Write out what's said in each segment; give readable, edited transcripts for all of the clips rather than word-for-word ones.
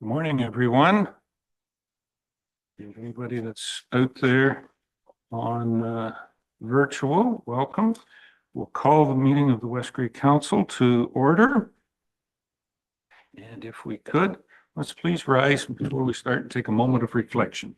Morning, everyone. Anybody that's out there on virtual, welcome. We'll call the meeting of the West Grey Council to order. And if we could, let's please rise before we start and take a moment of reflection.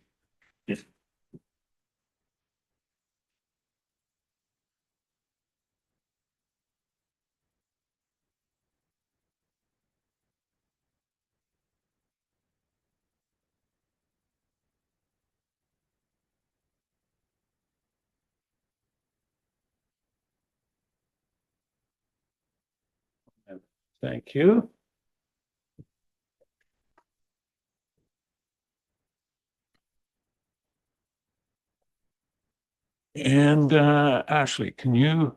Thank you. And Ashley, can you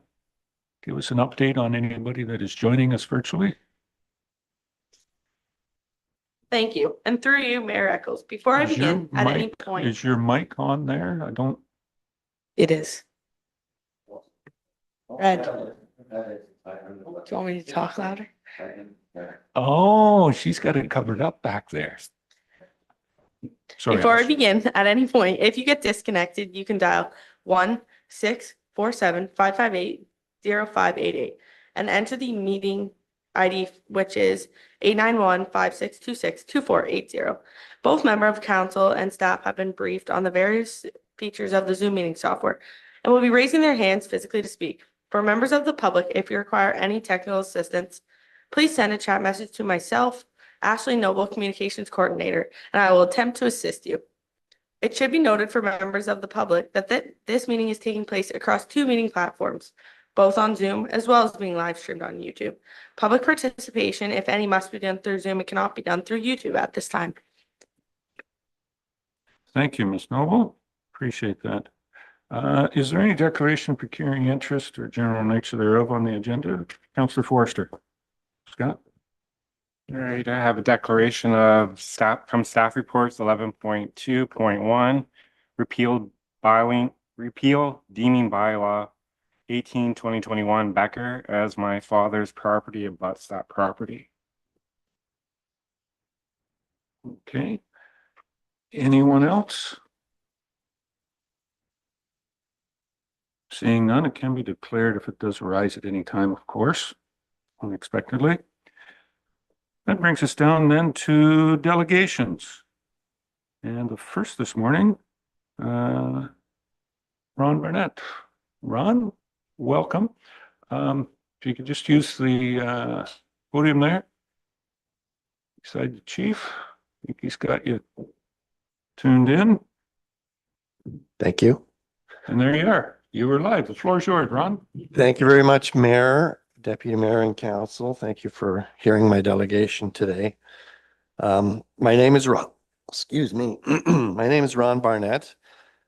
give us an update on anybody that is joining us virtually? Thank you. And through you, Mayor Eccles, before I begin, at any point. Is your mic on there? I don't. It is. Red. Do you want me to talk louder? Oh, she's got it covered up back there. Sorry, Before I Ashley. begin, at any point, if you get disconnected, you can dial 1-647-558-0588 and enter the meeting ID, which is 891-5626-2480. Both member of council and staff have been briefed on the various features of the Zoom meeting software and will be raising their hands physically to speak. For members of the public, if you require any technical assistance, please send a chat message to myself, Ashley Noble, Communications Coordinator, and I will attempt to assist you. It should be noted for members of the public that this meeting is taking place across two meeting platforms, both on Zoom as well as being live streamed on YouTube. Public participation, if any, must be done through Zoom. It cannot be done through YouTube at this time. Thank you, Ms. Noble. Appreciate that. Is there any declaration procuring interest or general nature thereof on the agenda? Councillor Forster. Scott? All right, I have a declaration of staff reports 11.2.1, repeal deeming bylaw 18/2021 Becker as my father's property abuts that property. Okay. Anyone else? Seeing none, it can be declared if it does arise at any time, of course, unexpectedly. That brings us down then to delegations. And the first this morning, Ron Barnett. Ron, welcome. If you could just use the podium there. Beside the chief. I think he's got you tuned in. Thank you. And there you are. You were live. The floor is yours, Ron. Thank you very much, Mayor, Deputy Mayor, and Council. Thank you for hearing my delegation today. My name is Ron. Excuse me. My name is Ron Barnett.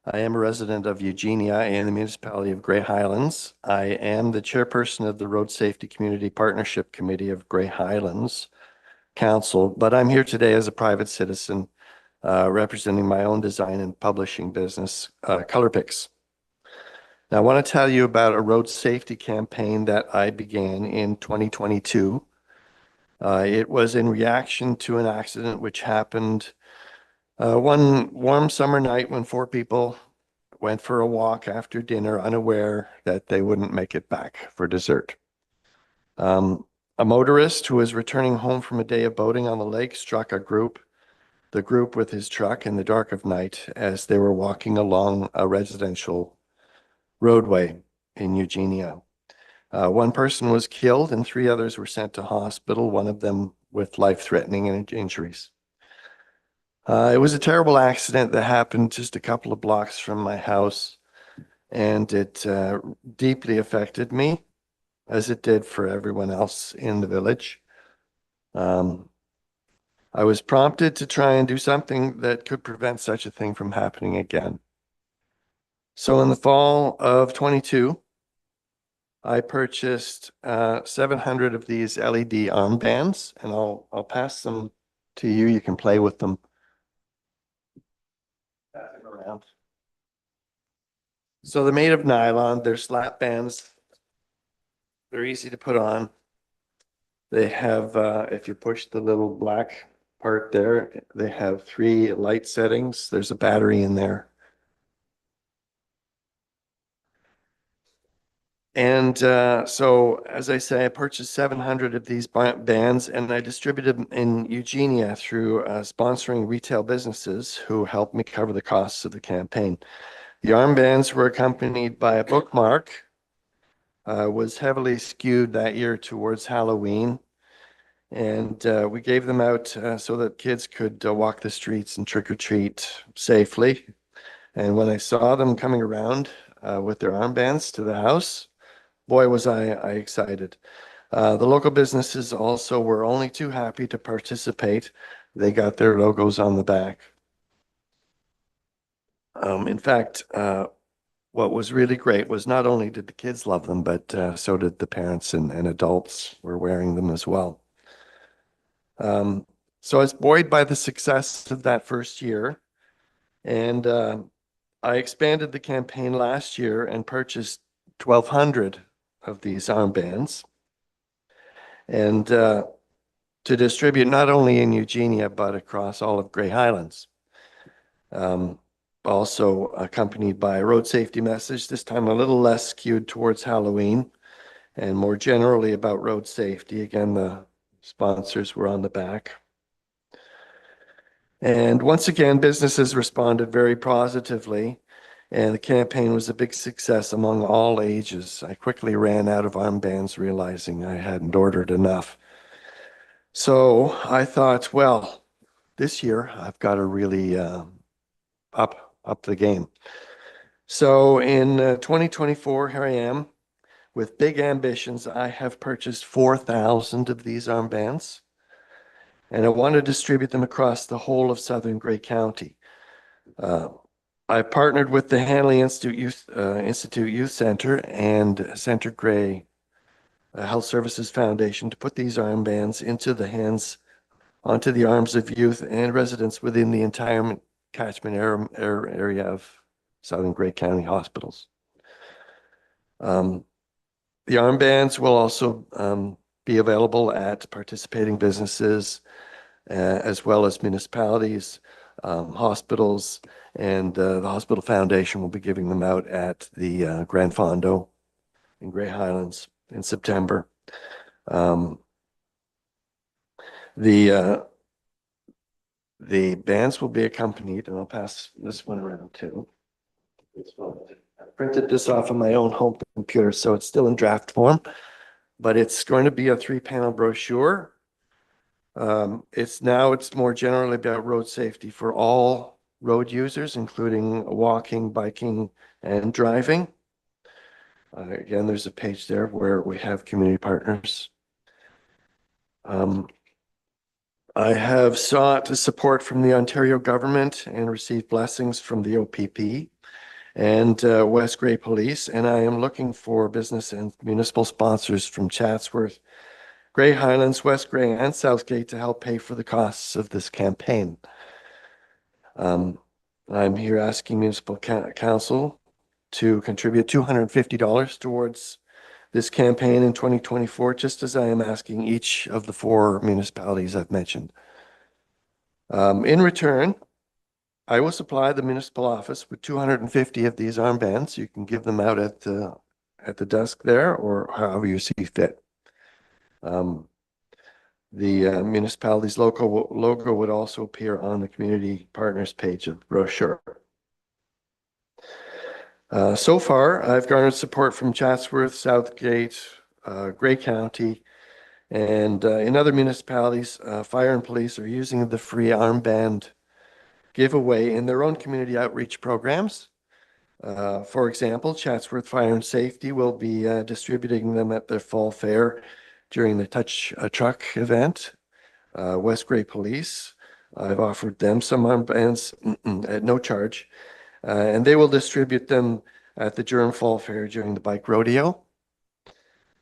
I am a resident of Eugenia and the municipality of Grey Highlands. I am the chairperson of the Road Safety Community Partnership Committee of Grey Highlands Council, but I'm here today as a private citizen representing my own design and publishing business, ColorPix. Now, I want to tell you about a road safety campaign that I began in 2022. It was in reaction to an accident which happened one warm summer night when 4 people went for a walk after dinner, unaware that they wouldn't make it back for dessert. A motorist who was returning home from a day of boating on the lake struck the group with his truck in the dark of night as they were walking along a residential roadway in Eugenia. 1 person was killed and 3 others were sent to hospital, one of them with life-threatening injuries. It was a terrible accident that happened just a couple of blocks from my house, and it deeply affected me, as it did for everyone else in the village. I was prompted to try and do something that could prevent such a thing from happening again. So in the fall of 22, I purchased 700 of these LED armbands, and I'll pass them to you. You can play with them. Pass it around. So they're made of nylon. They're slap bands. They're easy to put on. They have, if you push the little black part there. They have 3 light settings. There's a battery in there. And so, as I say, I purchased 700 of these bands, and I distributed them in Eugenia through sponsoring retail businesses who helped me cover the costs of the campaign. The armbands were accompanied by a bookmark. Was heavily skewed that year towards Halloween. And we gave them out so that kids could walk the streets and trick or treat safely. And when I saw them coming around with their armbands to the house, boy, was I excited. The local businesses also were only too happy to participate. They got their logos on the back. In fact, what was really great was not only did the kids love them, but so did the parents and adults were wearing them as well. So I was buoyed by the success of that first year, and I expanded the campaign last year and purchased 1,200 of these armbands, and to distribute not only in Eugenia but across all of Grey Highlands. Also accompanied by a road safety message, this time a little less skewed towards Halloween and more generally about road safety. Again, the sponsors were on the back. And once again, businesses responded very positively, and the campaign was a big success among all ages. I quickly ran out of armbands, realizing I hadn't ordered enough. So I thought, well, this year I've got to really up the game. So in 2024, here I am with big ambitions. I have purchased 4,000 of these armbands, and I want to distribute them across the whole of Southern Grey County. I partnered with the Hanley Institute Youth Center and Center Grey Health Services Foundation to put these armbands onto the arms of youth and residents within the entire catchment area of Southern Grey County hospitals. The armbands will also be available at participating businesses as well as municipalities, hospitals, and the Hospital Foundation will be giving them out at the Grand Fondo in Grey Highlands in September. The bands will be accompanied, and I'll pass this one around too. I printed this off of my own home computer, so it's still in draft form, but it's going to be a 3-panel brochure. It's more generally about road safety for all road users, including walking, biking, and driving. Again, there's a page there where we have community partners. I have sought support from the Ontario government and received blessings from the OPP and West Grey Police, and I am looking for business and municipal sponsors from Chatsworth, Grey Highlands, West Grey, and Southgate to help pay for the costs of this campaign. I'm here asking Municipal Council to contribute $250 towards this campaign in 2024, just as I am asking each of the 4 municipalities I've mentioned. In return, I will supply the municipal office with 250 of these armbands. You can give them out at the desk there or however you see fit. The municipality's logo would also appear on the community partners page of the brochure. So far, I've garnered support from Chatsworth, Southgate, Grey County, and in other municipalities, fire and police are using the free armband giveaway in their own community outreach programs. For example, Chatsworth Fire and Safety will be distributing them at their fall fair during the Touch a Truck event. West Grey Police, I've offered them some armbands at no charge, and they will distribute them at the Durham Fall Fair during the bike rodeo.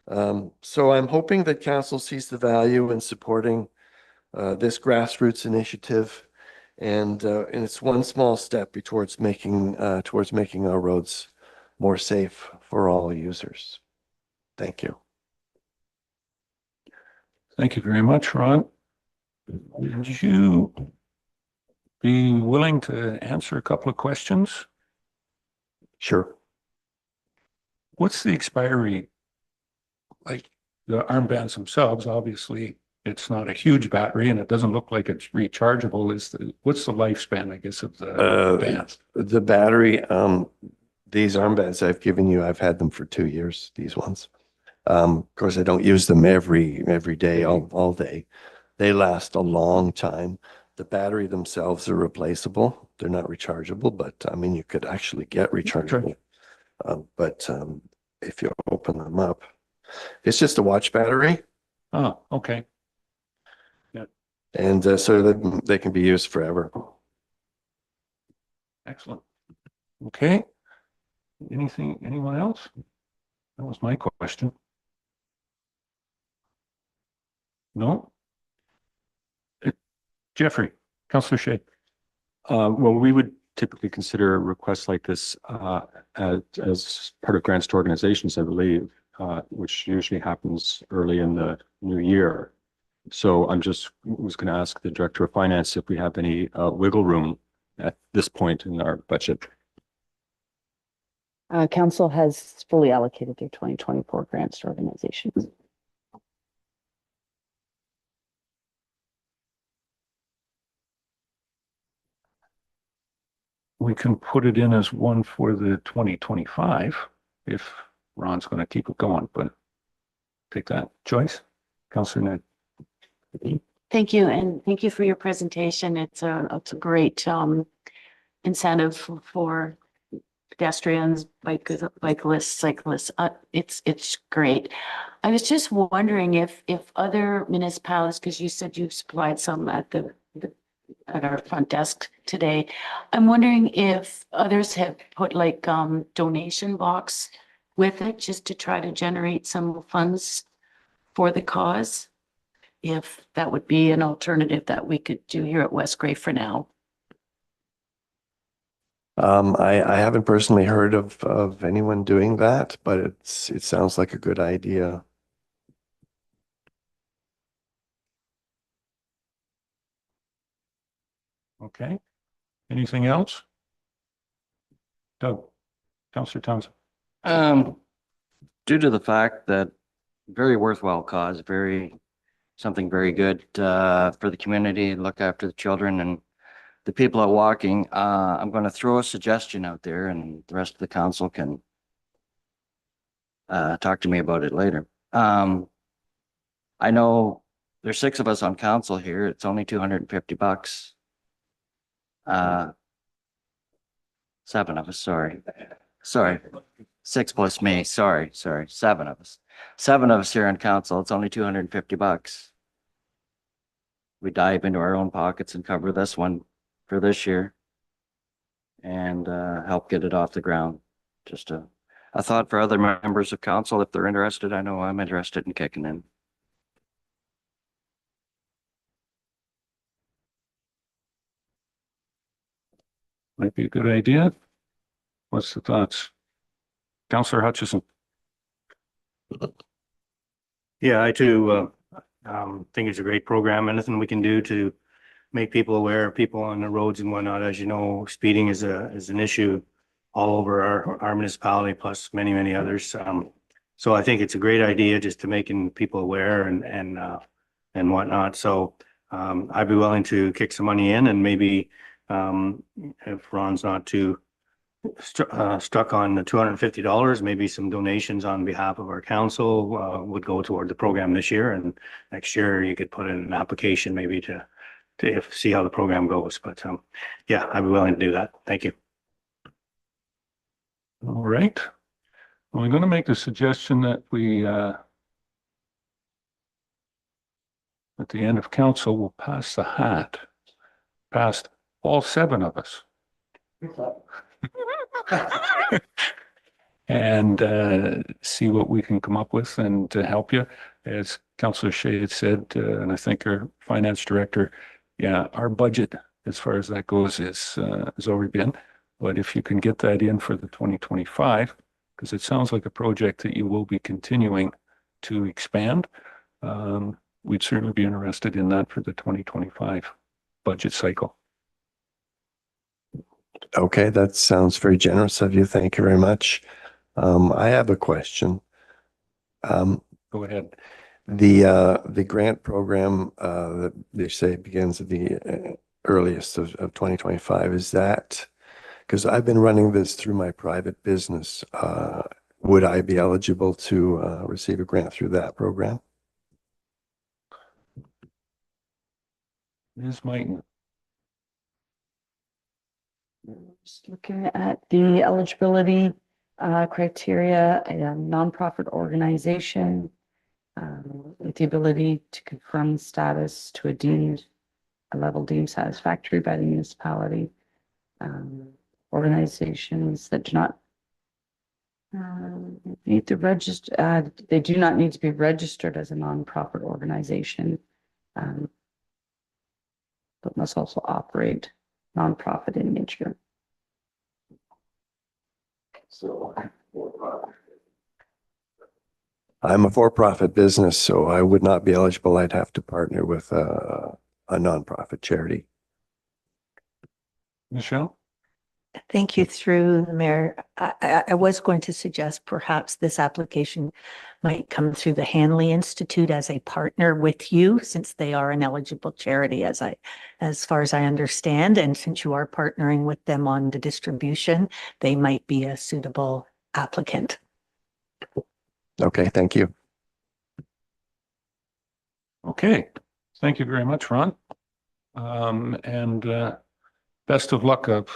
So I'm hoping that council sees the value in supporting this grassroots initiative, and it's one small step towards making our roads more safe for all users. Thank you. Thank you very much, Ron. Would you be willing to answer a couple of questions? Sure. What's the expiry? Like the armbands themselves, obviously, it's not a huge battery and it doesn't look like it's rechargeable. What's the lifespan, I guess, of the bands? The battery, these armbands I've given you, I've had them for 2 years, these ones. Of course, I don't use them every day, all day. They last a long time. The battery themselves are replaceable. They're not rechargeable, but I mean, you could actually get rechargeable. But if you open them up, it's just a watch battery. Oh, okay. And so that they can be used forever. Excellent. Okay. Anyone else? That was my question. No? Jeffrey, Councillor Shea. Well, we would typically consider requests like this as part of grants to organizations, I believe, which usually happens early in the new year. So I was going to ask the Director of Finance if we have any wiggle room at this point in our budget. Council has fully allocated their 2024 grants to organizations. We can put it in as one for the 2025 if Ron's going to keep it going, but take that choice. Councillor Ned. Thank you, and thank you for your presentation. It's a great incentive for pedestrians, bikelists, cyclists. It's great. I was just wondering if other municipalities, because you said you supplied some at our front desk today. I'm wondering if others have put like donation box with it just to try to generate some funds for the cause. If that would be an alternative that we could do here at Westgrave for now. I haven't personally heard of anyone doing that, but it sounds like a good idea. Okay. Anything else? Doug, Councillor Townsend. Due to the fact that very worthwhile cause, something very good for the community, look after the children and the people out walking. I'm going to throw a suggestion out there and the rest of the council can talk to me about it later. I know there's 6 of us on council here. It's only $250. 7 of us, sorry. 6 plus me, sorry. 7 of us. 7 of us here on council, it's only $250. We dive into our own pockets and cover this one for this year and help get it off the ground. Just a thought for other members of council if they're interested. I know I'm interested in kicking in. Might be a good idea. What's the thoughts? Councillor Hutchison. Yeah, I too think it's a great program. Anything we can do to make people aware, people on the roads and whatnot. As you know, speeding is an issue all over our municipality, plus many others. So I think it's a great idea just to making people aware and whatnot. So I'd be willing to kick some money in, and maybe if Ron's not too stuck on the $250, maybe some donations on behalf of our council would go toward the program this year, and next year you could put in an application maybe to see how the program goes. But yeah, I'd be willing to do that. Thank you. All right. Well, I'm going to make the suggestion that we at the end of council will pass the hat past all 7 of us. And see what we can come up with and to help you. As Councillor Shea had said, and I think our finance director, yeah, our budget as far as that goes is has already been. But if you can get that in for the 2025, because it sounds like a project that you will be continuing to expand, we'd certainly be interested in that for the 2025 budget cycle. Okay, that sounds very generous of you. Thank you very much. I have a question. Go ahead. The grant program that they say begins at the earliest of 2025, is that, because I've been running this through my private business, would I be eligible to receive a grant through that program? Ms. Mighton. Just looking at the eligibility criteria, a nonprofit organization with the ability to confirm status to a level deemed satisfactory by the municipality. Organizations that do not need to register, they do not need to be registered as a nonprofit organization, but must also operate nonprofit in nature. So I'm a for-profit business, so I would not be eligible. I'd have to partner with a nonprofit charity. Michelle? Thank you, through the mayor. I was going to suggest perhaps this application might come through the Hanley Institute as a partner with you, since they are an eligible charity, as far as I understand. And since you are partnering with them on the distribution, they might be a suitable applicant. Okay, thank you. Okay, thank you very much, Ron. Best of luck of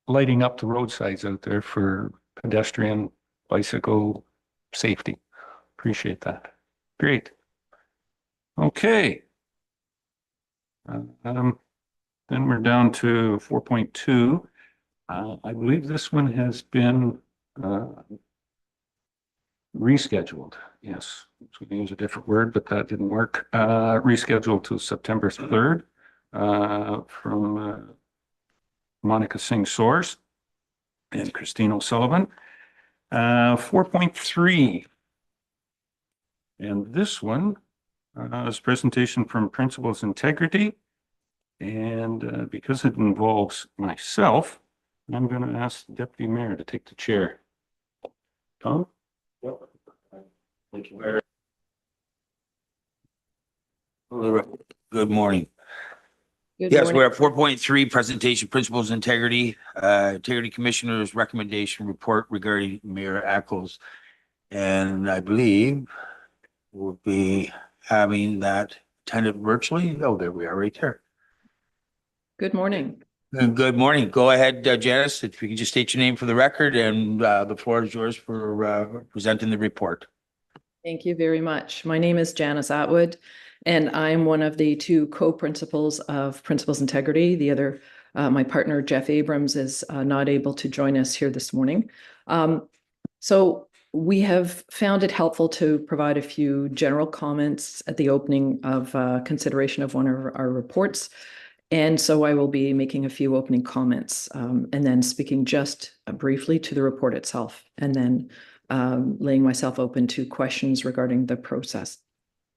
lighting up the roadsides out there for pedestrian, bicycle safety. Appreciate that. Great. Okay. Then we're down to 4.2. I believe this one has been rescheduled. Yes, so we use a different word, but that didn't work. Rescheduled to September 3rd from Monica Singh Soares and Christine O'Sullivan. 4.3. And this one is presentation from Principals Integrity. And because it involves myself, I'm going to ask the Deputy Mayor to take the chair. Tom? Thank you, Mayor. Good morning. Yes, we're at 4.3, presentation principles integrity, integrity commissioner's recommendation report regarding Mayor Eccles. And I believe we'll be having that attended virtually. Oh, there we are right there. Good morning. Good morning. Go ahead, Janice, if you can just state your name for the record, and the floor is yours for presenting the report. Thank you very much. My name is Janice Atwood, and I'm one of the two co-principals of Principals Integrity. The other, my partner, Jeff Abrams, is not able to join us here this morning. So we have found it helpful to provide a few general comments at the opening of consideration of one of our reports. And so I will be making a few opening comments and then speaking just briefly to the report itself, and then laying myself open to questions regarding the process.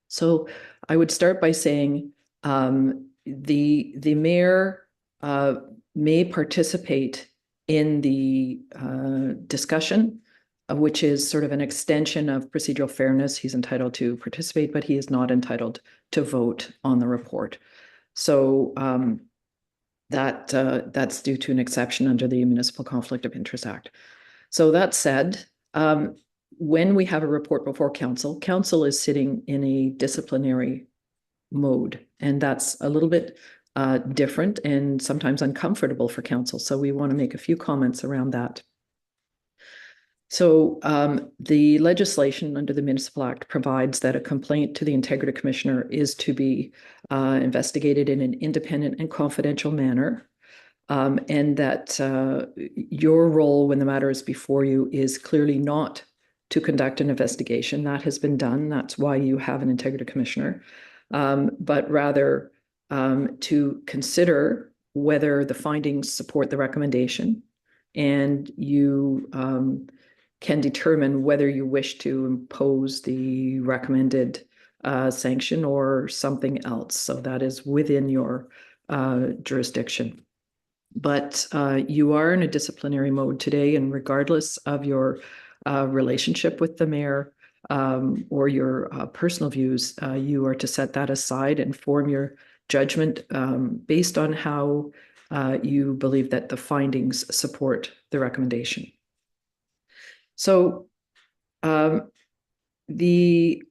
So I would start by saying the mayor may participate in the discussion, which is sort of an extension of procedural fairness. He's entitled to participate, but he is not entitled to vote on the report. So that's due to an exception under the Municipal Conflict of Interest Act. So that said, when we have a report before council, council is sitting in a disciplinary mode, and that's a little bit different and sometimes uncomfortable for council. So we want to make a few comments around that. So the legislation under the Municipal Act provides that a complaint to the Integrity Commissioner is to be investigated in an independent and confidential manner, and that your role when the matter is before you is clearly not to conduct an investigation. That has been done. That's why you have an Integrity Commissioner, but rather to consider whether the findings support the recommendation, and you can determine whether you wish to impose the recommended sanction or something else. So that is within your jurisdiction. But you are in a disciplinary mode today, and regardless of your relationship with the mayor or your personal views, you are to set that aside and form your judgment based on how you believe that the findings support the recommendation. So the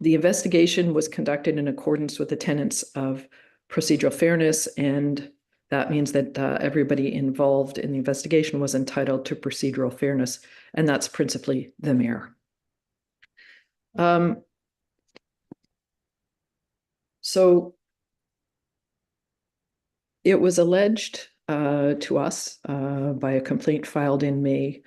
investigation was conducted in accordance with the tenets of procedural fairness, and that means that everybody involved in the investigation was entitled to procedural fairness, and that's principally the mayor. So it was alleged to us by a complaint filed in May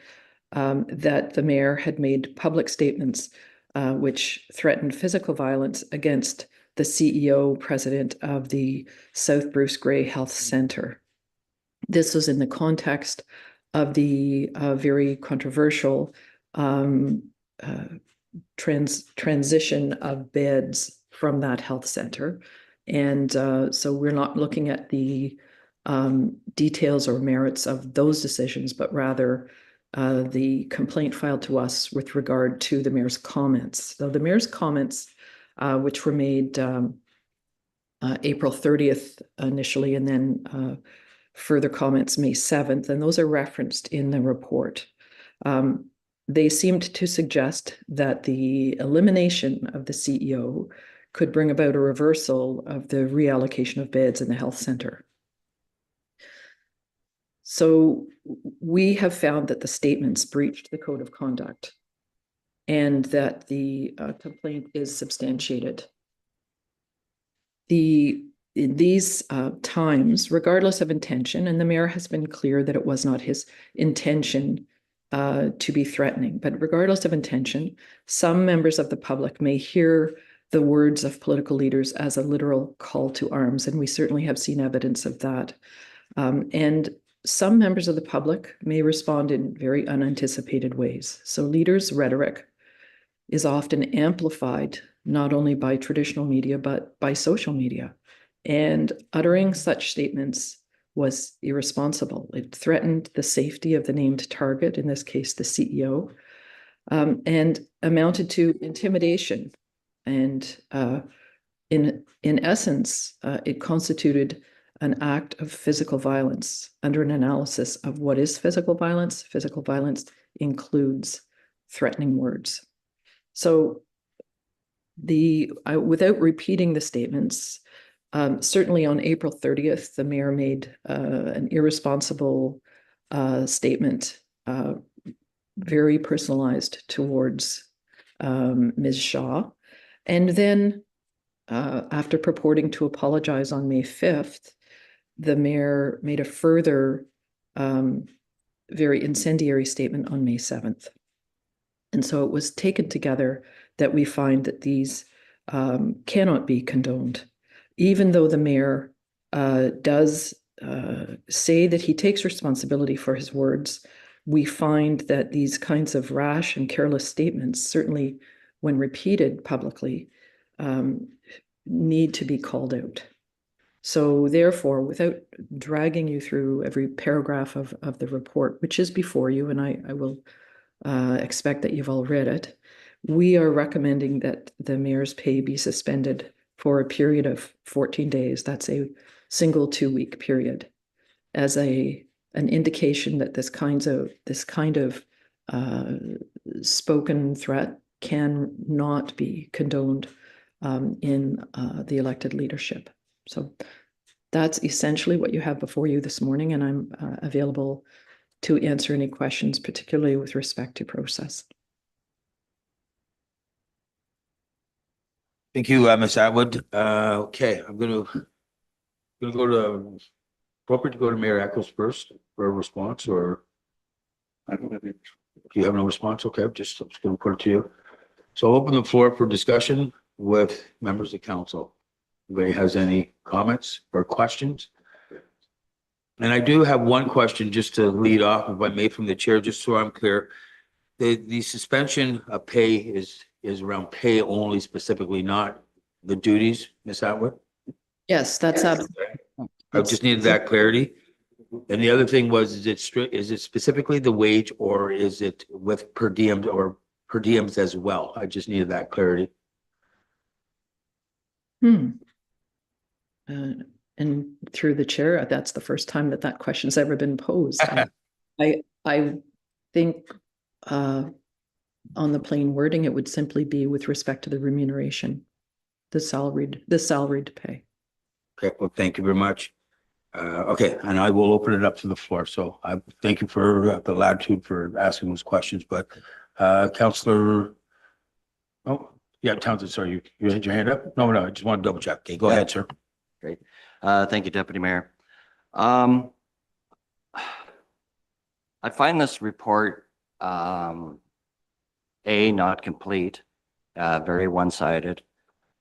that the mayor had made public statements which threatened physical violence against the CEO, president of the South Bruce Grey Health Centre. This was in the context of the very controversial transition of beds from that health center. And so we're not looking at the details or merits of those decisions, but rather the complaint filed to us with regard to the mayor's comments. So the mayor's comments, which were made April 30th initially, and then further comments May 7th, and those are referenced in the report. They seemed to suggest that the elimination of the CEO could bring about a reversal of the reallocation of beds in the health center. So we have found that the statements breached the code of conduct and that the complaint is substantiated. In these times, regardless of intention, and the mayor has been clear that it was not his intention to be threatening, but regardless of intention, some members of the public may hear the words of political leaders as a literal call to arms, and we certainly have seen evidence of that. And some members of the public may respond in very unanticipated ways. So leaders' rhetoric is often amplified not only by traditional media, but by social media. And uttering such statements was irresponsible. It threatened the safety of the named target, in this case, the CEO, and amounted to intimidation. And in essence, it constituted an act of physical violence. Under an analysis of what is physical violence includes threatening words. So without repeating the statements, certainly on April 30th, the mayor made an irresponsible statement, very personalized towards Ms. Shaw. And then after purporting to apologize on May 5th, the mayor made a further very incendiary statement on May 7th. And so it was taken together that we find that these cannot be condoned. Even though the mayor does say that he takes responsibility for his words, we find that these kinds of rash and careless statements, certainly when repeated publicly, need to be called out. So therefore, without dragging you through every paragraph of the report, which is before you, and I will expect that you've all read it, we are recommending that the mayor's pay be suspended for a period of 14 days. That's a single 2-week period, as an indication that this kind of spoken threat cannot be condoned in the elected leadership. So that's essentially what you have before you this morning, and I'm available to answer any questions, particularly with respect to process. Thank you, Ms. Atwood. Okay, I'm gonna go to appropriate to go to Mayor Eccles first for a response, or I don't have any. do you have no response? Okay, I'm just gonna put it to you. So I'll open the floor for discussion with members of council. Anybody has any comments or questions? And I do have one question just to lead off, if I may, from the chair, just so I'm clear. the suspension of pay is around pay only specifically, not the duties, Ms. Atwood? Yes, that's I just needed that clarity. And the other thing was, is it specifically the wage or is it with per diems or per diems as well? I just needed that clarity. And through the chair, that's the first time that that question's ever been posed. I think on the plain wording, it would simply be with respect to the remuneration, the salaried pay. Okay, well, thank you very much. Okay, and I will open it up to the floor. So I thank you for the latitude for asking those questions, but Councillor, oh, yeah, Townsend, sorry, you had your hand up? No, I just want to double check. Okay, go ahead, sir. Great. Thank you, Deputy Mayor. I find this report, not complete, very one-sided.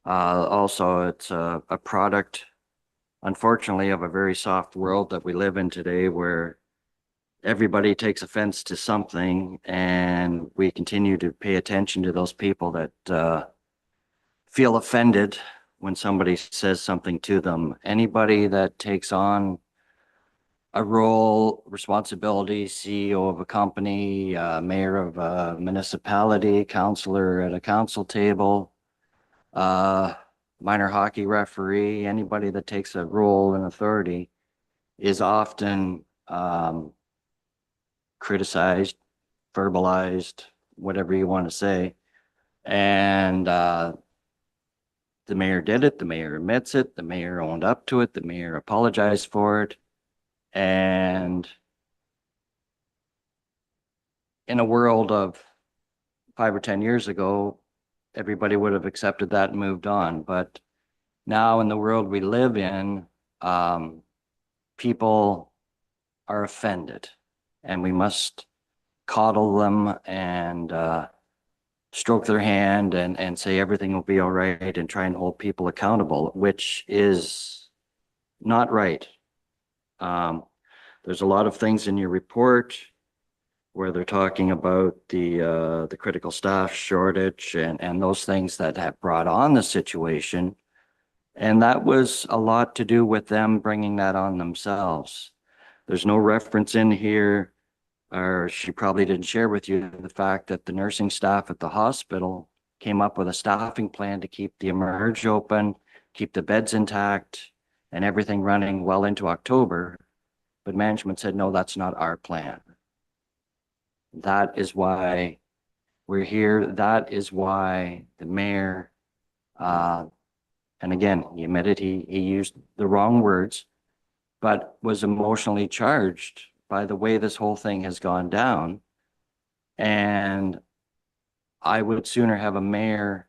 Also, it's a product, unfortunately, of a very soft world that we live in today, where everybody takes offense to something, and we continue to pay attention to those people that feel offended when somebody says something to them. Anybody that takes on a role, responsibility, CEO of a company, mayor of a municipality, councillor at a council table, minor hockey referee, anybody that takes a role in authority is often criticized, verbalized, whatever you want to say. And the mayor did it, the mayor admits it, the mayor owned up to it, the mayor apologized for it. And in a world of 5 or 10 years ago, everybody would have accepted that and moved on. But now in the world we live in, people are offended, and we must coddle them and stroke their hand and say everything will be all right and try and hold people accountable, which is not right. There's a lot of things in your report where they're talking about the critical staff shortage and those things that have brought on the situation. And that was a lot to do with them bringing that on themselves. There's no reference in here, or she probably didn't share with you, the fact that the nursing staff at the hospital came up with a staffing plan to keep the emerge open, keep the beds intact, and everything running well into October. But management said, no, that's not our plan. That is why we're here. That is why the mayor, and again, he admitted he used the wrong words, but was emotionally charged by the way this whole thing has gone down. And I would sooner have a mayor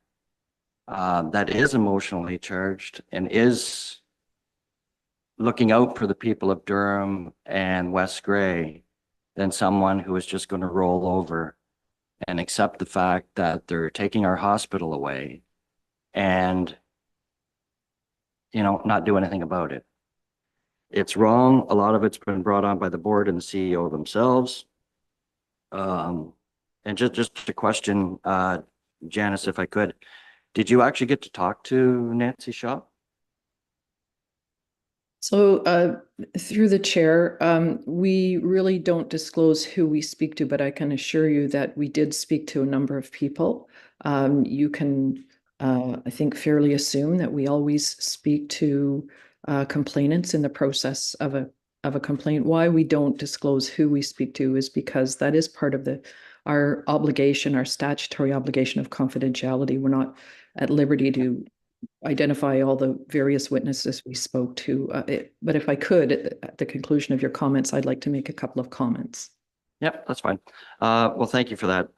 that is emotionally charged and is looking out for the people of Durham and West Grey than someone who is just going to roll over and accept the fact that they're taking our hospital away and, you know, not do anything about it. It's wrong. A lot of it's been brought on by the board and the CEO themselves. And just a question, Janice, if I could, did you actually get to talk to Nancy Shaw? So through the chair, we really don't disclose who we speak to, but I can assure you that we did speak to a number of people. You can, I think, fairly assume that we always speak to complainants in the process of a complaint. Why we don't disclose who we speak to is because that is part of our obligation, our statutory obligation of confidentiality. We're not at liberty to identify all the various witnesses we spoke to. But if I could, at the conclusion of your comments, I'd like to make a couple of comments. Yep, that's fine. Well, thank you for that.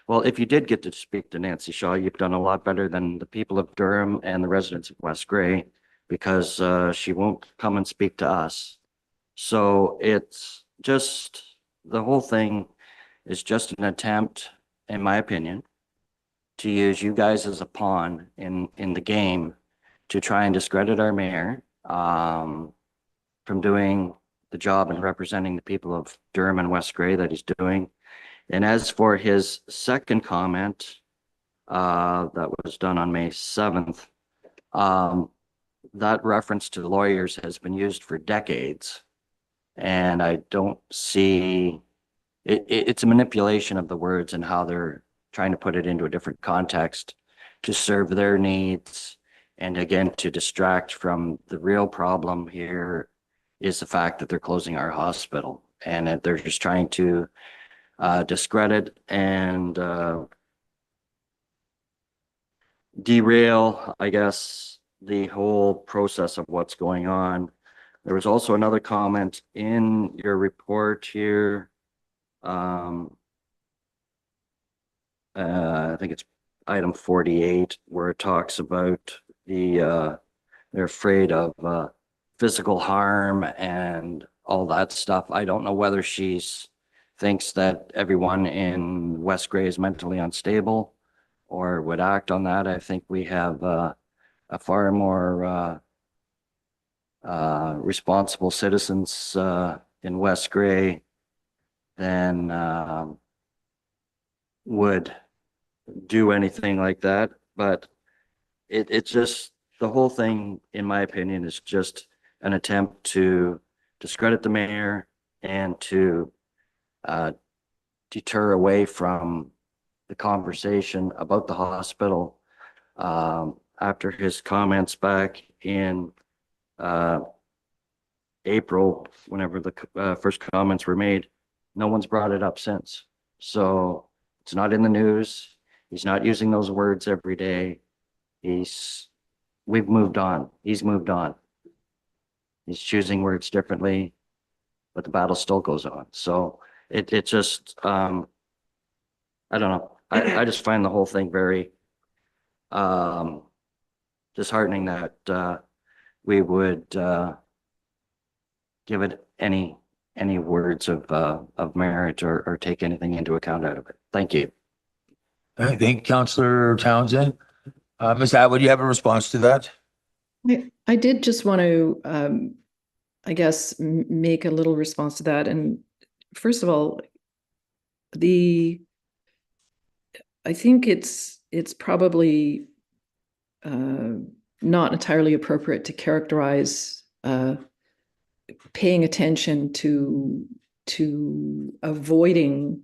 Well, if you did get to speak to Nancy Shaw, you've done a lot better than the people of Durham and the residents of West Grey, because she won't come and speak to us. So it's just, the whole thing is just an attempt, in my opinion, to use you guys as a pawn in the game to try and discredit our mayor from doing the job and representing the people of Durham and West Grey that he's doing. And as for his second comment, that was done on May 7th, that reference to lawyers has been used for decades. And I don't see, it's a manipulation of the words and how they're trying to put it into a different context to serve their needs. And again, to distract from the real problem here is the fact that they're closing our hospital, and that they're just trying to discredit and derail, I guess, the whole process of what's going on. There was also another comment in your report here. I think it's item 48, where it talks about they're afraid of physical harm and all that stuff. I don't know whether thinks that everyone in West Grey is mentally unstable or would act on that. I think we have a far more responsible citizens in West Grey than would do anything like that. But it's just, the whole thing, in my opinion, is just an attempt to discredit the mayor and to deter away from the conversation about the hospital. After his comments back in April, whenever the first comments were made, no one's brought it up since. So it's not in the news. He's not using those words every day. We've moved on. He's moved on. He's choosing words differently, but the battle still goes on. So it just, I don't know. I just find the whole thing very disheartening that we would give it any words of merit or take anything into account out of it. Thank you. I think Councillor Townsend. Ms. Atwood, you have a response to that? I did just want to, I guess, make a little response to that. And first of all, I think it's probably not entirely appropriate to characterize paying attention to avoiding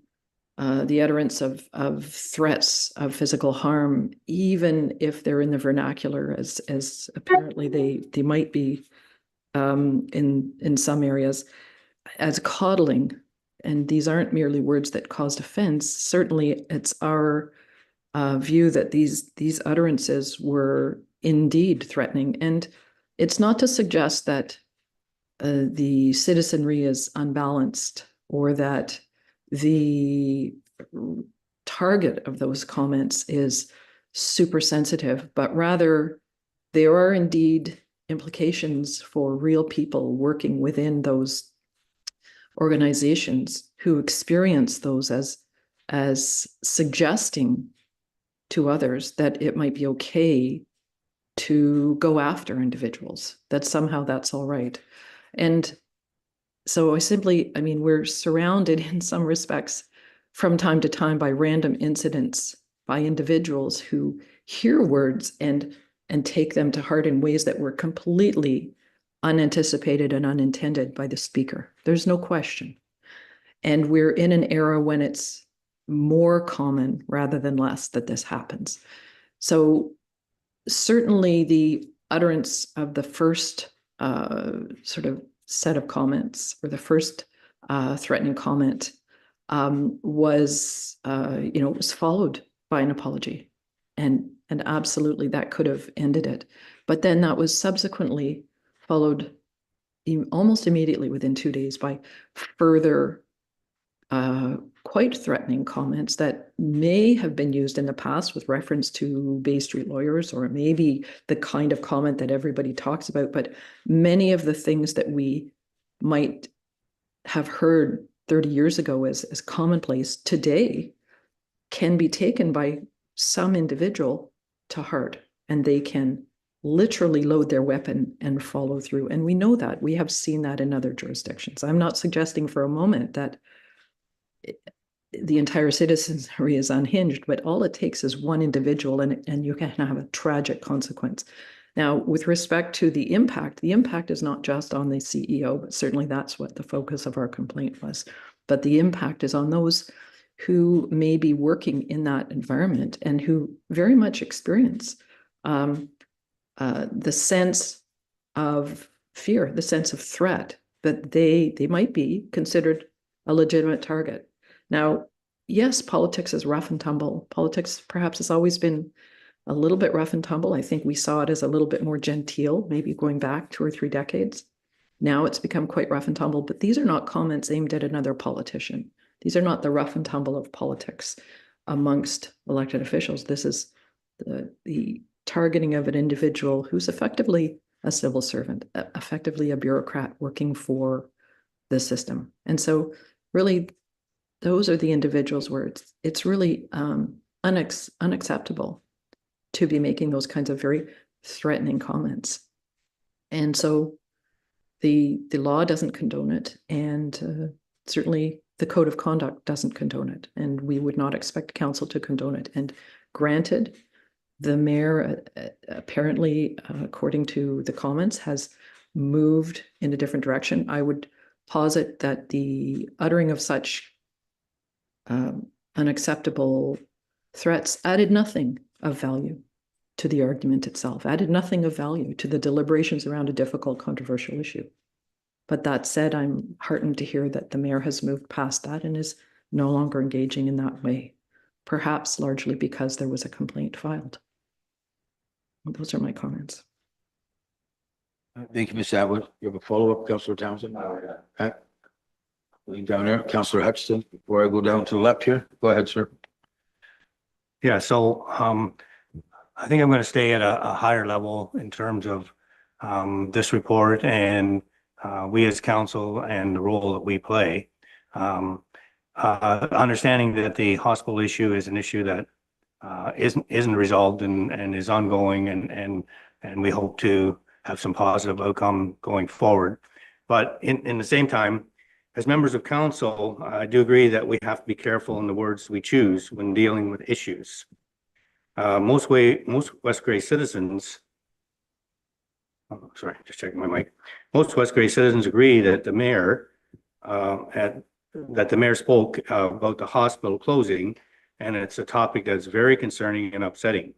the utterance of threats of physical harm, even if they're in the vernacular, as apparently they might be in some areas, as coddling. And these aren't merely words that caused offense. Certainly, it's our view that these utterances were indeed threatening. And it's not to suggest that the citizenry is unbalanced or that the target of those comments is super sensitive, but rather there are indeed implications for real people working within those organizations who experience those as suggesting to others that it might be okay to go after individuals, that somehow that's all right. And so I mean, we're surrounded in some respects from time to time by random incidents by individuals who hear words and take them to heart in ways that were completely unanticipated and unintended by the speaker. There's no question. And we're in an era when it's more common rather than less that this happens. So certainly the utterance of the first sort of set of comments, or the first threatening comment, was was followed by an apology, and absolutely that could have ended it. But then that was subsequently followed almost immediately within 2 days by further quite threatening comments that may have been used in the past with reference to Bay Street lawyers, or maybe the kind of comment that everybody talks about. But many of the things that we might have heard 30 years ago as commonplace today can be taken by some individual to heart, and they can literally load their weapon and follow through. And we know that. We have seen that in other jurisdictions. I'm not suggesting for a moment that the entire citizenry is unhinged, but all it takes is one individual and you can have a tragic consequence. Now, with respect to the impact is not just on the CEO, but certainly that's what the focus of our complaint was. But the impact is on those who may be working in that environment and who very much experience the sense of fear, the sense of threat, that they might be considered a legitimate target. Now, yes, politics is rough and tumble. Politics perhaps has always been a little bit rough and tumble. I think we saw it as a little bit more genteel, maybe going back 2 or 3 decades. Now it's become quite rough and tumble, but these are not comments aimed at another politician. These are not the rough and tumble of politics amongst elected officials. This is the targeting of an individual who's effectively a civil servant, effectively a bureaucrat working for the system. And so really, those are the individuals where it's really unacceptable to be making those kinds of very threatening comments. And so the law doesn't condone it, and certainly the code of conduct doesn't condone it, and we would not expect council to condone it. And granted, the mayor apparently, according to the comments, has moved in a different direction. I would posit that the uttering of such unacceptable threats added nothing of value to the argument itself, added nothing of value to the deliberations around a difficult, controversial issue. But that said, I'm heartened to hear that the mayor has moved past that and is no longer engaging in that way, perhaps largely because there was a complaint filed. Those are my comments. Thank you, Ms. Atwood. You have a follow-up, Councillor Townsend? Okay. Going down there, Councillor Hutchison, before I go down to the left here. Go ahead, sir. Yeah, so I think I'm going to stay at a higher level in terms of this report and we as council and the role that we play. Understanding that the hospital issue is an issue that isn't resolved and is ongoing, and we hope to have some positive outcome going forward. But in the same time, as members of council, I do agree that we have to be careful in the words we choose when dealing with issues. Most West Grey citizens, sorry, just checking my mic. Most West Grey citizens agree that the mayor spoke about the hospital closing, and it's a topic that's very concerning and upsetting.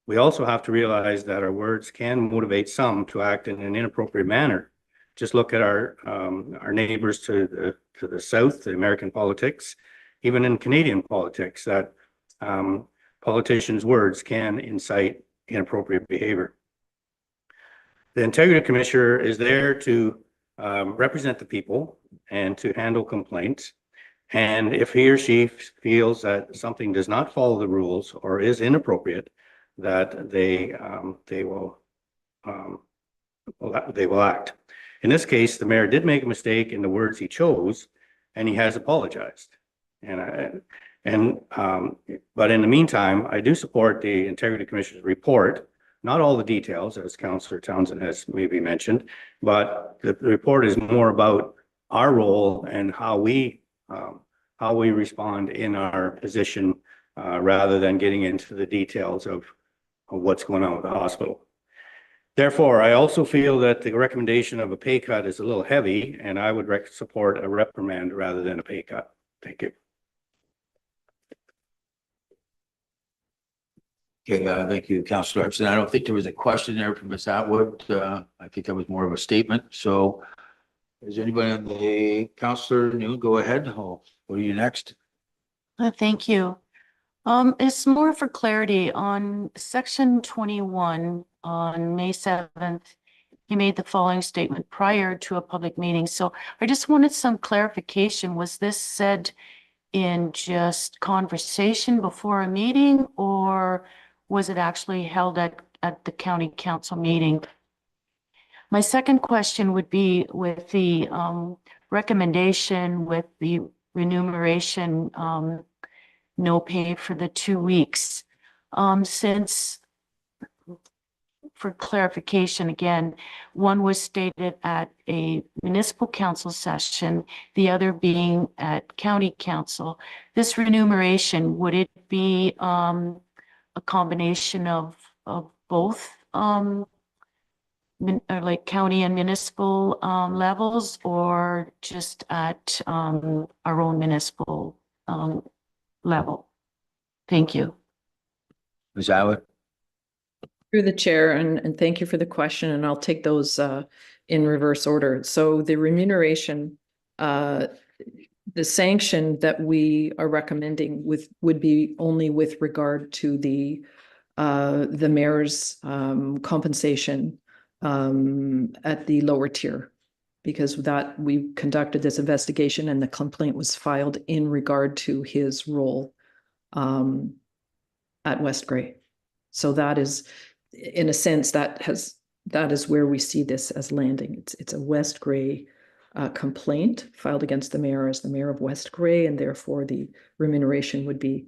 We also have to realize that our words can motivate some to act in an inappropriate manner. Just look at our neighbors to the south, the American politics, even in Canadian politics, that politicians' words can incite inappropriate behavior. The Integrity Commissioner is there to represent the people and to handle complaints. And if he or she feels that something does not follow the rules or is inappropriate, that they will act. In this case, the mayor did make a mistake in the words he chose, and he has apologized. But in the meantime, I do support the Integrity Commissioner's report. Not all the details, as Councillor Townsend has maybe mentioned, but the report is more about our role and how we respond in our position, rather than getting into the details of what's going on with the hospital. Therefore, I also feel that the recommendation of a pay cut is a little heavy, and I would support a reprimand rather than a pay cut. Thank you. Okay, thank you, Councillor Hutchison. I don't think there was a question there from Ms. Atwood. I think that was more of a statement. So is anybody on the Councillor New? Go ahead. What are you next? Thank you. It's more for clarity on section 21 on May 7th. He made the following statement prior to a public meeting. So I just wanted some clarification. Was this said in just conversation before a meeting, or was it actually held at the county council meeting? My second question would be with the recommendation with the remuneration, no pay for the 2 weeks. Since for clarification again, one was stated at a municipal council session, the other being at county council. This remuneration, would it be a combination of both like county and municipal levels, or just at our own municipal level? Thank you. Ms. Abbott? Through the chair, and thank you for the question, and I'll take those in reverse order. So the remuneration, the sanction that we are recommending would be only with regard to the mayor's compensation at the lower tier, because that we conducted this investigation and the complaint was filed in regard to his role at West Grey. So that is, in a sense, that is where we see this as landing. It's a West Grey complaint filed against the mayor as the mayor of West Grey, and therefore the remuneration would be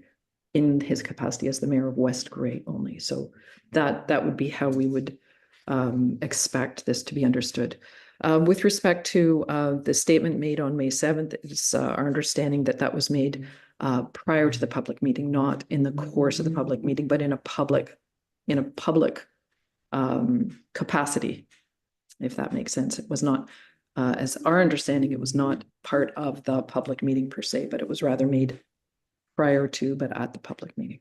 in his capacity as the mayor of West Grey only. So that would be how we would expect this to be understood. With respect to the statement made on May 7th, it's our understanding that that was made prior to the public meeting, not in the course of the public meeting, but in a public capacity, if that makes sense. It was not, as our understanding, it was not part of the public meeting per se, but it was rather made prior to, but at the public meeting.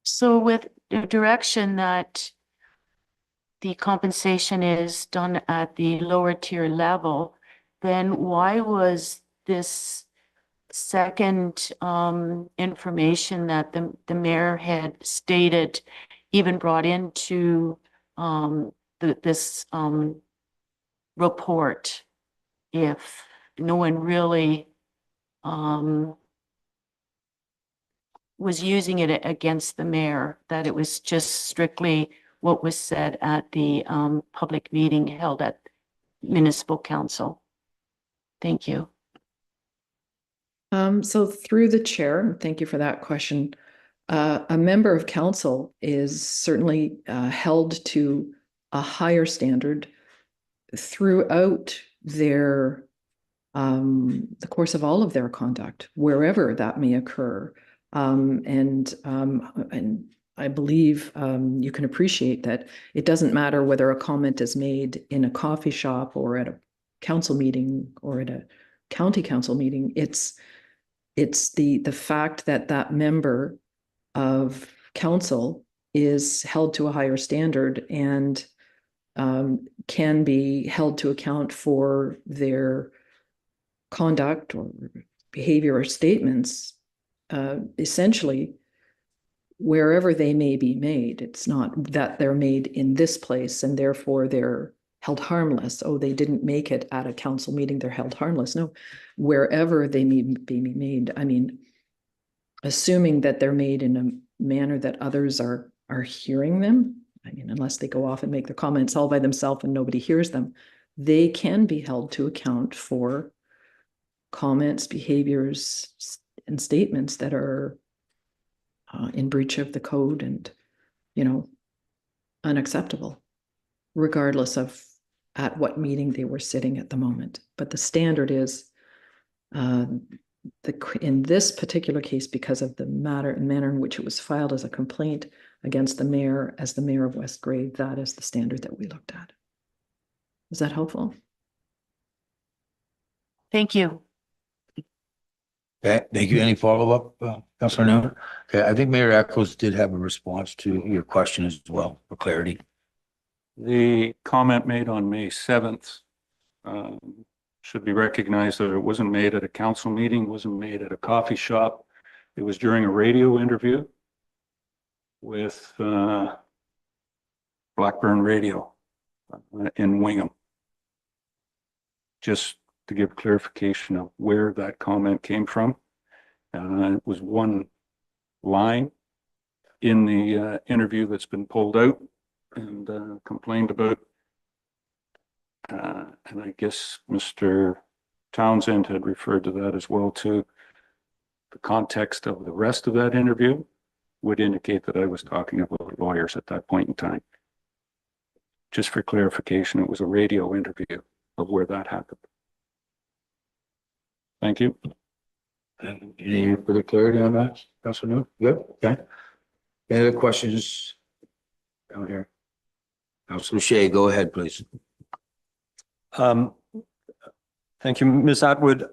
So with the direction that the compensation is done at the lower tier level, then why was this second information that the mayor had stated even brought into this report, if no one really was using it against the mayor, that it was just strictly what was said at the public meeting held at municipal council? Thank you. So through the chair, and thank you for that question, a member of council is certainly held to a higher standard throughout their the course of all of their conduct, wherever that may occur. And I believe you can appreciate that it doesn't matter whether a comment is made in a coffee shop or at a council meeting or at a county council meeting. It's the fact that that member of council is held to a higher standard and can be held to account for their conduct or behavior or statements, essentially wherever they may be made. It's not that they're made in this place and therefore they're held harmless. Oh, they didn't make it at a council meeting, they're held harmless. No, wherever they may be made. I mean, assuming that they're made in a manner that others are hearing them. I mean, unless they go off and make their comments all by themselves and nobody hears them, they can be held to account for comments, behaviors, and statements that are in breach of the code and, unacceptable, regardless of at what meeting they were sitting at the moment. But the standard is, in this particular case, because of the manner in which it was filed as a complaint against the mayor as the mayor of West Grey, that is the standard that we looked at. Is that helpful? Thank you. Okay, thank you. Any follow-up, Councilor Newman? Okay, I think Mayor Echols did have a response to your question as well, for clarity. The comment made on May 7th should be recognized that it wasn't made at a council meeting, wasn't made at a coffee shop. It was during a radio interview with Blackburn Radio in Wingham. Just to give clarification of where that comment came from. It was one line in the interview that's been pulled out and complained about. And I guess Mr. Townsend had referred to that as well too. The context of the rest of that interview would indicate that I was talking about lawyers at that point in time. Just for clarification, it was a radio interview of where that happened. Thank you. Any further clarity on that, Councilor New? Good, okay. Any other questions down here? Councilor Shea, go ahead, please. Thank you, Ms. Atwood.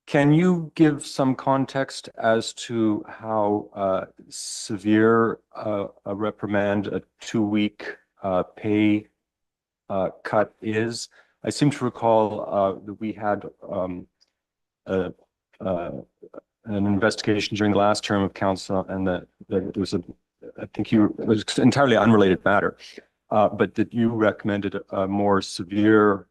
Can you give some context as to how severe a reprimand, a 2-week pay cut is? I seem to recall that we had an investigation during the last term of council, and that it was it was an entirely unrelated matter, but that you recommended a more severe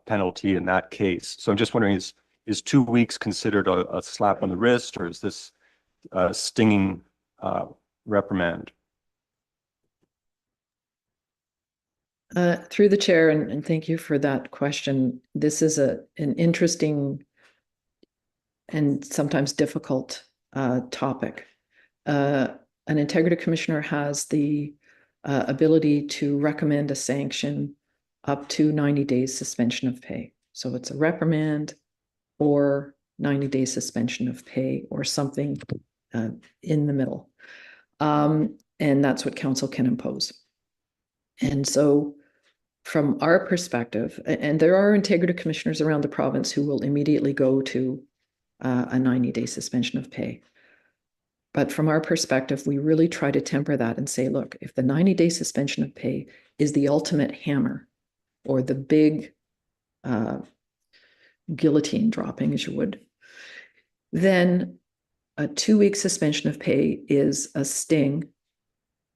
penalty in that case. So I'm just wondering, is 2 weeks considered a slap on the wrist, or is this a stinging reprimand? Through the chair, and thank you for that question. This is an interesting and sometimes difficult topic. An integrity commissioner has the ability to recommend a sanction up to 90 days suspension of pay. So it's a reprimand or 90 days suspension of pay or something in the middle. And that's what council can impose. And so from our perspective, and there are integrity commissioners around the province who will immediately go to a 90-day suspension of pay. But from our perspective, we really try to temper that and say, look, if the 90-day suspension of pay is the ultimate hammer or the big guillotine dropping, as you would, then a 2-week suspension of pay is a sting,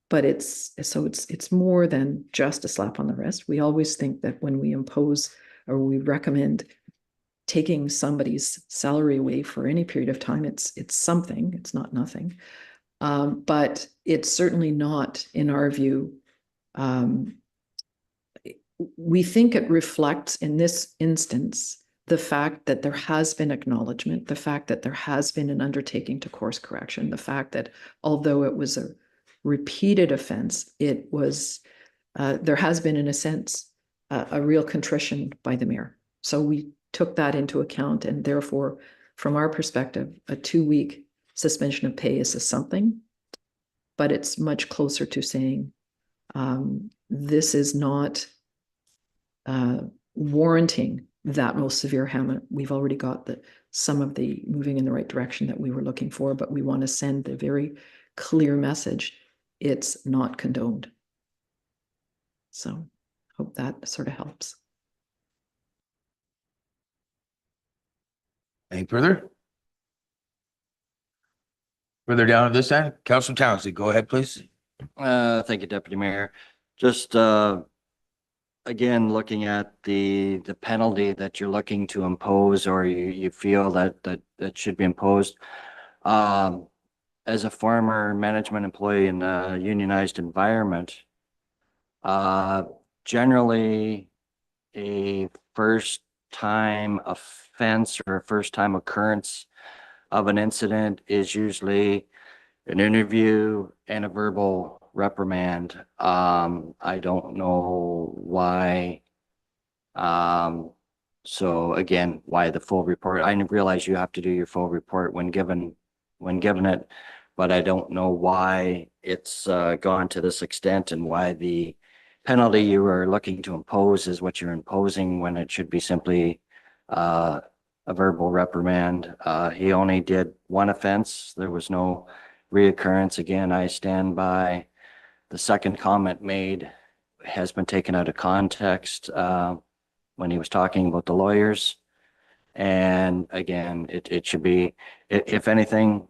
but it's more than just a slap on the wrist. We always think that when we impose or we recommend taking somebody's salary away for any period of time, it's something, it's not nothing. But it's certainly not, in our view, we think it reflects in this instance the fact that there has been acknowledgement, the fact that there has been an undertaking to course correction, the fact that although it was a repeated offense, it was, there has been, in a sense, a real contrition by the mayor. So we took that into account, and therefore, from our perspective, a 2-week suspension of pay is a something, but it's much closer to saying this is not warranting that most severe hammer. We've already got some of the moving in the right direction that we were looking for, but we want to send the very clear message: it's not condoned. So hope that sort of helps. Any further? Further down on this end, Councilor Townsley, go ahead, please. Thank you, Deputy Mayor. Just again, looking at the penalty that you're looking to impose, or you feel that should be imposed. As a former management employee in a unionized environment, generally a first time offense or a first time occurrence of an incident is usually an interview and a verbal reprimand. I don't know why. So again, why the full report? I didn't realize you have to do your full report when given it, but I don't know why it's gone to this extent and why the penalty you are looking to impose is what you're imposing when it should be simply a verbal reprimand. He only did one offense. There was no reoccurrence. Again, I stand by the second comment made has been taken out of context when he was talking about the lawyers. And again, it should be, if anything,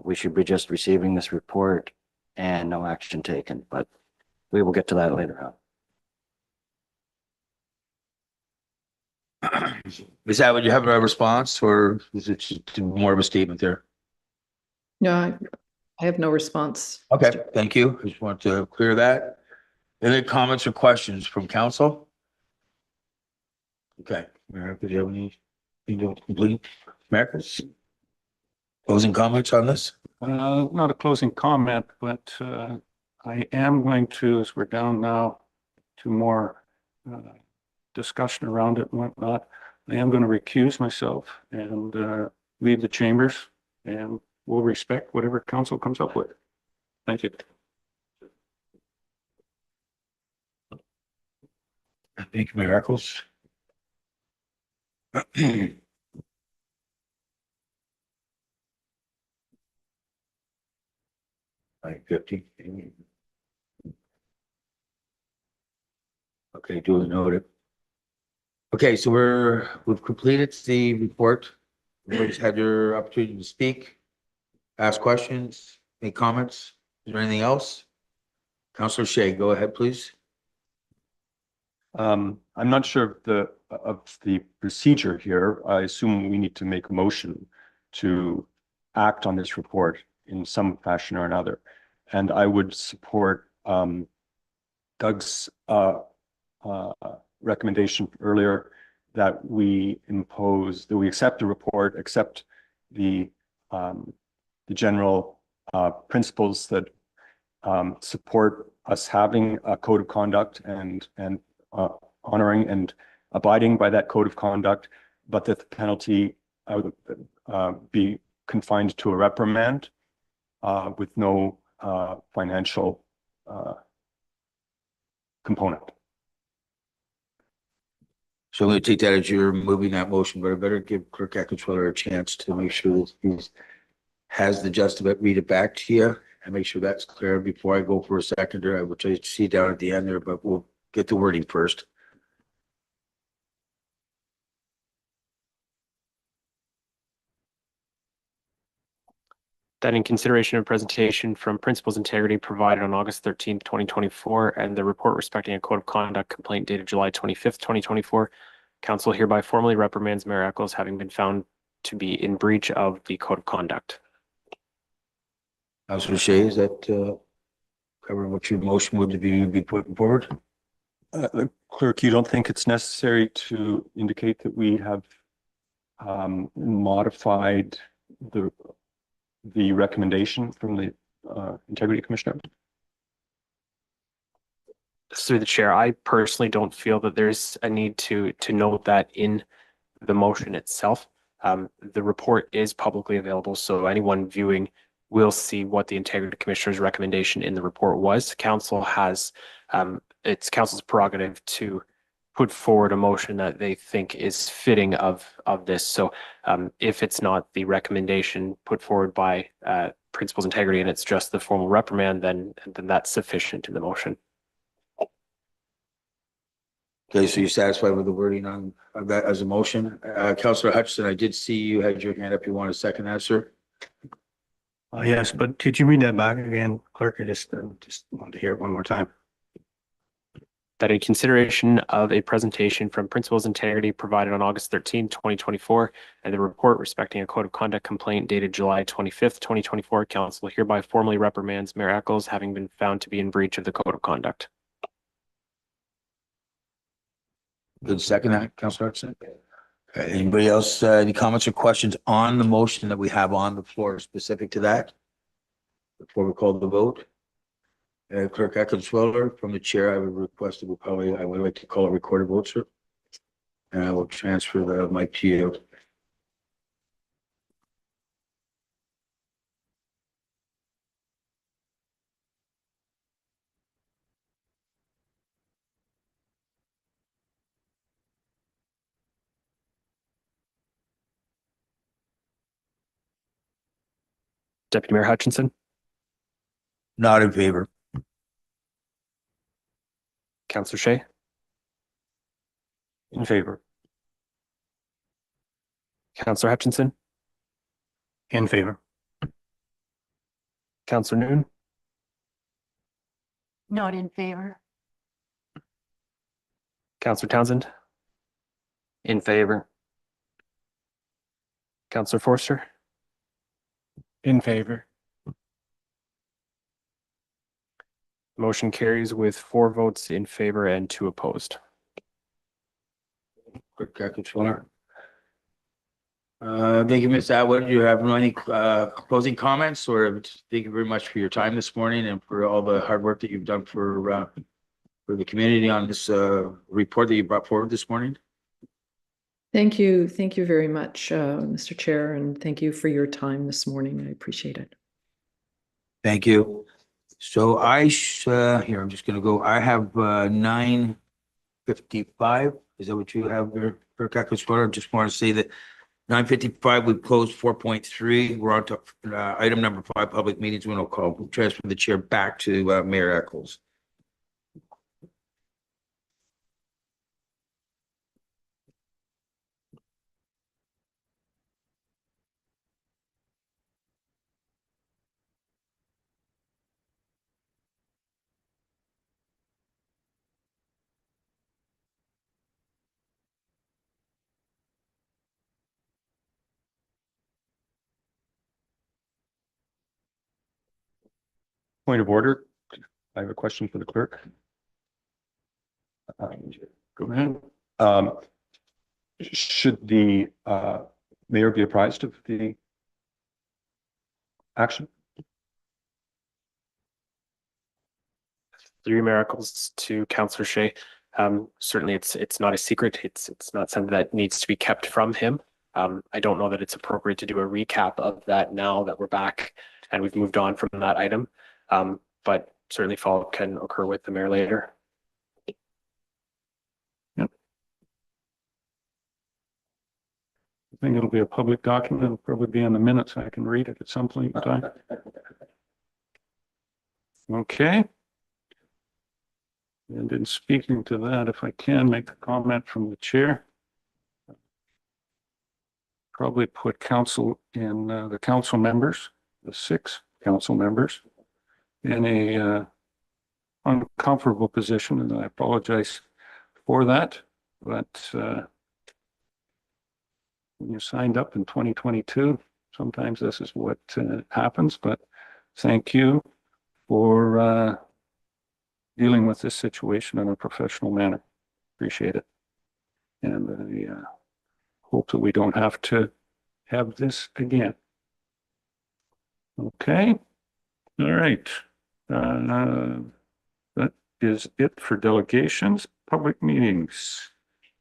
we should be just receiving this report and no action taken, but we will get to that later on. Is that what you have a response, or is it just more of a statement there? No, I have no response. Okay, thank you. I just want to clear that. Any comments or questions from council? Okay, Mayor, did you have any You do complete. Mayor? Closing comments on this? Not a closing comment, but I am going to, as we're down now to more discussion around it and whatnot, I am going to recuse myself and leave the chambers, and we'll respect whatever council comes up with. Thank you. Thank you, Mayor Eccles. 9:50. Okay, duly noted. Okay, so we've completed the report. Everybody's had your opportunity to speak, ask questions, make comments. Is there anything else? Councillor Shea, go ahead, please. I'm not sure of the procedure here. I assume we need to make a motion to act on this report in some fashion or another. And I would support Doug's recommendation earlier that we accept the report, accept the general principles that support us having a code of conduct and honoring and abiding by that code of conduct, but that the penalty be confined to a reprimand with no financial component. So I'm going to take that as you're moving that motion, but I better give Clerk Eckenschwiller a chance to make sure that he has the gist of it, read it back to you, and make sure that's clear before I go for a seconder. I will try to see down at the end there, but we'll get the wording first. That in consideration of presentation from Principals Integrity provided on August 13th, 2024, and the report respecting a code of conduct complaint dated July 25th, 2024, council hereby formally reprimands Mayor Eccles having been found to be in breach of the code of conduct. Councillor Shea, is that covering what your motion would be putting forward? Clerk, you don't think it's necessary to indicate that we have modified the recommendation from the Integrity Commissioner? Through the chair, I personally don't feel that there's a need to note that in the motion itself. The report is publicly available, so anyone viewing will see what the Integrity Commissioner's recommendation in the report was. Council has, it's council's prerogative to put forward a motion that they think is fitting of this. So if it's not the recommendation put forward by Principals Integrity and it's just the formal reprimand, then that's sufficient in the motion. Okay, so you're satisfied with the wording on that as a motion? Councillor Hutchison, I did see you had your hand up. You want to second that, sir? Yes, but could you read that back again, Clerk? I just wanted to hear it one more time. That in consideration of a presentation from Principals Integrity provided on August 13, 2024, and the report respecting a code of conduct complaint dated July 25th, 2024, council hereby formally reprimands Mayor Eccles having been found to be in breach of the code of conduct. Good, second that, Councillor Hutchison. Okay, anybody else, any comments or questions on the motion that we have on the floor specific to that? Before we call the vote? Clerk Eckenschwiller, from the chair, I would request that I would like to call a recorded vote, sir. And I will transfer the mic to you. Deputy Mayor Hutchinson, Not in favor. Councillor Shea, In favor. Councillor Hutchinson, In favor. Councillor Noon, Not in favor. Councillor Townsend, In favor. Councillor Forster, In favor. motion carries with 4 votes in favor and 2 opposed. Clerk Eckenschwiller. Thank you, Ms. Atwood. Do you have any closing comments, or thank you very much for your time this morning and for all the hard work that you've done for the community on this report that you brought forward this morning? Thank you. Thank you very much, Mr. Chair, and thank you for your time this morning. I appreciate it. Thank you. So here, I'm just gonna go, I have 9:55. Is that what you have there, Kirk? I just want to say that 9:55, we've closed 4.3. We're on to item number 5, public meetings. We'll transfer the chair back to Mayor Eccles. Point of order. I have a question for the clerk. Go ahead. Should the mayor be apprised of the action? Through miracles to Councillor Shea. Certainly it's not a secret. It's not something that needs to be kept from him. I don't know that it's appropriate to do a recap of that now that we're back and we've moved on from that item. But certainly follow-up can occur with the mayor later. Yep. I think it'll be a public document. It'll probably be in the minutes. I can read it at some point in time. Okay. And in speaking to that, if I can make a comment from the chair, probably put council in the council members, the 6 council members, in a uncomfortable position, and I apologize for that. But when you signed up in 2022, sometimes this is what happens. But thank you for dealing with this situation in a professional manner. Appreciate it. And I hope that we don't have to have this again. Okay. All right. That is it for delegations. Public meetings.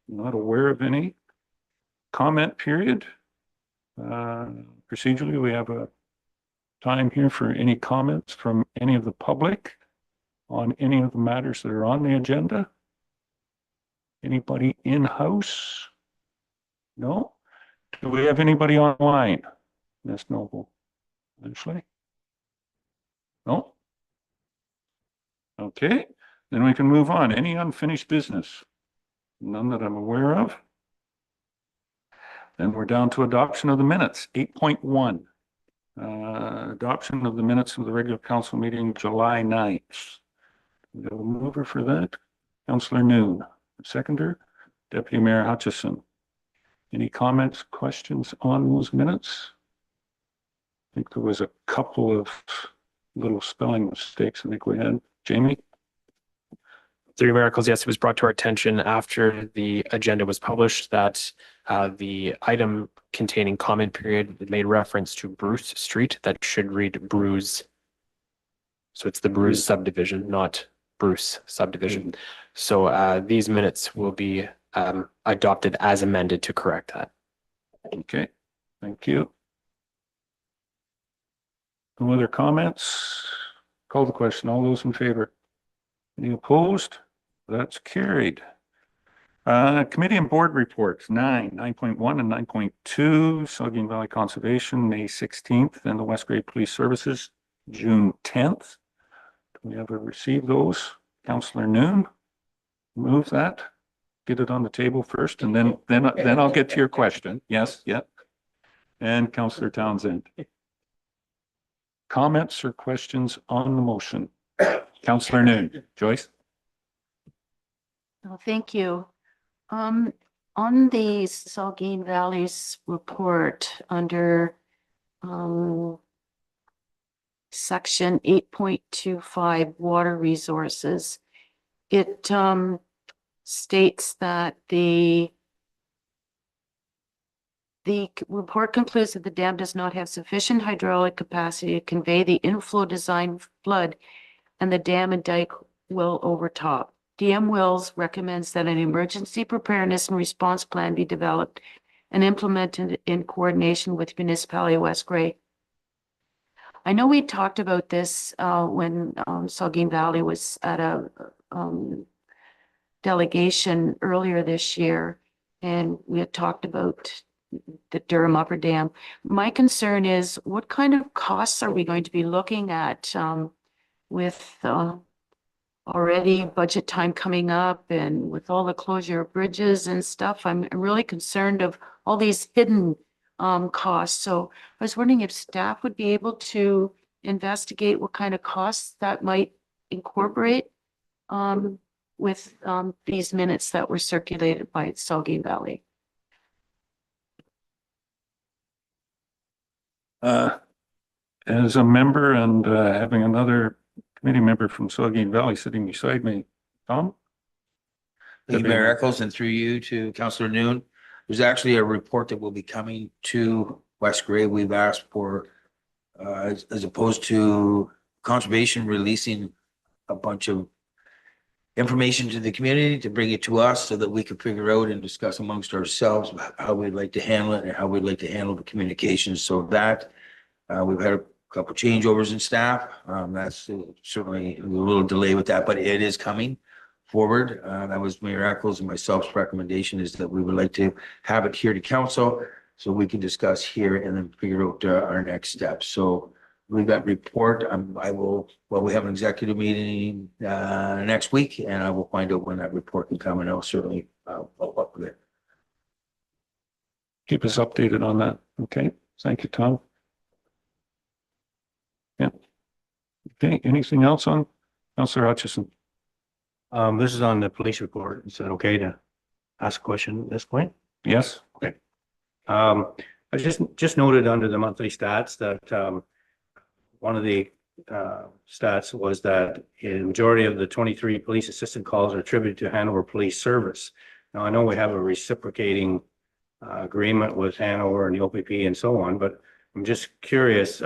Not aware of any. Comment period. Procedurally, we have a time here for any comments from any of the public on any of the matters that are on the agenda. Anybody in-house? No? Do we have anybody online? Ms. Noble? Ashley? No? Okay, then we can move on. Any unfinished business? None that I'm aware of. Then we're down to adoption of the minutes, 8.1. Adoption of the minutes of the regular council meeting, July 9th. We have a mover for that, Councillor Noon. Seconder, Deputy Mayor Hutchison. Any comments, questions on those minutes? I think there was a couple of little spelling mistakes I think we had. Jamie? Through miracles, yes, it was brought to our attention after the agenda was published that the item containing comment period made reference to Bruce Street. That should read Bruce. So it's the Bruce subdivision, not Bruce subdivision. So these minutes will be adopted as amended to correct that. Okay, thank you. No other comments? Call the question. All those in favor? Any opposed? That's carried. Committee and board reports, 9.1 and 9.2, Saugeen Valley Conservation, May 16th, and the West Grade Police Services, June 10th. Do we ever receive those? Councillor Noon, move that. Get it on the table first, and then I'll get to your question. Yes, yeah. And Councillor Townsend. Comments or questions on the motion? Councillor Noon. Joyce? Oh, thank you. On the Saugeen Valley's report under section 8.25 water resources, it states that the report concludes that the dam does not have sufficient hydraulic capacity to convey the inflow design flood, and the dam and dike will overtop. DM Wills recommends that an emergency preparedness and response plan be developed and implemented in coordination with municipality of West Gray. I know we talked about this when Saugeen Valley was at a delegation earlier this year, and we had talked about the Durham Upper Dam. My concern is, what kind of costs are we going to be looking at with already budget time coming up and with all the closure of bridges and stuff? I'm really concerned of all these hidden costs. So I was wondering if staff would be able to investigate what kind of costs that might incorporate with these minutes that were circulated by Saugeen Valley. As a member and having another committee member from Saugeen Valley sitting beside me, Tom? Thank you, Mayor Eccles, and through you to Councillor Noon. There's actually a report that will be coming to West Gray. We've asked for, as opposed to conservation releasing a bunch of information to the community, to bring it to us so that we can figure out and discuss amongst ourselves how we'd like to handle it and how we'd like to handle the communications. So that we've had a couple changeovers in staff. That's certainly a little delay with that, but it is coming forward. That was Mayor Eccles and myself's recommendation, is that we would like to have it here to council so we can discuss here and then figure out our next steps. So we've got report. We have an executive meeting next week, and I will find out when that report can come, and I'll certainly follow up with it. Keep us updated on that. Okay, thank you, Tom. Yeah. Okay, anything else on Councillor Hutchison? This is on the police report. Is it okay to ask a question at this point? Yes. Okay. I just noted under the monthly stats that one of the stats was that a majority of the 23 police assistant calls are attributed to Hanover Police Service. Now, I know we have a reciprocating agreement with Hanover and the OPP and so on, but I'm just curious,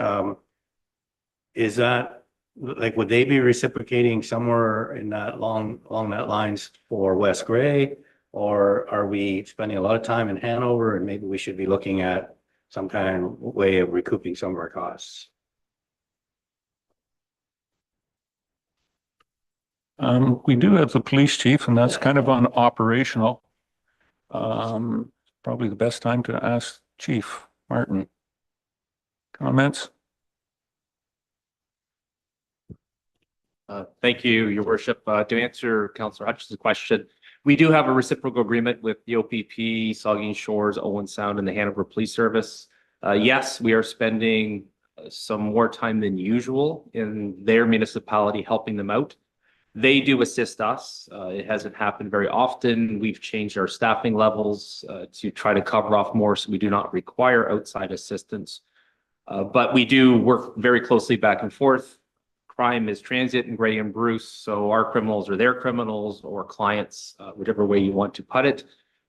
is that, like, would they be reciprocating somewhere in that along that lines for West Gray? Or are we spending a lot of time in Hanover and maybe we should be looking at some kind of way of recouping some of our costs? We do have the police chief, and that's kind of on operational. Probably the best time to ask Chief Martin. Comments? Thank you, Your Worship. To answer Councillor Hutchison's question, we do have a reciprocal agreement with the OPP, Saugeen Shores, Owen Sound, and the Hanover Police Service. Yes, we are spending some more time than usual in their municipality helping them out. They do assist us. It hasn't happened very often. We've changed our staffing levels to try to cover off more so we do not require outside assistance. But we do work very closely back and forth. Crime is transient in Gray and Bruce, so our criminals are their criminals or clients, whichever way you want to put it.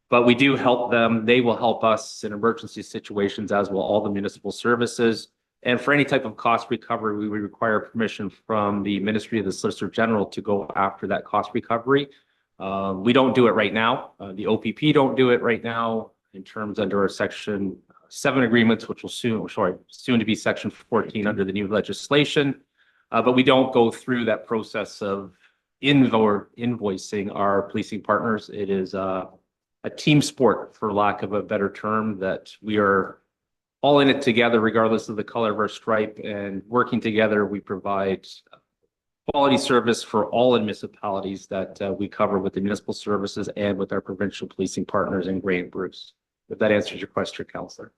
But we do help them. They will help us in emergency situations, as will all the municipal services. And for any type of cost recovery, we would require permission from the Ministry of the Solicitor General to go after that cost recovery. We don't do it right now. The OPP don't do it right now in terms under our Section 7 agreements, which will soon to be Section 14 under the new legislation. But we don't go through that process of invoicing our policing partners. It is a team sport, for lack of a better term, that we are all in it together, regardless of the color of our stripe, and working together, we provide quality service for all municipalities that we cover with the municipal services and with our provincial policing partners in Gray and Bruce. If that answers your question, Councillor.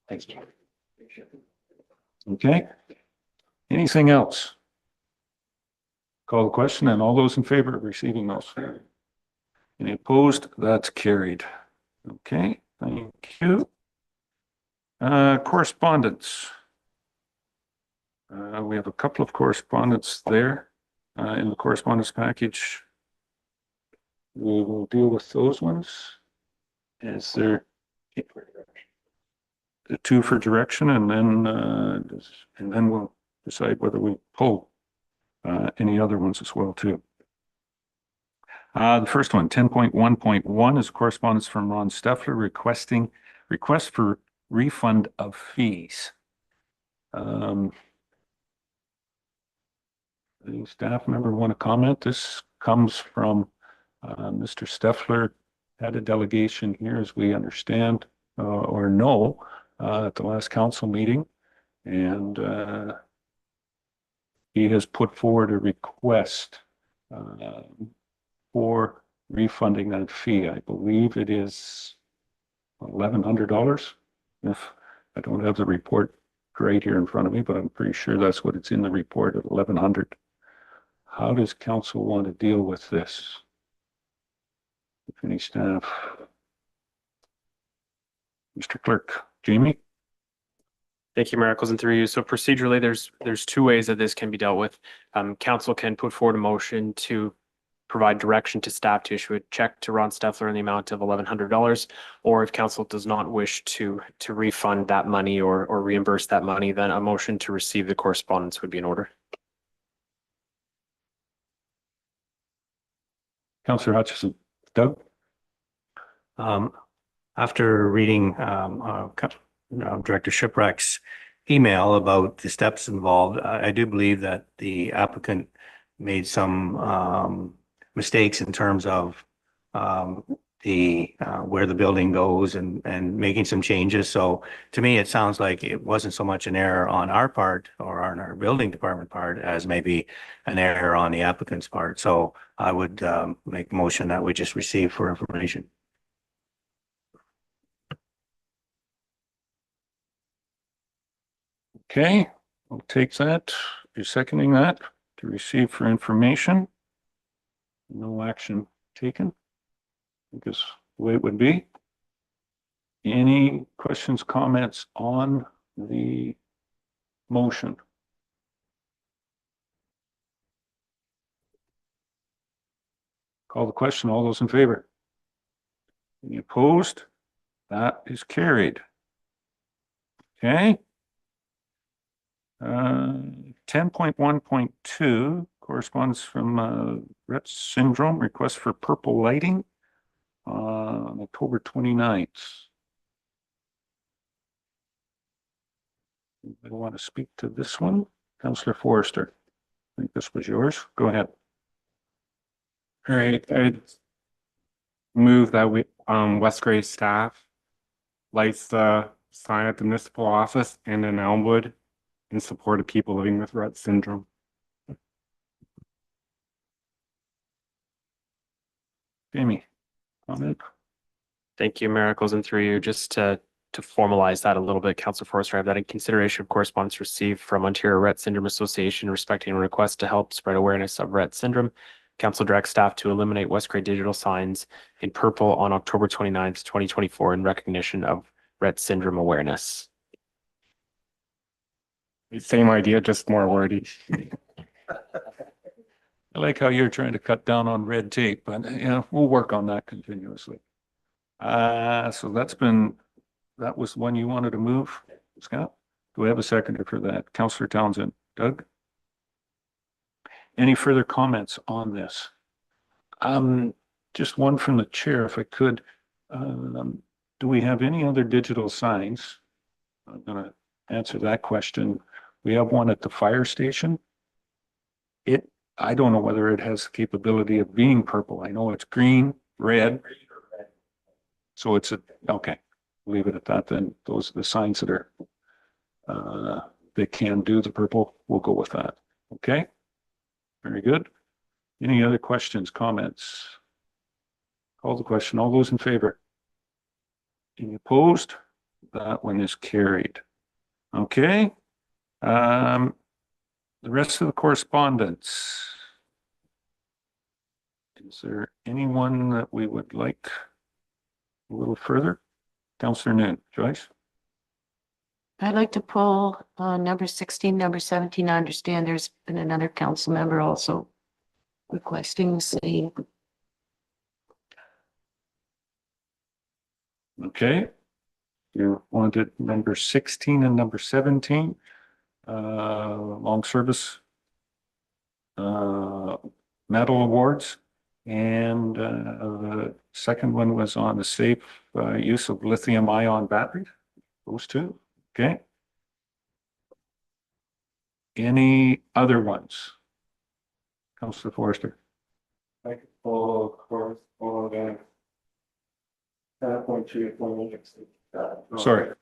Thanks, John. Okay. Anything else? Call the question, and all those in favor of receiving those? Any opposed? That's carried. Okay, thank you. Correspondence. We have a couple of correspondence there in the correspondence package. we will deal with those ones. Is there the two for direction and then we'll decide whether we pull any other ones as well too. The first one, 10.1.1 is correspondence from Ron Steffler request for refund of fees. The staff member want to comment? This comes from Mr. Steffler had a delegation here, as we understand or know, at the last council meeting, and he has put forward a request for refunding that fee. I believe it is $1,100. If I don't have the report right here in front of me, but I'm pretty sure that's what it's in the report at $1,100. How does council want to deal with this? If any staff. Mr. Clerk, Jamie? Thank you, Mayor Eccles, through you. So procedurally, there's two ways that this can be dealt with. Council can put forward a motion to provide direction to staff to issue a check to Ron Steffler in the amount of $1,100. Or if council does not wish to refund that money or reimburse that money, then a motion to receive the correspondence would be in order. Councillor Hutchison. Doug? After reading Director Shipwreck's email about the steps involved, I do believe that the applicant made some mistakes in terms of where the building goes and making some changes. So to me, it sounds like it wasn't so much an error on our part or on our building department part as maybe an error on the applicant's part. So I would make a motion that we just receive for information. Okay, I'll take that. You're seconding that to receive for information. No action taken. I guess the way it would be. Any questions, comments on the motion? Call the question. All those in favor? Any opposed? That is carried. Okay. 10.1.2 corresponds from Rett syndrome request for purple lighting on October 29th. I want to speak to this one. Councillor Forrester, I think this was yours. Go ahead. All right, I move that we, Westgrave staff lights the sign at the municipal office and in Elmwood in support of people living with Rett syndrome. Jamie, comment? Thank you, Mayor Eccles, through you. Just to formalize that a little bit, Councillor Forrester, I have that in consideration of correspondence received from Ontario Rett Syndrome Association respecting a request to help spread awareness of Rett syndrome. Council directs staff to eliminate Westgrave digital signs in purple on October 29th, 2024 in recognition of Rett syndrome awareness. Same idea, just more wordy. I like how you're trying to cut down on red tape, but we'll work on that continuously. So that was one you wanted to move, Scott? Do we have a seconder for that? Councillor Townsend. Doug? Any further comments on this? Just one from the chair, if I could. Do we have any other digital signs? I'm going to answer that question. We have one at the fire station. I don't know whether it has the capability of being purple. I know it's green, red. So it's okay, leave it at that then. Those are the signs that are, they can do the purple. We'll go with that. Okay. Very good. Any other questions, comments? Call the question. All those in favor? Any opposed? That one is carried. Okay. The rest of the correspondence. Is there anyone that we would like a little further? Councillor Noon, Joyce? I'd like to pull number 16, number 17. I understand there's been another council member also requesting the same. Okay. You wanted number 16 and number 17, long service medal awards. And the second one was on the safe use of lithium ion batteries. Those two. Okay. Any other ones? Councillor Forrester. I could pull, of course, all the. Sorry.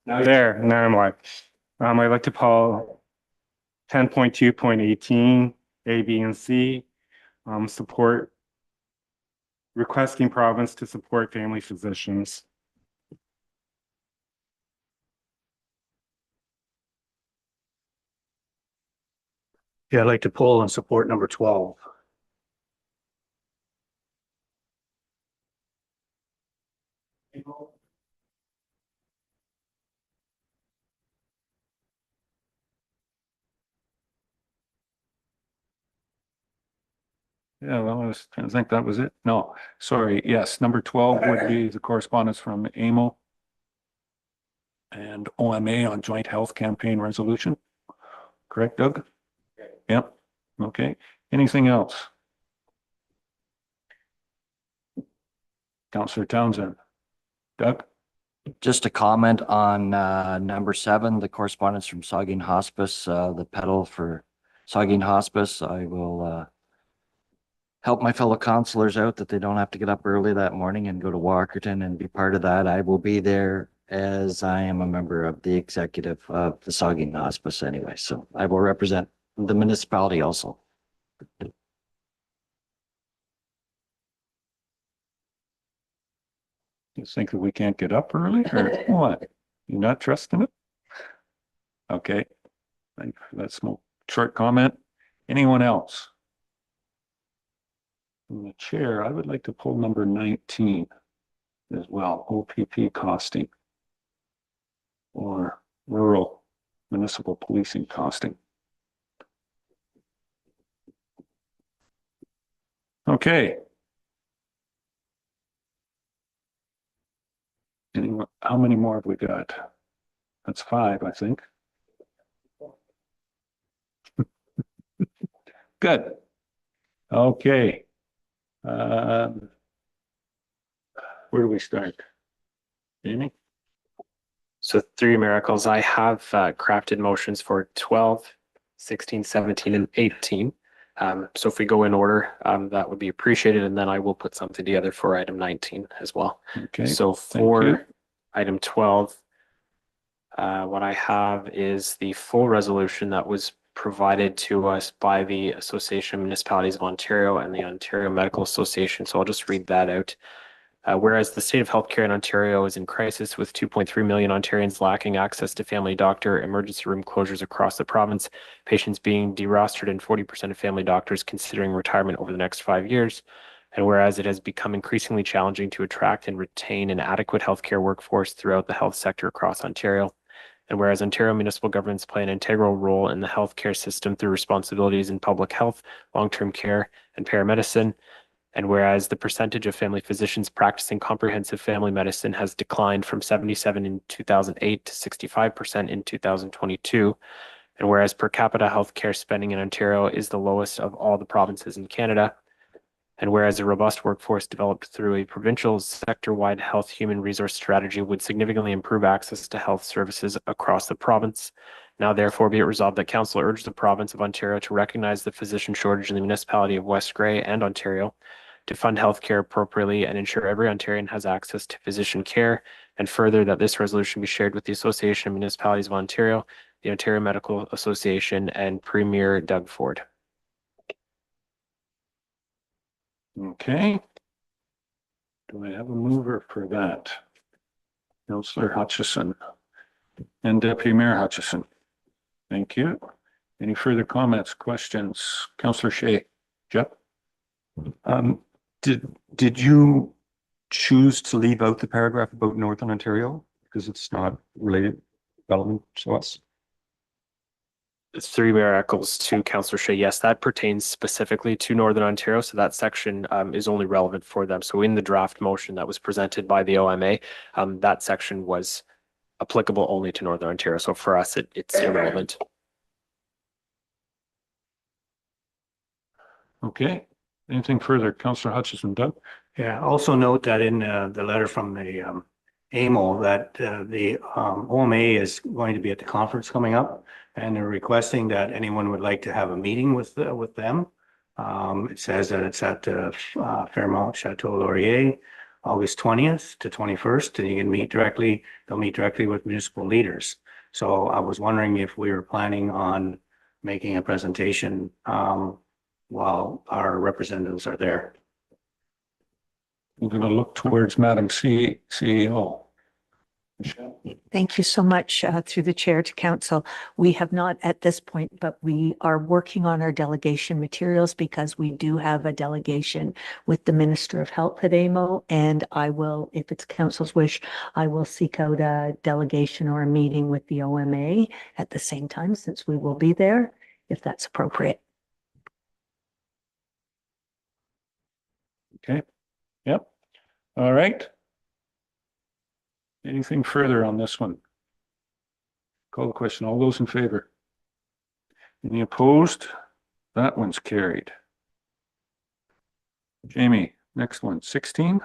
There, now I'm like, I'd like to pull 10.2.18, A, B, and C, support requesting province to support family physicians. Yeah, I'd like to pull and support number 12. Yeah, well, I was trying to think that was it. No, sorry. Yes, number 12 would be the correspondence from AMO and OMA on joint health campaign resolution. Correct, Doug? Yep. Okay. Anything else? Councillor Townsend. Doug? Just a comment on number 7, the correspondence from Saugeen Hospice, the pedal for Saugeen Hospice. I will help my fellow councillors out that they don't have to get up early that morning and go to Walkerton and be part of that. I will be there as I am a member of the executive of the Saugeen Hospice anyway. So I will represent the municipality also. You think that we can't get up early or what? You're not trusting it? Okay. That's a short comment. Anyone else? From the chair, I would like to pull number 19 as well, OPP costing or rural municipal policing costing. Okay. Anyone, how many more have we got? That's 5, I think. Good. Okay. Where do we start? Jamie? So through miracles, I have crafted motions for 12, 16, 17, and 18. So if we go in order, that would be appreciated. And then I will put something together for item 19 as well. Okay. So you. for item 12, what I have is the full resolution that was provided to us by the Association of Municipalities of Ontario and the Ontario Medical Association. So I'll just read that out. Whereas the state of healthcare in Ontario is in crisis with 2.3 million Ontarians lacking access to family doctor, emergency room closures across the province, patients being derostered, and 40% of family doctors considering retirement over the next 5 years. And whereas it has become increasingly challenging to attract and retain an adequate healthcare workforce throughout the health sector across Ontario. And whereas Ontario municipal governments play an integral role in the healthcare system through responsibilities in public health, long-term care, and paramedicine. And whereas the percentage of family physicians practicing comprehensive family medicine has declined from 77 in 2008 to 65% in 2022. And whereas per capita healthcare spending in Ontario is the lowest of all the provinces in Canada. And whereas a robust workforce developed through a provincial sector-wide health human resource strategy would significantly improve access to health services across the province. Now therefore be it resolved that Council urges the province of Ontario to recognize the physician shortage in the municipality of West Grey and Ontario, to fund healthcare appropriately and ensure every Ontarian has access to physician care, and further that this resolution be shared with the Association of Municipalities of Ontario, the Ontario Medical Association, and Premier Doug Ford. Okay. Do I have a mover for that? Councillor Hutchison and Deputy Mayor Hutchison. Thank you. Any further comments, questions? Councillor Shea. Jeff? Did you choose to leave out the paragraph about Northern Ontario because it's not related development to us? Through Mayor Eccles to Councillor Shea, yes, that pertains specifically to Northern Ontario. So that section is only relevant for them. So in the draft motion that was presented by the OMA, that section was applicable only to Northern Ontario. So for us, it's irrelevant. Okay, anything further? Councillor Hutchison, Doug? Yeah, also note that in the letter from the AMO that the OMA is going to be at the conference coming up, and they're requesting that anyone would like to have a meeting with them. It says that it's at Fairmont Chateau Laurier, August 20th to 21st, and you can meet directly, they'll meet directly with municipal leaders. So I was wondering if we were planning on making a presentation while our representatives are there. I'm going to look towards Madam CEO. Michelle? Thank you so much through the chair to council. We have not at this point, but we are working on our delegation materials because we do have a delegation with the Minister of Health at AMO. And I will, if it's council's wish, I will seek out a delegation or a meeting with the OMA at the same time, since we will be there, if that's appropriate. Okay, yep. All right. Anything further on this one? Call the question. All those in favor? Any opposed? That one's carried. Jamie, next one, 16.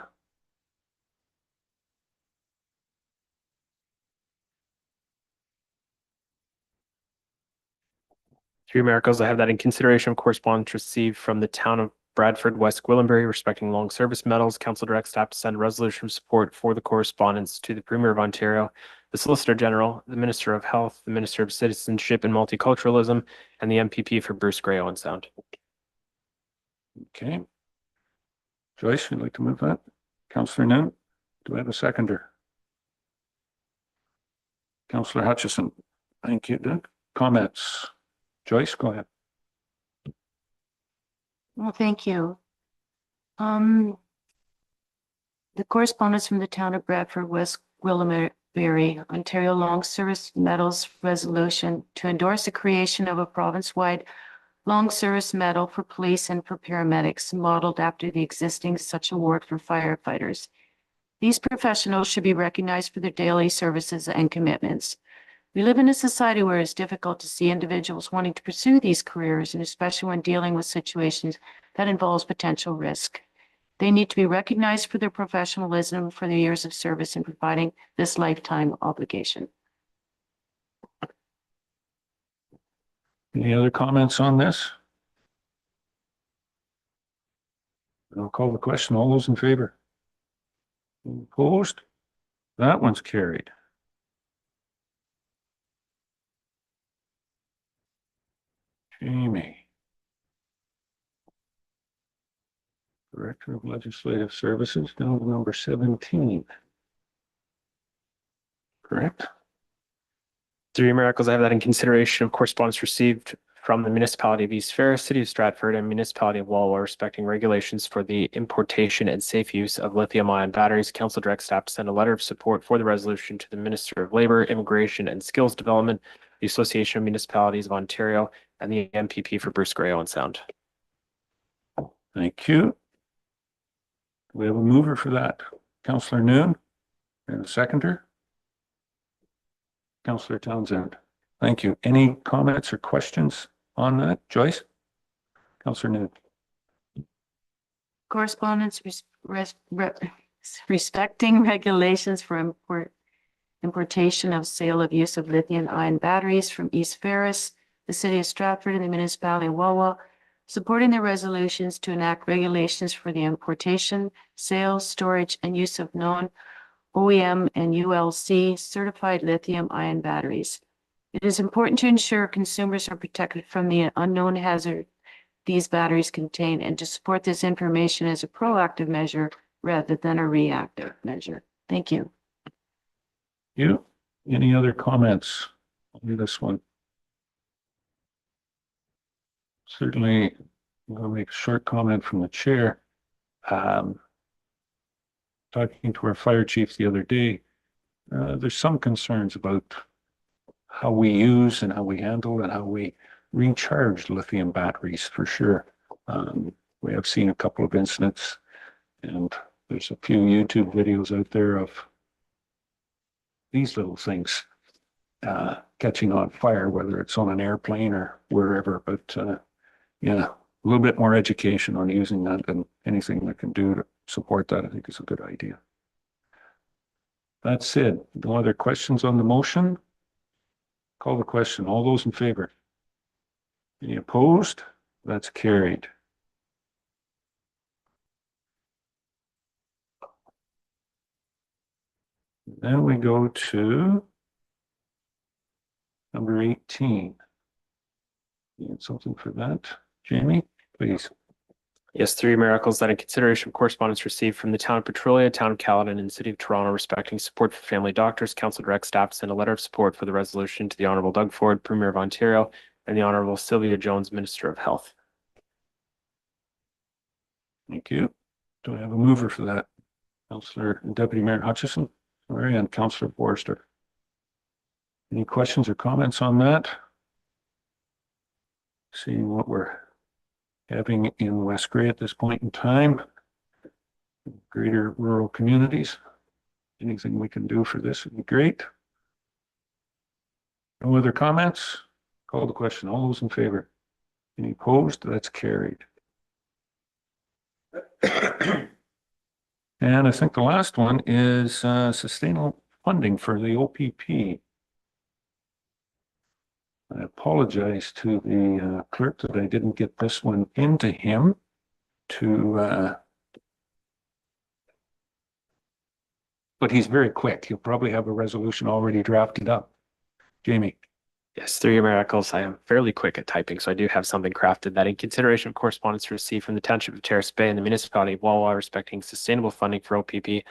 Through Miracles, I have that in consideration of correspondence received from the town of Bradford, West Gwillimbury, respecting long service medals. Council directs staff to send a resolution of support for the correspondence to the Premier of Ontario, the Solicitor General, the Minister of Health, the Minister of Citizenship and Multiculturalism, and the MPP for Bruce Grey Owen Sound. Okay. Joyce, you'd like to move that? Councillor Noon, do I have a seconder? Councillor Hutchison. Thank you, Doug. Comments? Joyce, go ahead. Well, thank you. The correspondence from the town of Bradford, West Gwillimbury, Ontario Long Service Medals Resolution to endorse the creation of a province-wide long service medal for police and for paramedics, modeled after the existing such award for firefighters. These professionals should be recognized for their daily services and commitments. We live in a society where it's difficult to see individuals wanting to pursue these careers, and especially when dealing with situations that involves potential risk. They need to be recognized for their professionalism, for their years of service in providing this lifetime obligation. Any other comments on this? I'll call the question. All those in favor? Opposed? That one's carried. Jamie. Director of Legislative Services, down to number 17. Correct? Through Miracles, I have that in consideration of correspondence received from the municipality of East Ferris, City of Stratford, and municipality of Walwa respecting regulations for the importation and safe use of lithium-ion batteries. Council directs staff to send a letter of support for the resolution to the Minister of Labour, Immigration and Skills Development, the Association of Municipalities of Ontario, and the MPP for Bruce Grey Owen Sound. Thank you. We have a mover for that. Councillor Noon and a seconder. Councillor Townsend. Thank you. Any comments or questions on that? Joyce? Councillor Noon. Correspondence respecting regulations for importation of sale of use of lithium-ion batteries from East Ferris, the City of Stratford, and the municipality of Walwa, supporting the resolutions to enact regulations for the importation, sale, storage, and use of known OEM and ULC certified lithium-ion batteries. It is important to ensure consumers are protected from the unknown hazard these batteries contain, and to support this information as a proactive measure rather than a reactive measure. Thank you. You? Any other comments on this one? Certainly, I'm going to make a short comment from the chair. Talking to our fire chief the other day, there's some concerns about how we use and how we handle and how we recharge lithium batteries for sure. We have seen a couple of incidents, and there's a few YouTube videos out there of these little things catching on fire, whether it's on an airplane or wherever. But yeah, a little bit more education on using that and anything that can do to support that, I think is a good idea. That's it. No other questions on the motion? Call the question. All those in favor? Any opposed? That's carried. Then we go to number 18. You had something for that, Jamie, please. Yes, three miracles that in consideration of correspondence received from the town of Petrolia, town of Caledon, and city of Toronto respecting support for family doctors, council direct staff send a letter of support for the resolution to the Honorable Doug Ford, Premier of Ontario, and the Honorable Sylvia Jones, Minister of Health. Thank you. Do I have a mover for that? Councillor and Deputy Mayor Hutchison, sorry, and Councillor Forster. Any questions or comments on that? Seeing what we're having in West Grey at this point in time, greater rural communities. Anything we can do for this would be great. No other comments? Call the question. All those in favor? Any opposed? That's carried. And I think the last one is sustainable funding for the OPP. I apologize to the clerk that I didn't get this one into him to, but he's very quick. He'll probably have a resolution already drafted up. Jamie. Yes, through your miracles, I am fairly quick at typing, so I do have something crafted that in consideration of correspondence received from the Township of Terrace Bay and the municipality of Wawa respecting sustainable funding for OPP,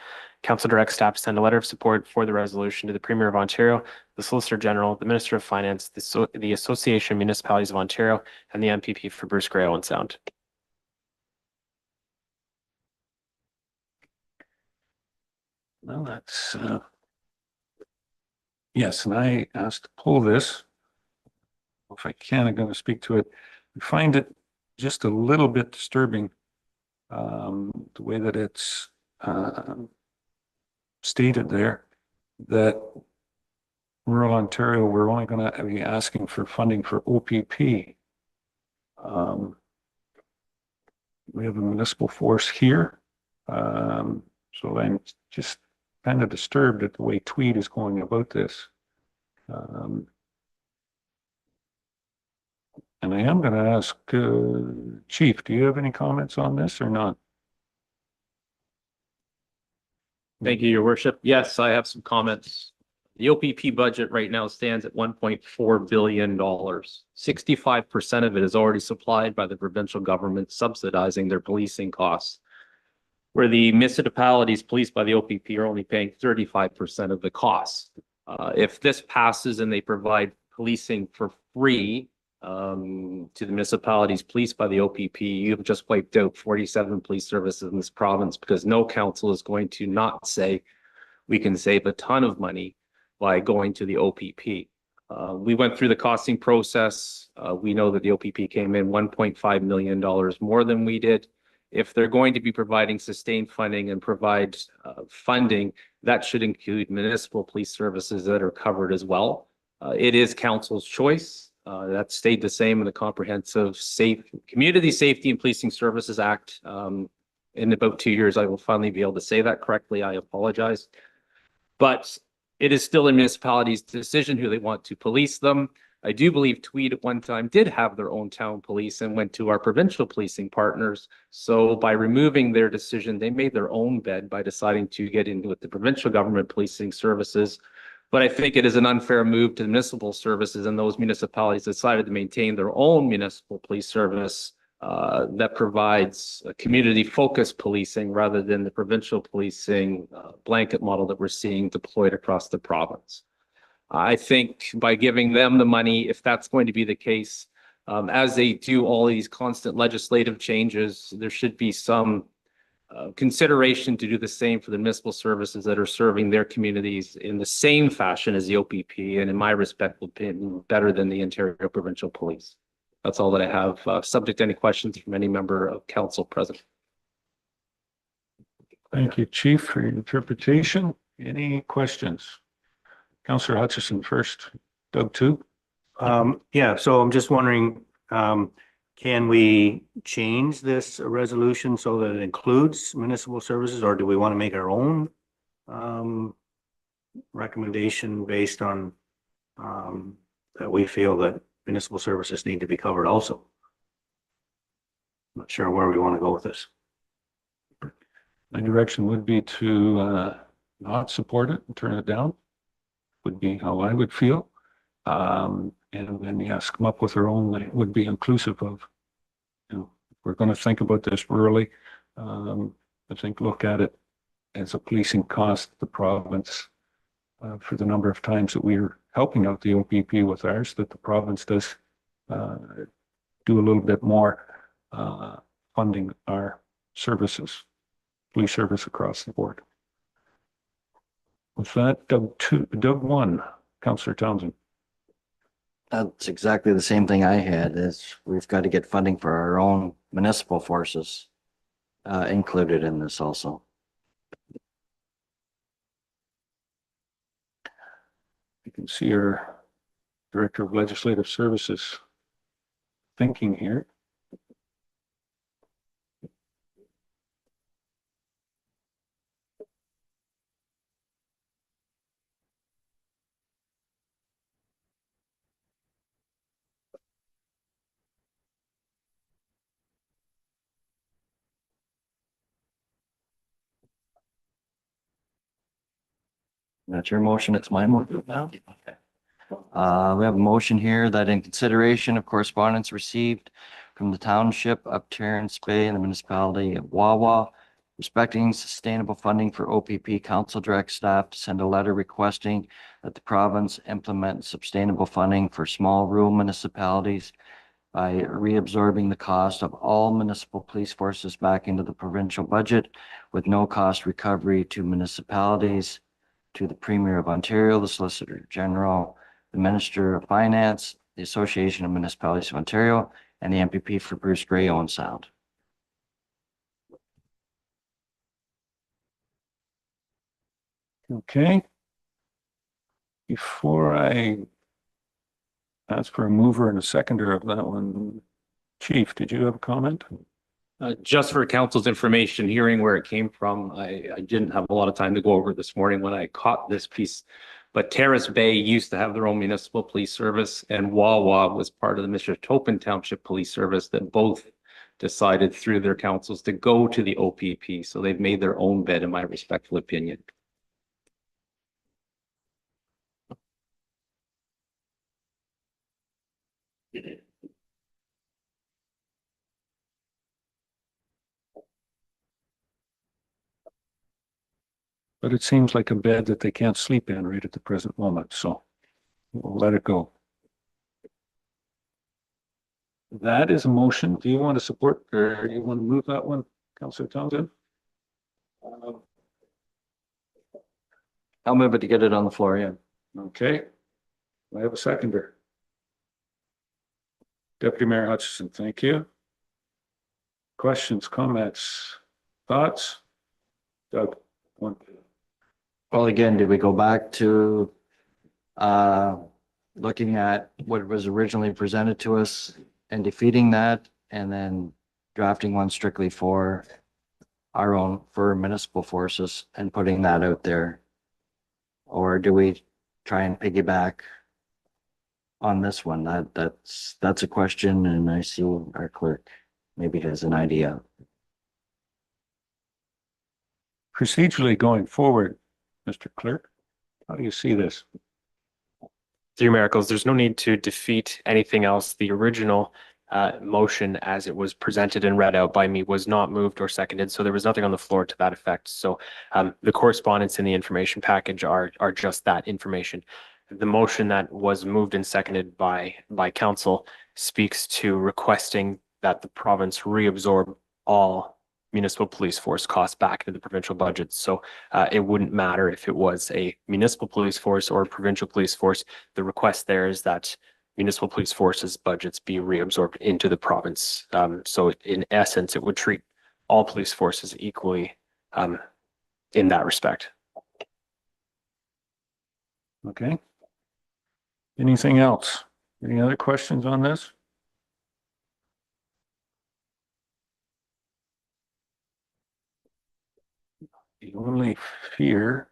council directs staff to send a letter of support for the resolution to the Premier of Ontario, the Solicitor General, the Minister of Finance, the Association of Municipalities of Ontario, and the MPP for Bruce Grey, Owen Sound. Well, that's yes, and I asked to pull this. If I can, I'm going to speak to it. I find it just a little bit disturbing, the way that it's stated there, that rural Ontario, we're only going to be asking for funding for OPP. We have a municipal force here, so I'm just kind of disturbed at the way Tweed is going about this. And I am going to ask, Chief, do you have any comments on this or not? Thank you, Your Worship. Yes, I have some comments. The OPP budget right now stands at $1.4 billion. 65% of it is already supplied by the provincial government subsidizing their policing costs, where the municipalities policed by the OPP are only paying 35% of the costs. If this passes and they provide policing for free to the municipalities policed by the OPP, you've just wiped out 47 police services in this province, because no council is going to not say we can save a ton of money by going to the OPP. We went through the costing process. We know that the OPP came in $1.5 million more than we did. If they're going to be providing sustained funding and provide funding, that should include municipal police services that are covered as well. It is council's choice. That stayed the same in the Comprehensive Community Safety and Policing Services Act. In about 2 years, I will finally be able to say that correctly. I apologize. But it is still a municipality's decision who they want to police them. I do believe Tweed at one time did have their own town police and went to our provincial policing partners. So by removing their decision, they made their own bed by deciding to get into with the provincial government policing services. But I think it is an unfair move to the municipal services, and those municipalities decided to maintain their own municipal police service that provides community-focused policing rather than the provincial policing blanket model that we're seeing deployed across the province. I think by giving them the money, if that's going to be the case, as they do all these constant legislative changes, there should be some consideration to do the same for the municipal services that are serving their communities in the same fashion as the OPP, and in my respectful opinion, better than the Ontario Provincial Police. That's all that I have. Subject to any questions from any member of council present. Thank you, Chief, for your interpretation. Any questions? Councillor Hutchison first, Doug too. Yeah, so I'm just wondering, can we change this resolution so that it includes municipal services, or do we want to make our own recommendation based on that we feel that municipal services need to be covered also? Not sure where we want to go with this. My direction would be to not support it and turn it down, would be how I would feel. And then, yes, come up with our own that would be inclusive of, you know, if we're going to think about this rurally. I think look at it as a policing cost, the province, for the number of times that we're helping out the OPP with ours, that the province does do a little bit more funding our services, police service across the board. With that, Doug 1, Councillor Townsend. That's exactly the same thing I had, is we've got to get funding for our own municipal forces included in this also. You can see our Director of Legislative Services thinking here. That's your motion. It's my motion now. Okay. We have a motion here that in consideration of correspondence received from the township of Terrence Bay and the municipality of Wawa respecting sustainable funding for OPP council direct staff to send a letter requesting that the province implement sustainable funding for small rural municipalities by reabsorbing the cost of all municipal police forces back into the provincial budget with no cost recovery to municipalities, to the Premier of Ontario, the Solicitor General, the Minister of Finance, the Association of Municipalities of Ontario, and the MPP for Bruce Grey, Owen Sound. Okay. Before I ask for a mover and a seconder of that one, Chief, did you have a comment? Just for council's information, hearing where it came from, I didn't have a lot of time to go over this morning when I caught this piece. But Terrace Bay used to have their own municipal police service, and Wawa was part of the Mississauga Township Police Service that both decided through their councils to go to the OPP. So they've made their own bed, in my respectful opinion. But it seems like a bed that they can't sleep in right at the present moment, so we'll let it go. That is a motion. Do you want to support or you want to move that one, Councillor Townsend? I'll move it to get it on the floor, yeah. Okay. I have a seconder. Deputy Mayor Hutchison, thank you. Questions, comments, thoughts? Doug, one. Well, again, did we go back to looking at what was originally presented to us and defeating that, and then drafting one strictly for our own, for municipal forces and putting that out there? Or do we try and piggyback on this one? That's a question, and I see our clerk maybe has an idea. Procedurally going forward, Mr. Clerk, how do you see this? Through miracles, there's no need to defeat anything else. The original motion as it was presented and read out by me was not moved or seconded, so there was nothing on the floor to that effect. So the correspondence in the information package are just that information. The motion that was moved and seconded by council speaks to requesting that the province reabsorb all municipal police force costs back into the provincial budget. So it wouldn't matter if it was a municipal police force or a provincial police force. The request there is that municipal police forces budgets be reabsorbed into the province. So in essence, it would treat all police forces equally in that respect. Okay. Anything else? Any other questions on this? The only fear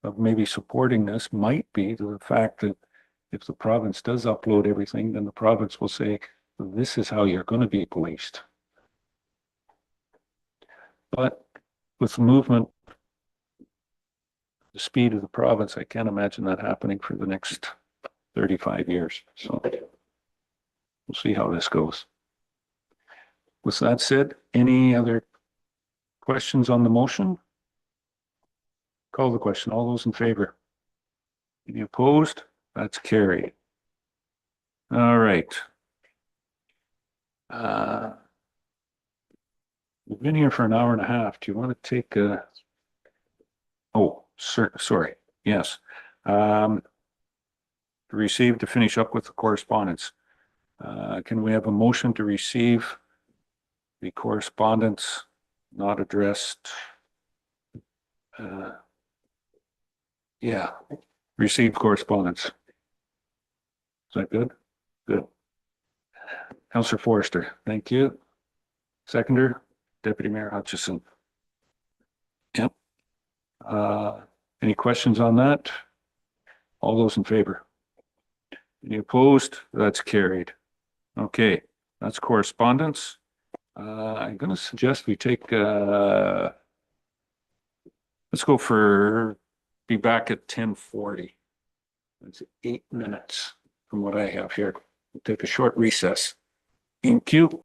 of maybe supporting this might be the fact that if the province does upload everything, then the province will say, this is how you're going to be policed. But with the movement, the speed of the province, I can't imagine that happening for the next 35 years. So we'll see how this goes. With that said, any other questions on the motion? Call the question. All those in favor? Any opposed? That's carried. All right. We've been here for an hour and a half. Do you want to take a? Oh, sorry. Yes. To finish up with the correspondence. Can we have a motion to receive the correspondence not addressed? Yeah, receive correspondence. Is that good? Good. Councillor Forrester, thank you. Seconder, Deputy Mayor Hutchison. Yep. Any questions on that? All those in favor? Any opposed? That's carried. Okay, that's correspondence. I'm going to suggest we take, let's go for, be back at 10:40. It's 8 minutes from what I have here. We'll take a short recess. Thank you.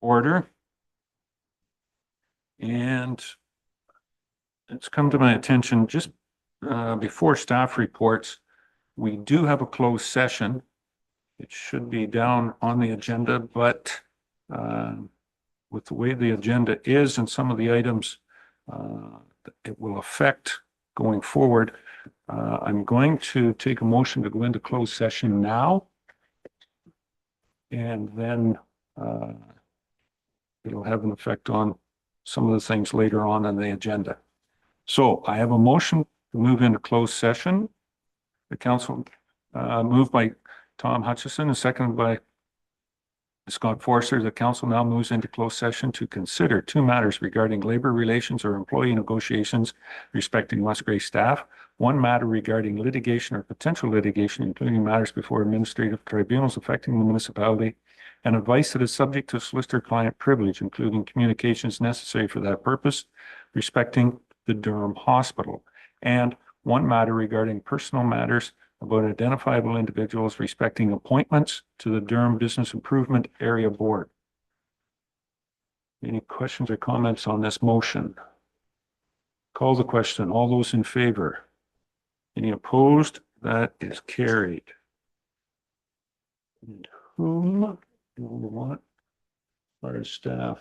order. And it's come to my attention just before staff reports, we do have a closed session. It should be down on the agenda, but with the way the agenda is and some of the items it will affect going forward, I'm going to take a motion to go into closed session now. And then it'll have an effect on some of the things later on the agenda. So I have a motion to move into closed session. The council moved by Tom Hutchison and seconded by Scott Forster. The council now moves into closed session to consider two matters regarding labor relations or employee negotiations respecting Musgrave staff. One matter regarding litigation or potential litigation, including matters before administrative tribunals affecting the municipality, and advice that is subject to solicitor-client privilege, including communications necessary for that purpose respecting the Durham Hospital. And one matter regarding personal matters about identifiable individuals respecting appointments to the Durham Business Improvement Area Board. Any questions or comments on this motion? Call the question. All those in favor? Any opposed? That is carried. And whom do we want? Our staff.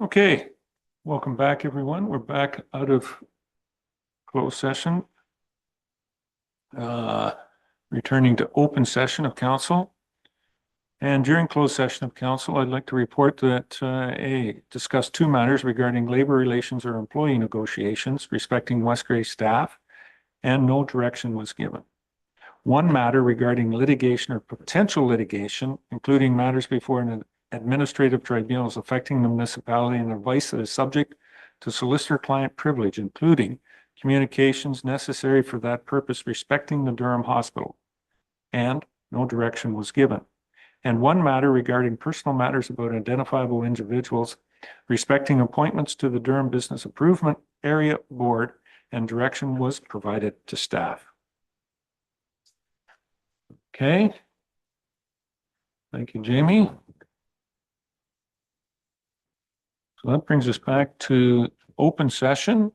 Okay, welcome back, everyone. We're back out of closed session. Returning to open session of council. And during closed session of council, I'd like to report that discuss two matters regarding labor relations or employee negotiations respecting Westgrace staff, and no direction was given. One matter regarding litigation or potential litigation, including matters before an administrative tribunals affecting the municipality and advice that is subject to solicitor-client privilege, including communications necessary for that purpose respecting the Durham Hospital, and no direction was given. And one matter regarding personal matters about identifiable individuals respecting appointments to the Durham Business Improvement Area Board, and direction was provided to staff. Okay. Thank you, Jamie. So that brings us back to open session.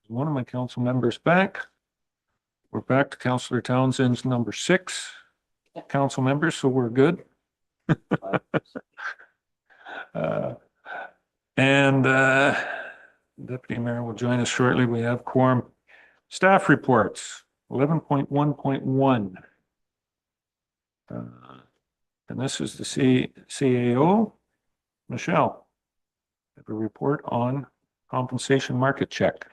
One of my council members back. We're back to Councillor Townsend's number 6 council members, so we're good. Deputy Mayor will join us shortly. We have quorum. Staff reports, 11.1.1. And this is the CAO. Michelle, have a report on compensation market check,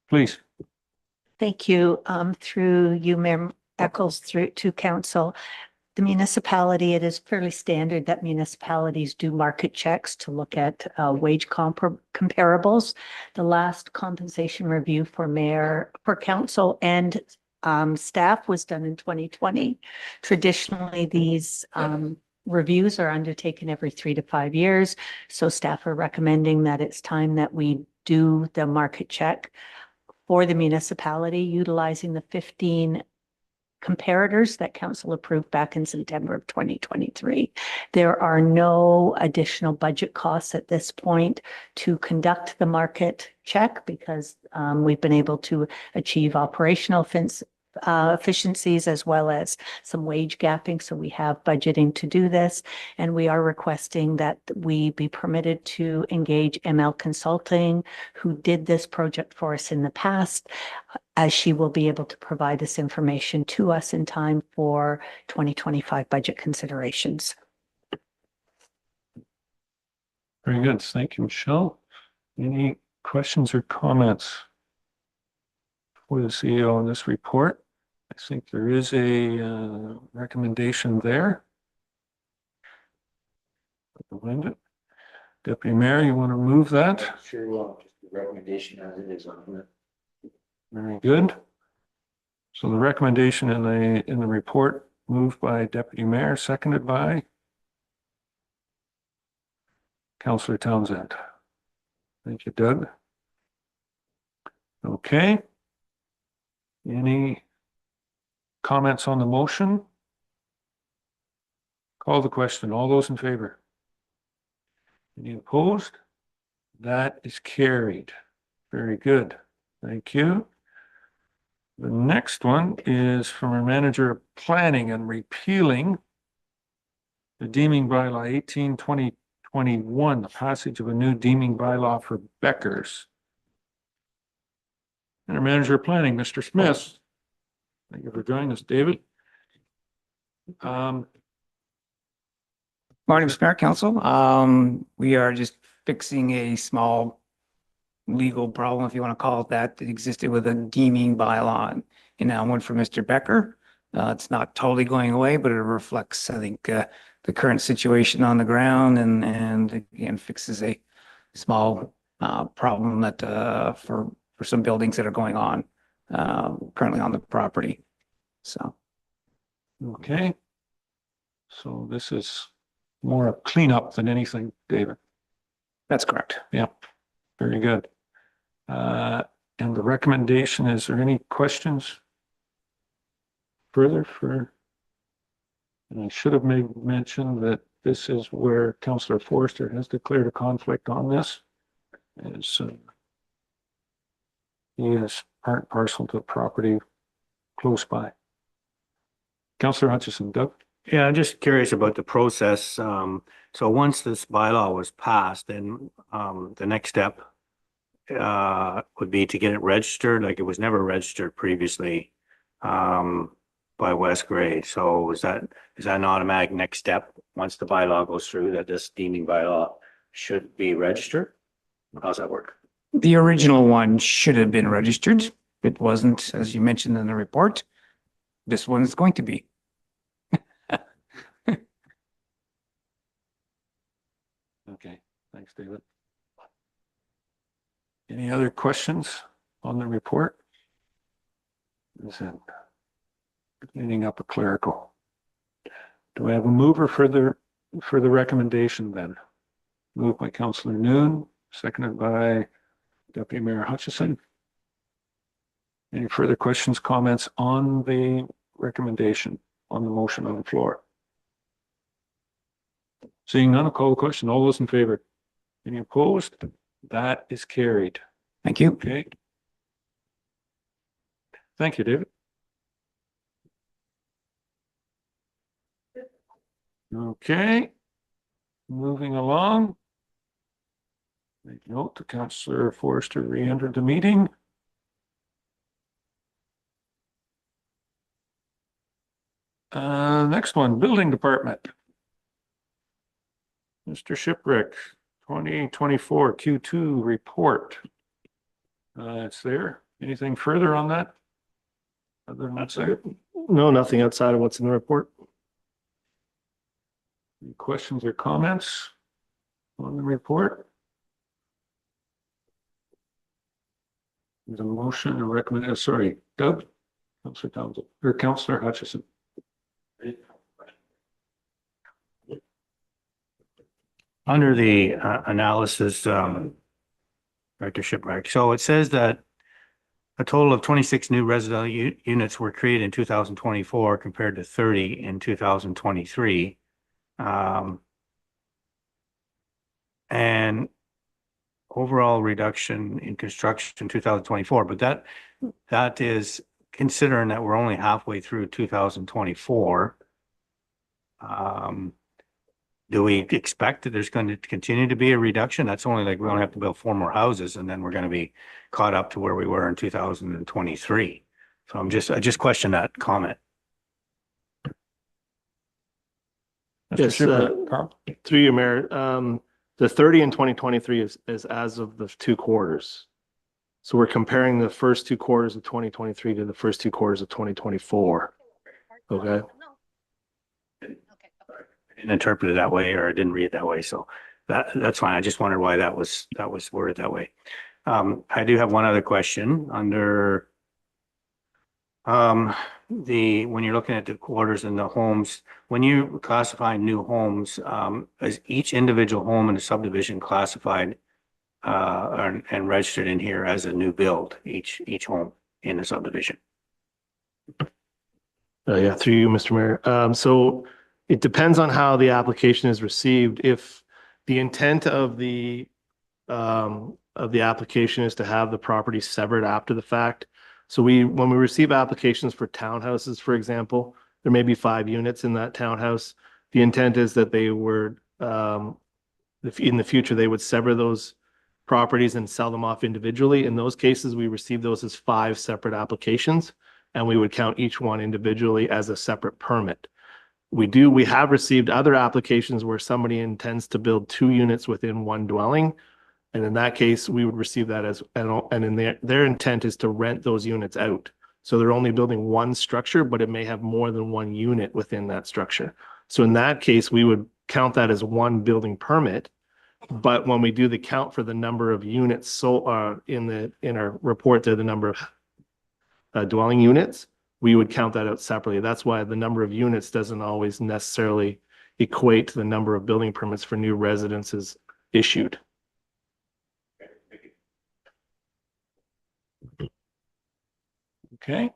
please. Thank you. Through you, Mayor Eccles, through to council. The municipality, it is fairly standard that municipalities do market checks to look at wage comparables. The last compensation review for council and staff was done in 2020. Traditionally, these reviews are undertaken every 3 to 5 years. So staff are recommending that it's time that we do the market check for the municipality, utilizing the 15 comparators that council approved back in September of 2023. There are no additional budget costs at this point to conduct the market check because we've been able to achieve operational efficiencies as well as some wage gapping. So we have budgeting to do this, and we are requesting that we be permitted to engage ML Consulting, who did this project for us in the past, as she will be able to provide this information to us in time for 2025 budget considerations. Very good. Thank you, Michelle. Any questions or comments for the CEO on this report? I think there is a recommendation there. Deputy Mayor, you want to move that? Sure will. Just the recommendation as it is on it. Very good. So the recommendation in the report moved by Deputy Mayor, seconded by Councillor Townsend. Thank you, Doug. Okay. Any comments on the motion? Call the question. All those in favor? Any opposed? That is carried. Very good. Thank you. The next one is from our manager of planning and repealing the deeming bylaw 18/2021, the passage of a new deeming bylaw for Beckers. And our manager of planning, Mr. Smith. Thank you for joining us, David. Morning, Mr. Mayor, Council. We are just fixing a small legal problem, if you want to call it that existed with a deeming bylaw in Elmwood for Mr. Becker. It's not totally going away, but it reflects, I think, the current situation on the ground and again, fixes a small problem that for some buildings that are going on currently on the property. So. Okay. So this is more a cleanup than anything, David. That's correct. Yeah, very good. And the recommendation, is there any questions further for? And I should have made mention that this is where Councillor Forster has declared a conflict on this. He is part and parcel to the property close by. Councillor Hutchison, Doug? Yeah, I'm just curious about the process. So once this bylaw was passed, then the next step would be to get it registered, like it was never registered previously by West Gray. So is that an automatic next step once the bylaw goes through, that this deeming bylaw should be registered? How's that work? The original one should have been registered. It wasn't, as you mentioned in the report. This one is going to be. Okay, thanks, David. Any other questions on the report? Is it cleaning up a clerical? Do I have a mover for the recommendation then? Moved by Councillor Noon, seconded by Deputy Mayor Hutchison. Any further questions, comments on the recommendation, on the motion on the floor? Seeing none, I'll call the question. All those in favor? Any opposed? That is carried. Thank you. Okay. Thank you, David. Okay. Moving along. Make note that Councillor Forrester re-entered the meeting. Next one, Building Department. Mr. Shipwreck, 2024 Q2 report. It's there. Anything further on that? Other than that's it? No, nothing outside of what's in the report. Any questions or comments on the report? There's a motion to recommend, sorry, Doug? Councillor Townsend, or Councillor Hutchison. Under the analysis, Director Shipwreck, so it says that a total of 26 new residential units were created in 2024 compared to 30 in 2023. And overall reduction in construction in 2024, but that is considering that we're only halfway through 2024. Do we expect that there's going to continue to be a reduction? That's only like we only have to build 4 more houses and then we're going to be caught up to where we were in 2023. So I just question that comment. Yes, through you, Mayor. The 30 in 2023 is as of the 2 quarters. So we're comparing the first 2 quarters of 2023 to the first 2 quarters of 2024. Okay. I didn't interpret it that way, or I didn't read it that way. So that's fine. I just wondered why that was worded that way. I do have one other question under when you're looking at the quarters and the homes, when you classify new homes, is each individual home in the subdivision classified and registered in here as a new build, each home in the subdivision? Yeah, through you, Mr. Mayor. So it depends on how the application is received. If the intent of the application is to have the property severed after the fact. So when we receive applications for townhouses, for example, there may be 5 units in that townhouse. The intent is that they were, in the future, they would sever those properties and sell them off individually. In those cases, we receive those as 5 separate applications, and we would count each one individually as a separate permit. We have received other applications where somebody intends to build 2 units within 1 dwelling. And in that case, we would receive that as, and in their intent is to rent those units out. So they're only building 1 structure, but it may have more than 1 unit within that structure. So in that case, we would count that as 1 building permit. But when we do the count for the number of units, so in our report there, the number of dwelling units, we would count that out separately. That's why the number of units doesn't always necessarily equate to the number of building permits for new residences issued. Okay.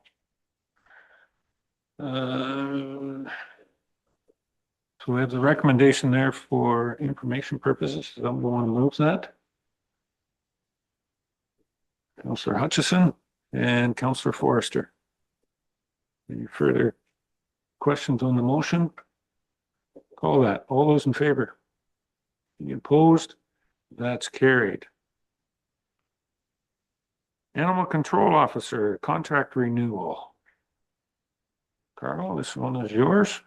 So we have the recommendation there for information purposes. Does someone want to move that? Councillor Hutchison and Councillor Forrester. Any further questions on the motion? Call that. All those in favor? Any opposed? That's carried. Animal Control Officer, contract renewal. Carl, this one is yours.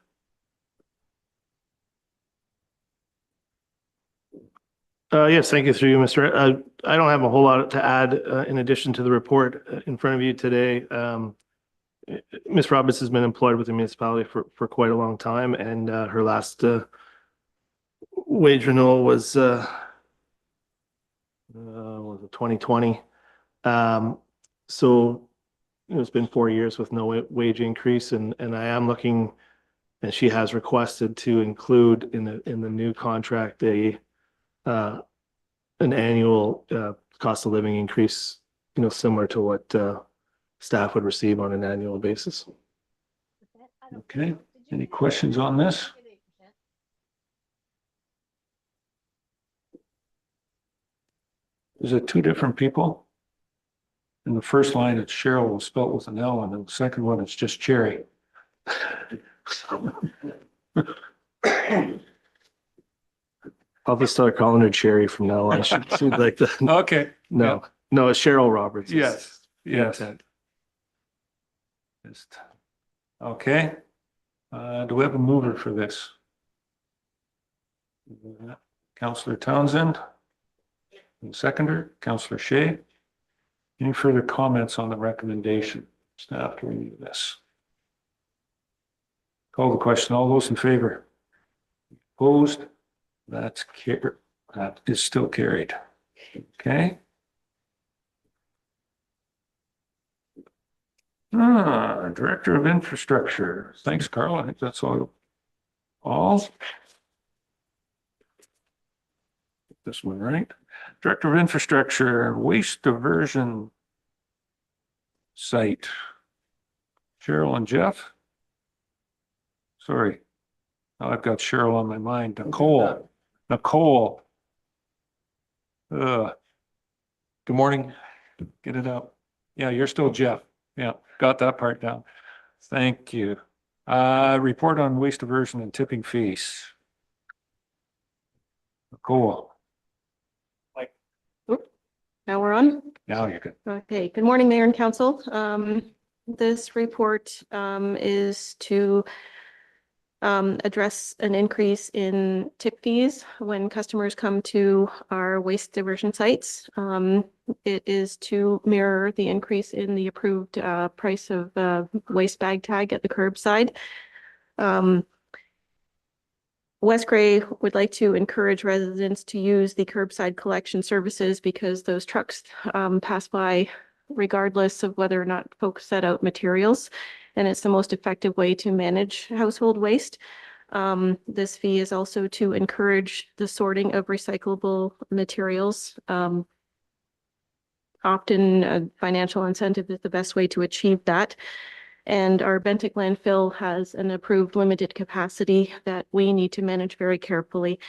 Yes, thank you through you, Mr. I don't have a whole lot to add in addition to the report in front of you today. Ms. Roberts has been employed with the municipality for quite a long time, and her last wage renewal was it 2020. So it's been 4 years with no wage increase, and I am looking, and she has requested to include in the new contract an annual cost of living increase, similar to what staff would receive on an annual basis. Okay, any questions on this? Is it two different people? In the first line, it's Cheryl spelled with an L, and in the second one, it's just Cherry. I'll just start calling her Cherry from now on. She'd like the. Okay. No, it's Cheryl Roberts. Yes, yes. intent. Just- Okay. Do we have a mover for this? Councillor Townsend. And seconder, Councillor Shea. Any further comments on the recommendation? Staff to review this. Call the question. All those in favor? Opposed? That is still carried. Okay. Director of Infrastructure. Thanks, Carl. I think that's all. This one, right? Director of Infrastructure, Waste Diversion Site. Cheryl and Jeff. Sorry. Now I've got Cheryl on my mind. Nicole. Good morning. Get it up. Yeah, you're still Jeff. Yeah, got that part down. Thank you. Report on waste diversion and tipping fees. Nicole. Now we're on. Now you're good. Okay, good morning, Mayor and Council. This report is to address an increase in tip fees when customers come to our waste diversion sites. It is to mirror the increase in the approved price of waste bag tag at the curbside. West Gray would like to encourage residents to use the curbside collection services because those trucks pass by regardless of whether or not folks set out materials. And it's the most effective way to manage household waste. This fee is also to encourage the sorting of recyclable materials. Often a financial incentive is the best way to achieve that. And our Bentic landfill has an approved limited capacity that we need to manage very carefully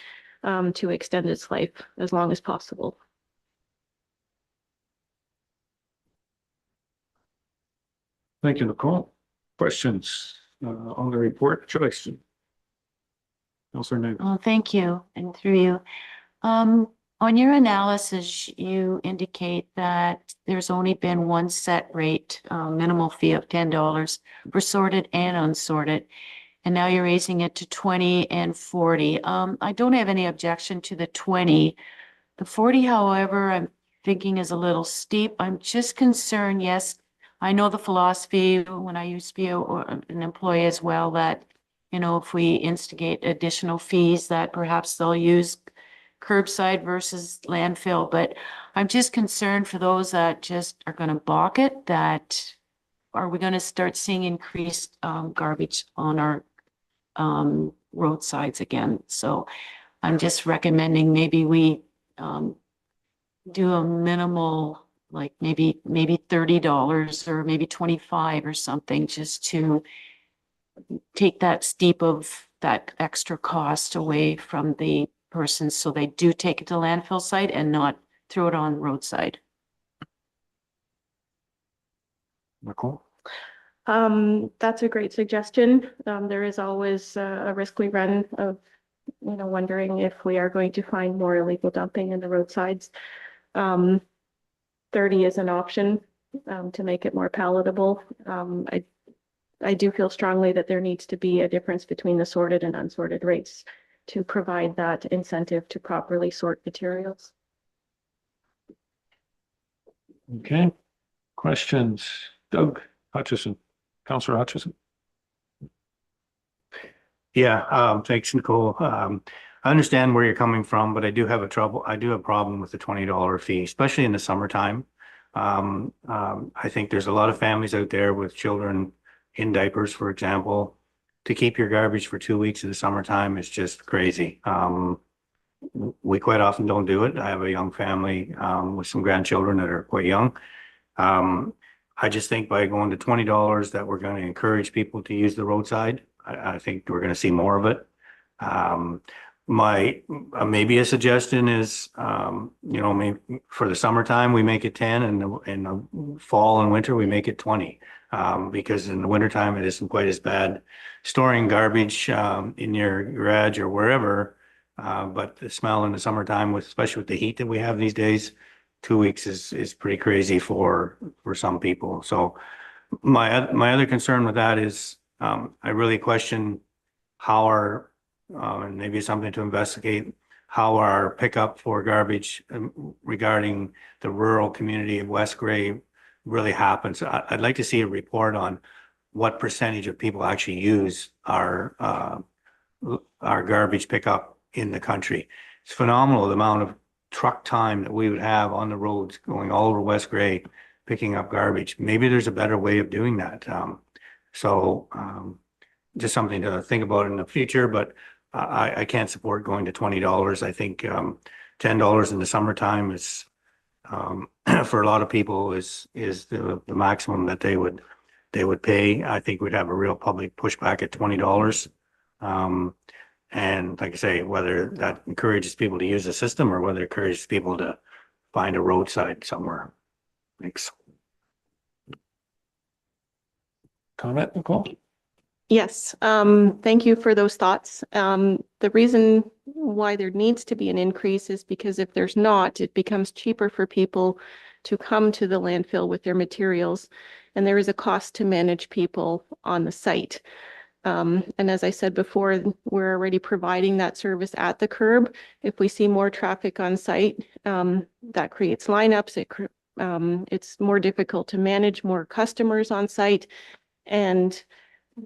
to extend its life as long as possible. Thank you, Nicole. Questions on the report? Joyce. Councillor Nagel. Oh, thank you, and through you. On your analysis, you indicate that there's only been one set rate, minimal fee of $10 for sorted and unsorted. And now you're raising it to 20 and 40. I don't have any objection to the 20. The 40, however, I'm thinking is a little steep. I'm just concerned, yes, I know the philosophy when I used to be an employee as well, that, if we instigate additional fees, that perhaps they'll use curbside versus landfill. But I'm just concerned for those that just are going to balk it, that are we going to start seeing increased garbage on our roadsides again? So I'm just recommending maybe we do a minimal, like maybe $30 or maybe 25 or something, just to take that steep of that extra cost away from the person, so they do take it to landfill site and not throw it on roadside. Nicole. That's a great suggestion. There is always a risk we run of, wondering if we are going to find more illegal dumping in the roadsides. 30 is an option, to make it more palatable. I do feel strongly that there needs to be a difference between the sorted and unsorted rates to provide that incentive to properly sort materials. Okay, questions? Doug Hutchison, Councillor Hutchison. Yeah, thanks, Nicole. I understand where you're coming from, but I do have a problem with the $20 fee, especially in the summertime. I think there's a lot of families out there with children in diapers, for example. To keep your garbage for 2 weeks in the summertime is just crazy. We quite often don't do it. I have a young family with some grandchildren that are quite young. I just think by going to $20 that we're going to encourage people to use the roadside. I think we're going to see more of it. Maybe a suggestion is, maybe for the summertime, we make it 10, and in the fall and winter, we make it 20. Because in the wintertime, it isn't quite as bad storing garbage in your garage or wherever. But the smell in the summertime, especially with the heat that we have these days, 2 weeks is pretty crazy for some people. So my other concern with that is I really question how and maybe something to investigate, how our pickup for garbage regarding the rural community of West Grey really happens. I'd like to see a report on what percentage of people actually use our garbage pickup in the country. It's phenomenal the amount of truck time that we would have on the roads going all over West Grey picking up garbage. Maybe there's a better way of doing that. Just something to think about in the future, but I can't support going to $20. I think $10 in the summertime is for a lot of people is the maximum that they would pay. I think we'd have a real public pushback at $20. And like I say, whether that encourages people to use the system or whether it encourages people to find a roadside somewhere. Thanks. Comment, Nicole? Yes, thank you for those thoughts. The reason why there needs to be an increase is because if there's not, it becomes cheaper for people to come to the landfill with their materials, and there is a cost to manage people on the site. And as I said before, we're already providing that service at the curb. If we see more traffic on site, that creates lineups. It's more difficult to manage more customers on site, and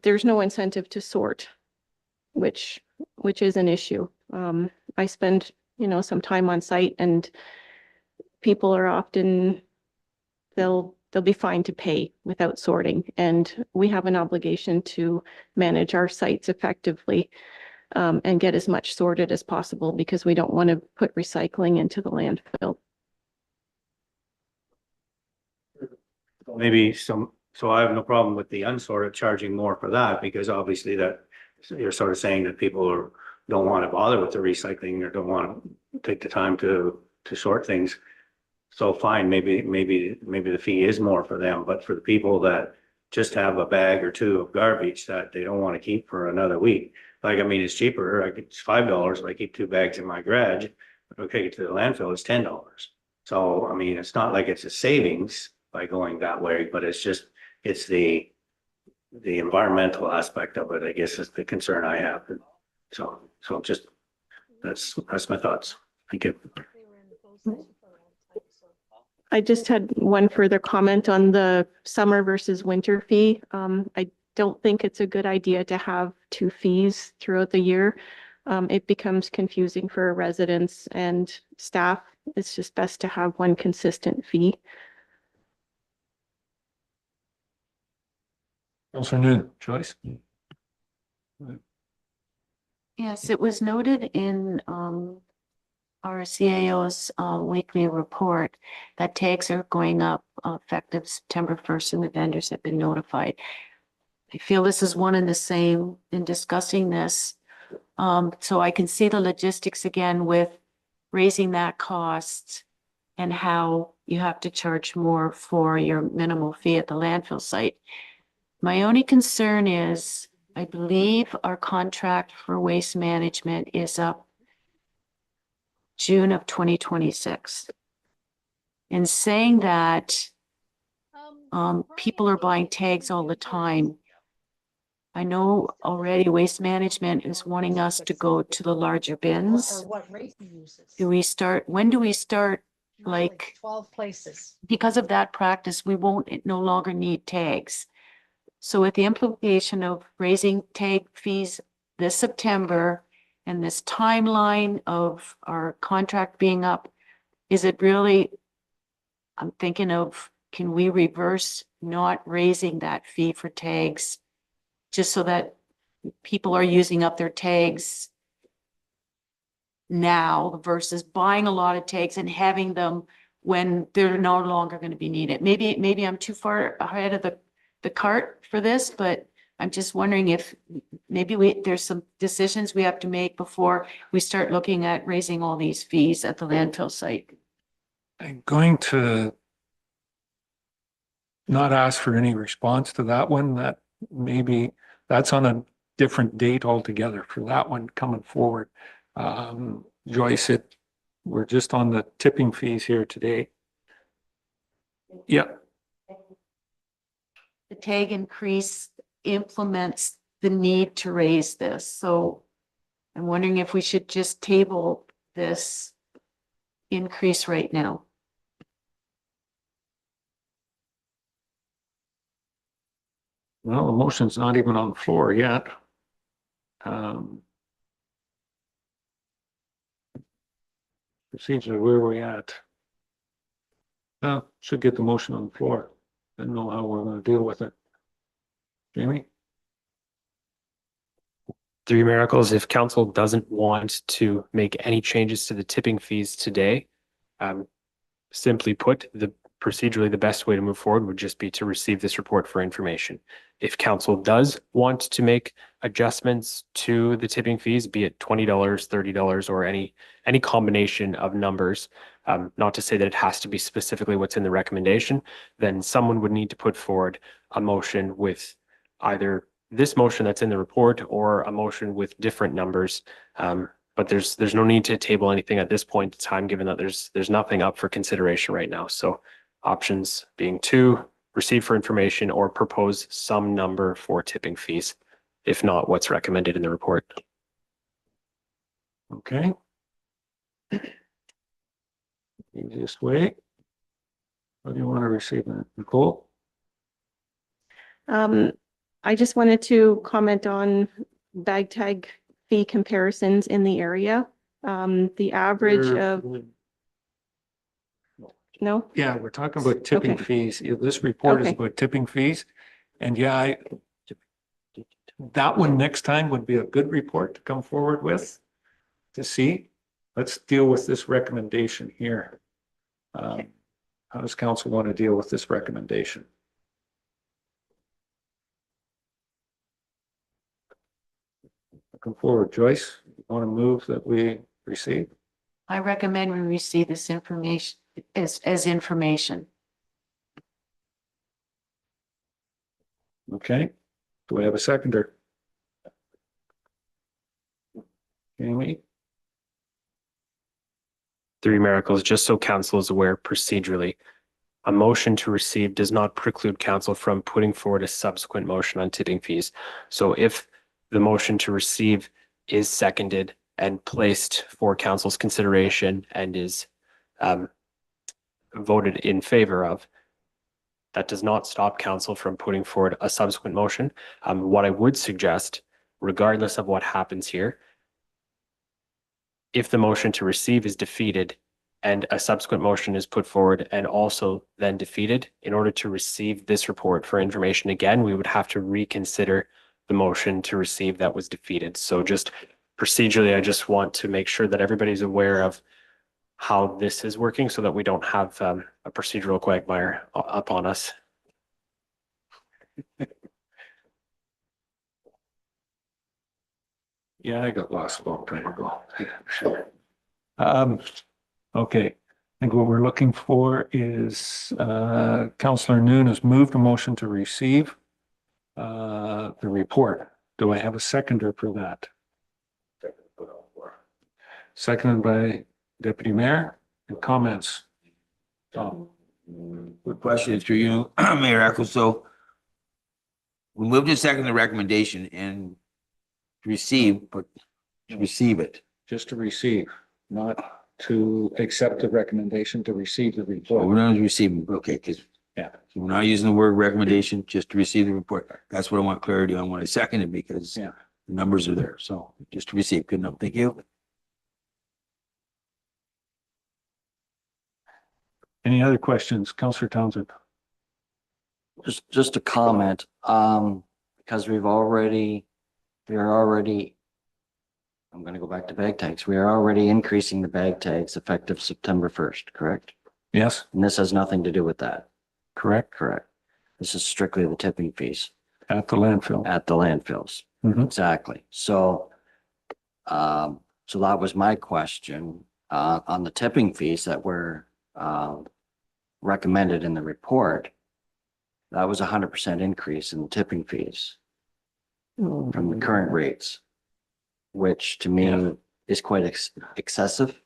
there's no incentive to sort, which is an issue. I spend, some time on site, and people are often, they'll be fine to pay without sorting. And we have an obligation to manage our sites effectively and get as much sorted as possible because we don't want to put recycling into the landfill. So I have no problem with the unsorted charging more for that, because obviously that you're sort of saying that people don't want to bother with the recycling or don't want to take the time to sort things. So fine, maybe the fee is more for them, but for the people that just have a bag or two of garbage that they don't want to keep for another week. It's cheaper. It's $5 if I keep 2 bags in my garage. If I take it to the landfill, it's $10. So, it's not like it's a savings by going that way, but it's the environmental aspect of it, I guess, is the concern I have. So just, that's my thoughts. Thank you. I just had one further comment on the summer versus winter fee. I don't think it's a good idea to have 2 fees throughout the year. It becomes confusing for residents and staff. It's just best to have one consistent fee. Councillor Noon, Joyce? Yes, it was noted in our CAO's weekly report that tags are going up effective September 1st, and the vendors have been notified. I feel this is one and the same in discussing this. So I can see the logistics again with raising that cost and how you have to charge more for your minimal fee at the landfill site. My only concern is, I believe our contract for waste management is up June of 2026. In saying that, people are buying tags all the time. I know already Waste Management is wanting us to go to the larger bins. When do we start, like? 12 places. Because of that practice, we won't no longer need tags. So with the implication of raising tag fees this September and this timeline of our contract being up, is it really, I'm thinking of, can we reverse not raising that fee for tags? Just so that people are using up their tags now versus buying a lot of tags and having them when they're no longer going to be needed. Maybe I'm too far ahead of the cart for this, but I'm just wondering if maybe there's some decisions we have to make before we start looking at raising all these fees at the landfill site. I'm going to not ask for any response to that one. That maybe that's on a different date altogether for that one coming forward. Joyce, we're just on the tipping fees here today. Yeah. The tag increase implements the need to raise this. So I'm wondering if we should just table this increase right now. Well, the motion's not even on the floor yet. Procedure, where are we at? Should get the motion on the floor and know how we're going to deal with it. Jamie? Three Miracles, if council doesn't want to make any changes to the tipping fees today, simply put, procedurally the best way to move forward would just be to receive this report for information. If council does want to make adjustments to the tipping fees, be it $20, $30, or any combination of numbers, not to say that it has to be specifically what's in the recommendation, then someone would need to put forward a motion with either this motion that's in the report or a motion with different numbers. But there's no need to table anything at this point in time, given that there's nothing up for consideration right now. So options being to receive for information or propose some number for tipping fees, if not what's recommended in the report. Okay. Easiest way. How do you want to receive that, Nicole? I just wanted to comment on bag tag fee comparisons in the area. The average of, no? Yeah, we're talking about tipping Okay. fees. This report is Okay. about tipping fees. And yeah, that one next time would be a good report to come forward with to see. Let's deal with this recommendation here. How does council want to deal with this recommendation? Looking forward, Joyce, you want to move that we receive? I recommend we receive this information as information. Okay, do we have a seconder? Jamie? Three Miracles, just so council is aware procedurally, a motion to receive does not preclude council from putting forward a subsequent motion on tipping fees. So if the motion to receive is seconded and placed for council's consideration and is voted in favor of, that does not stop council from putting forward a subsequent motion. What I would suggest, regardless of what happens here, if the motion to receive is defeated and a subsequent motion is put forward and also then defeated, in order to receive this report for information again, we would have to reconsider the motion to receive that was defeated. So just procedurally, I just want to make sure that everybody's aware of how this is working so that we don't have a procedural quagmire upon us. Yeah, I got lost a long time ago. Okay, I think what we're looking for is Councillor Noon has moved a motion to receive. the report. Do I have a seconder for that? Seconded by Deputy Mayor. And comments? Tom? Quick question through you, Mayor Eccles. So we moved to second the recommendation and receive, but to receive it. Just to receive, not to accept the recommendation, to receive the Well, report. we're not receiving, okay, because Yeah. we're not using the word recommendation, just to receive the report. That's what I want clarity on when I seconded because Yeah. the numbers are there. So just to receive. Good enough. Thank you. Any other questions? Councillor Townsend? Just a comment, because we are already, I'm gonna go back to bag tags. We are already increasing the bag tags effective September 1st, correct? Yes, And this has nothing to do with that, correct. correct? This is strictly the tipping fees At the landfill. at the landfills. Mhm. Exactly. So, so that was my question, on the tipping fees that were, recommended in the report. That was 100% increase in the tipping fees from the current rates, which to me Yeah. is quite excessive.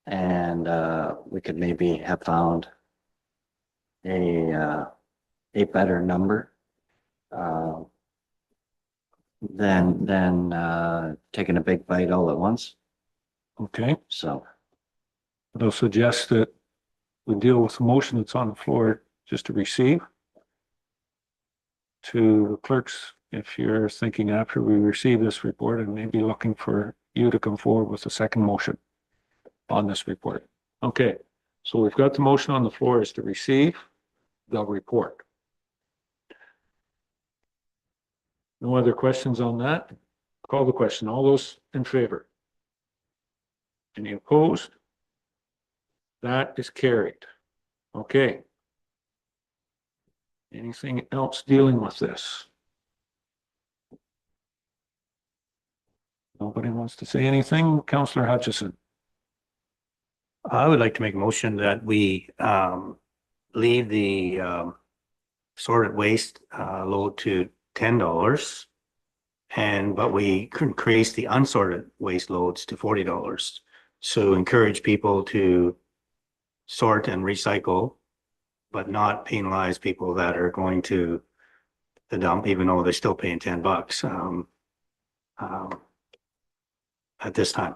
And, we could maybe have found a better number, than taking a big bite all at once. Okay, So, I'll suggest that we deal with the motion that's on the floor just to receive. To the clerks, if you're thinking after we receive this report, and maybe looking for you to come forward with a second motion on this report. Okay, so we've got the motion on the floor is to receive the report. No other questions on that? Call the question. All those in favor? Any opposed? That is carried. Okay. Anything else dealing with this? Nobody wants to say anything? Councillor Hutchison? I would like to make a motion that we leave the sorted waste load to $10. But we increase the unsorted waste loads to $40. So encourage people to sort and recycle, but not penalize people that are going to the dump, even though they're still paying $10 at this time.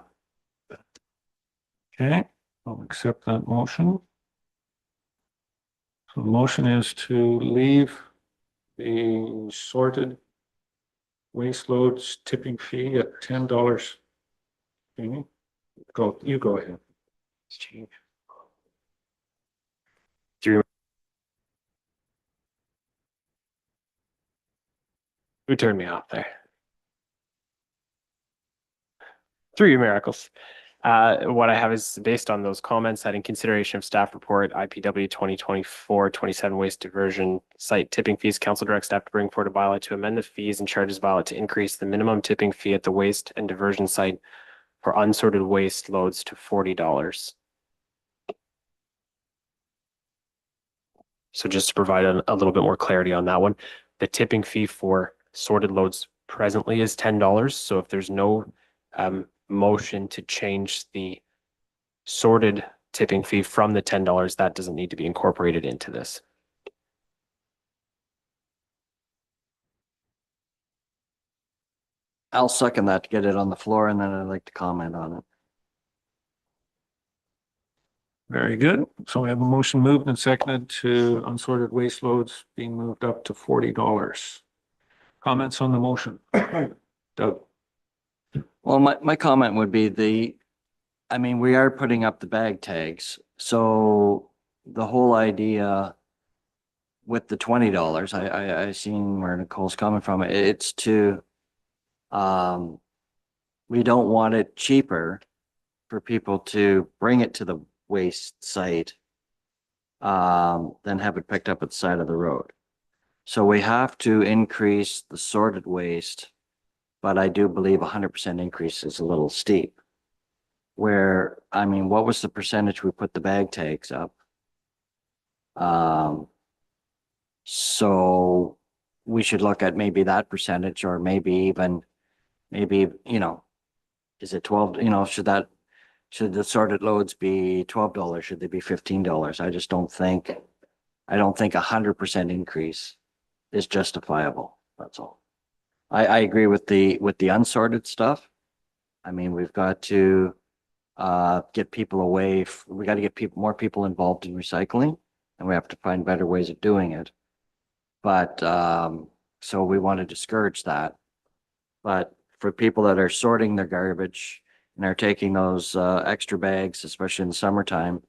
Okay, I'll accept that motion. So the motion is to leave the sorted waste loads tipping fee at $10. Jamie, you go ahead. Who turned me off there? Through you, Miracles. What I have is based on those comments that in consideration of staff report, IPW 2024-27 waste diversion site tipping fees, council directs staff to bring forward a bylaw to amend the fees and charges bylaw to increase the minimum tipping fee at the waste and diversion site for unsorted waste loads to $40. So just to provide a little bit more clarity on that one, the tipping fee for sorted loads presently is $10. So if there's no motion to change the sorted tipping fee from the $10, that doesn't need to be incorporated into this. I'll second that to get it on the floor, and then I'd like to comment on it. Very good. So we have a motion moved and seconded to unsorted waste loads being moved up to $40. Comments on the motion? Doug? Well, my comment would be I mean, we are putting up the bag tags, so the whole idea with the $20, I seen where Nicole's coming from. It's to, we don't want it cheaper for people to bring it to the waste site than have it picked up at the side of the road. So we have to increase the sorted waste, but I do believe 100% increase is a little steep. Where, I mean, what was the percentage we put the bag tags up? So we should look at maybe that percentage or maybe even, maybe, is it 12, should the sorted loads be $12? Should they be $15? I don't think 100% increase is justifiable. That's all. I agree with the unsorted stuff. I mean, we've got to get people away. We got to get more people involved in recycling, and we have to find better ways of doing it. But so we want to discourage that. But for people that are sorting their garbage and are taking those extra bags, especially in the summertime,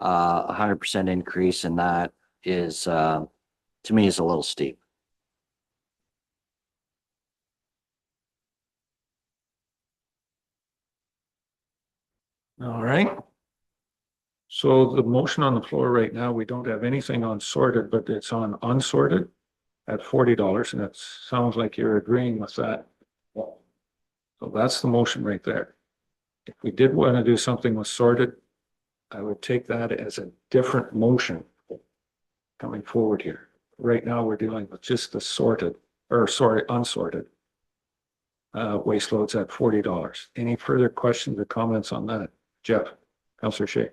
100% increase in that is, to me, is a little steep. All right. So the motion on the floor right now, we don't have anything on sorted, but it's on unsorted at $40, and it sounds like you're agreeing with that. So that's the motion right there. If we did want to do something with sorted, I would take that as a different motion coming forward here. Right now, we're dealing with just the unsorted waste loads at $40. Any further questions or comments on that? Jeff, Councillor Shea.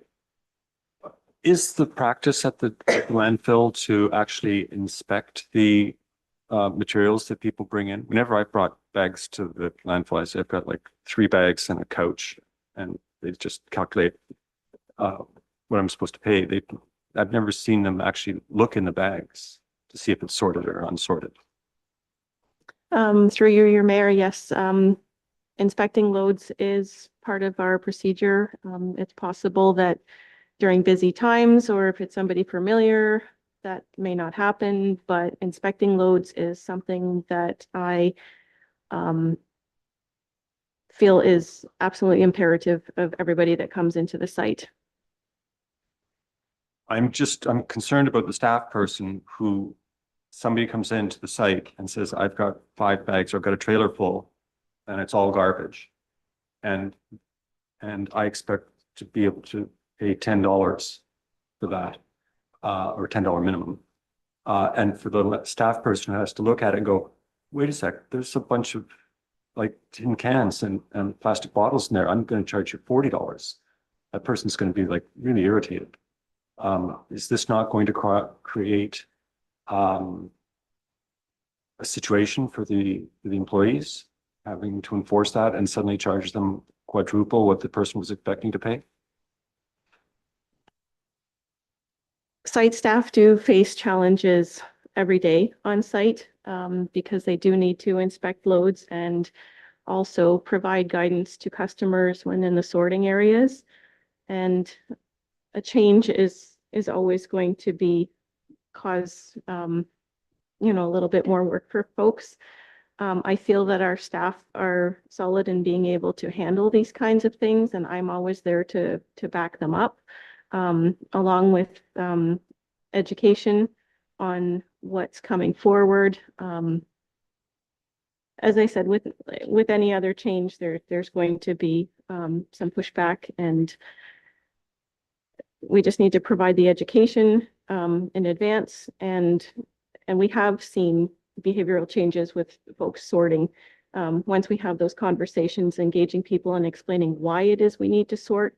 Is the practice at the landfill to actually inspect the materials that people bring in? Whenever I brought bags to the landfill, I said, I've got like 3 bags and a couch, and they just calculate what I'm supposed to pay. I've never seen them actually look in the bags to see if it's sorted or unsorted. Through you, your mayor, yes. Inspecting loads is part of our procedure. It's possible that during busy times, or if it's somebody familiar, that may not happen, but inspecting loads is something that I feel is absolutely imperative of everybody that comes into the site. I'm concerned about the staff person who somebody comes into the site and says, I've got 5 bags, or I've got a trailer full, and it's all garbage. And I expect to be able to pay $10 for that, or $10 minimum. And for the staff person who has to look at it and go, wait a sec, there's a bunch of like tin cans and plastic bottles in there. I'm going to charge you $40. That person's going to be like really irritated. Is this not going to create a situation for the employees having to enforce that and suddenly charge them quadruple what the person was expecting to pay? Site staff do face challenges every day on site because they do need to inspect loads and also provide guidance to customers when in the sorting areas. And a change is always going to cause a little bit more work for folks. I feel that our staff are solid in being able to handle these kinds of things, and I'm always there to back them up, along with education on what's coming forward. As I said, with any other change, there's going to be some pushback, and we just need to provide the education in advance, and we have seen behavioral changes with folks sorting. Once we have those conversations, engaging people and explaining why it is we need to sort,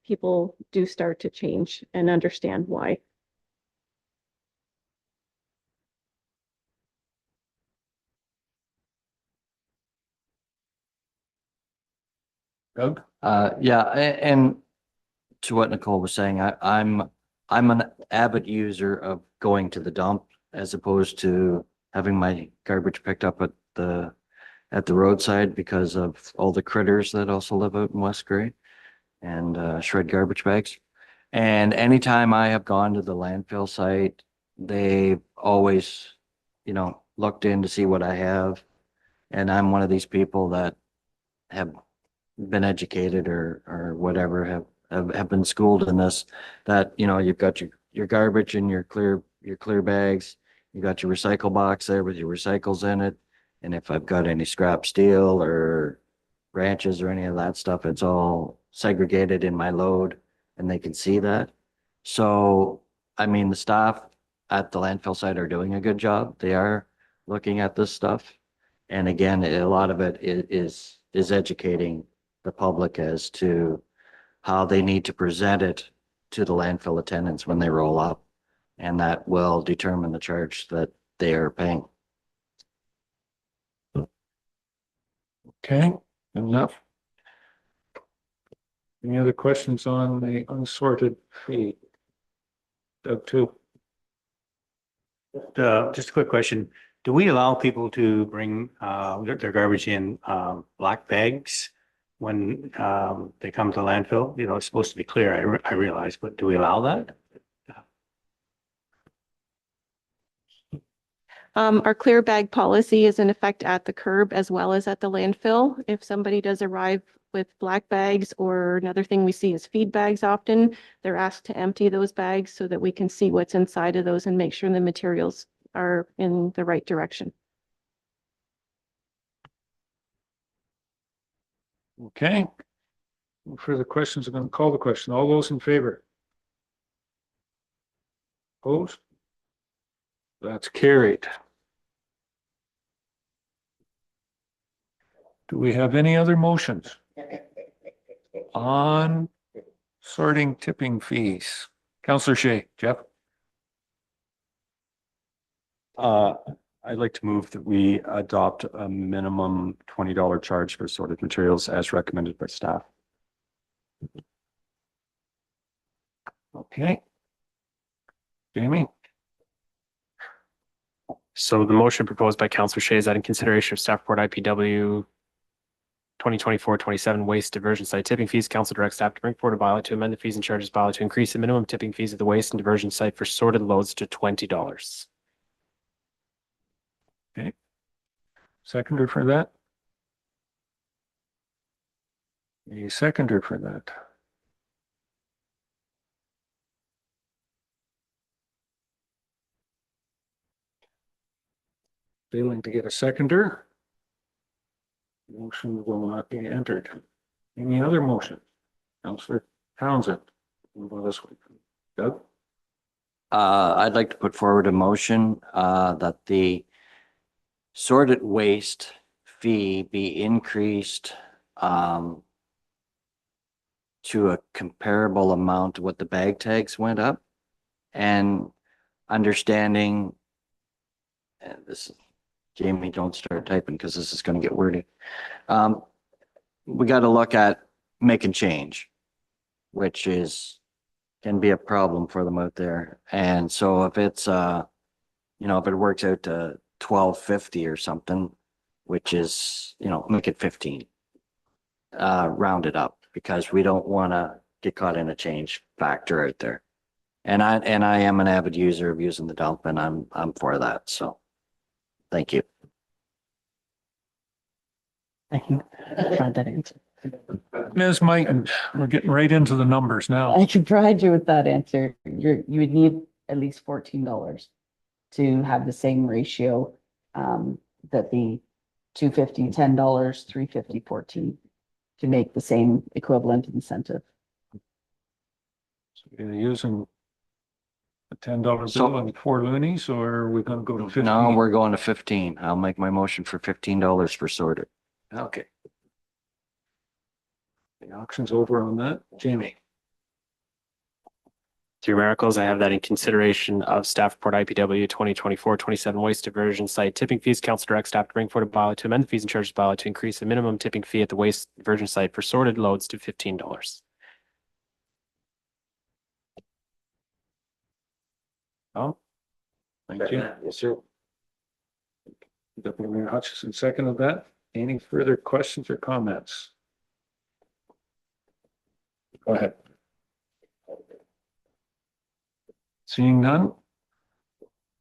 people do start to change and understand why. Doug? Yeah, and to what Nicole was saying, I'm an avid user of going to the dump as opposed to having my garbage picked up at the roadside because of all the critters that also live out in West Grey and shred garbage bags. And anytime I have gone to the landfill site, they've always, looked in to see what I have. And I'm one of these people that have been educated or whatever, have been schooled in this, that, you've got your garbage in your clear bags. You got your recycle box there with your recycles in it. And if I've got any scrap steel or branches or any of that stuff, it's all segregated in my load and they can see that. So, I mean, the staff at the landfill site are doing a good job. They are looking at this stuff. And again, a lot of it is educating the public as to how they need to present it to the landfill attendants when they roll up. And that will determine the charge that they are paying. Okay, enough. Any other questions on the unsorted fee? Doug, too. Just a quick question. Do we allow people to bring their garbage in black bags when they come to landfill? You know, it's supposed to be clear, I realize, but do we allow that? Our clear bag policy is in effect at the curb as well as at the landfill. If somebody does arrive with black bags, or another thing we see is feed bags often, they're asked to empty those bags so that we can see what's inside of those and make sure the materials are in the right direction. Okay. No further questions? I'm going to call the question. All those in favor? Opposed? That's carried. Do we have any other motions on sorting tipping fees? Councillor Shay, Jeff? I'd like to move that we adopt a minimum $20 charge for sorted materials as recommended by staff. Okay. Jamie? So the motion proposed by Councillor Shay is that in consideration of staff report IPW 2024-27 waste diversion site tipping fees, council directs staff to bring forward a bylaw to amend the fees and charges bylaw to increase the minimum tipping fees of the waste and diversion site for sorted loads to $20. Okay. Seconder for that? A seconder for that? Failing to get a seconder. Motion will not be entered. Any other motion? Councillor Townsend. Move on this one. Doug? I'd like to put forward a motion that the sorted waste fee be increased to a comparable amount to what the bag tags went up, and understanding, and this is, Jamie, don't start typing because this is going to get wordy. We got to look at making change, which can be a problem for them out there. And so if it's if it works out to $12.50 or something, which is, make it 15, round it up, because we don't want to get caught in a change factor out there. And I am an avid user of using the dump, and I'm for that. So thank you. I can provide that answer. Ms. Mike, we're getting right into the numbers now. I can provide you with that answer. You would need at least $14 to have the same ratio that the $2.50, $10, $3.50, $14 to make the same equivalent incentive. So you're using a $10 bill and 4 loonies, or are we going to go to 15? No, we're going to 15. I'll make my motion for $15 for sorted. Okay. The auction's over on that. Jamie? Through miracles, I have that in consideration of staff report IPW 2024-27 waste diversion site tipping fees, council directs staff to bring forward a bylaw to amend the fees and charges bylaw to increase the minimum tipping fee at the waste diversion site for sorted loads to $15. Oh, thank you. Yes, sir. Deputy Mayor Hutchison, second of that. Any further questions or comments? Go ahead. Seeing none.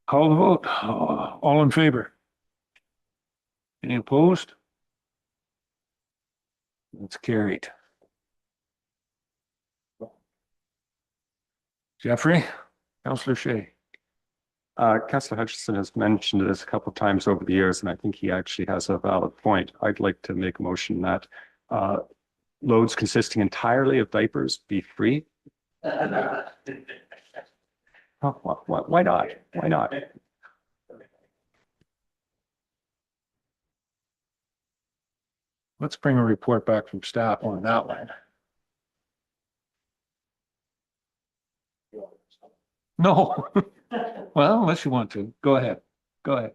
Call the vote. All in favor? Any opposed? It's carried. Jeffrey? Councillor Shay? Councillor Hutchison has mentioned this a couple of times over the years, and I think he actually has a valid point. I'd like to make a motion that loads consisting entirely of diapers be free. Oh, why not? Why not? let's bring a report back from staff on that one. No. Well, unless you want to, go ahead. Go ahead.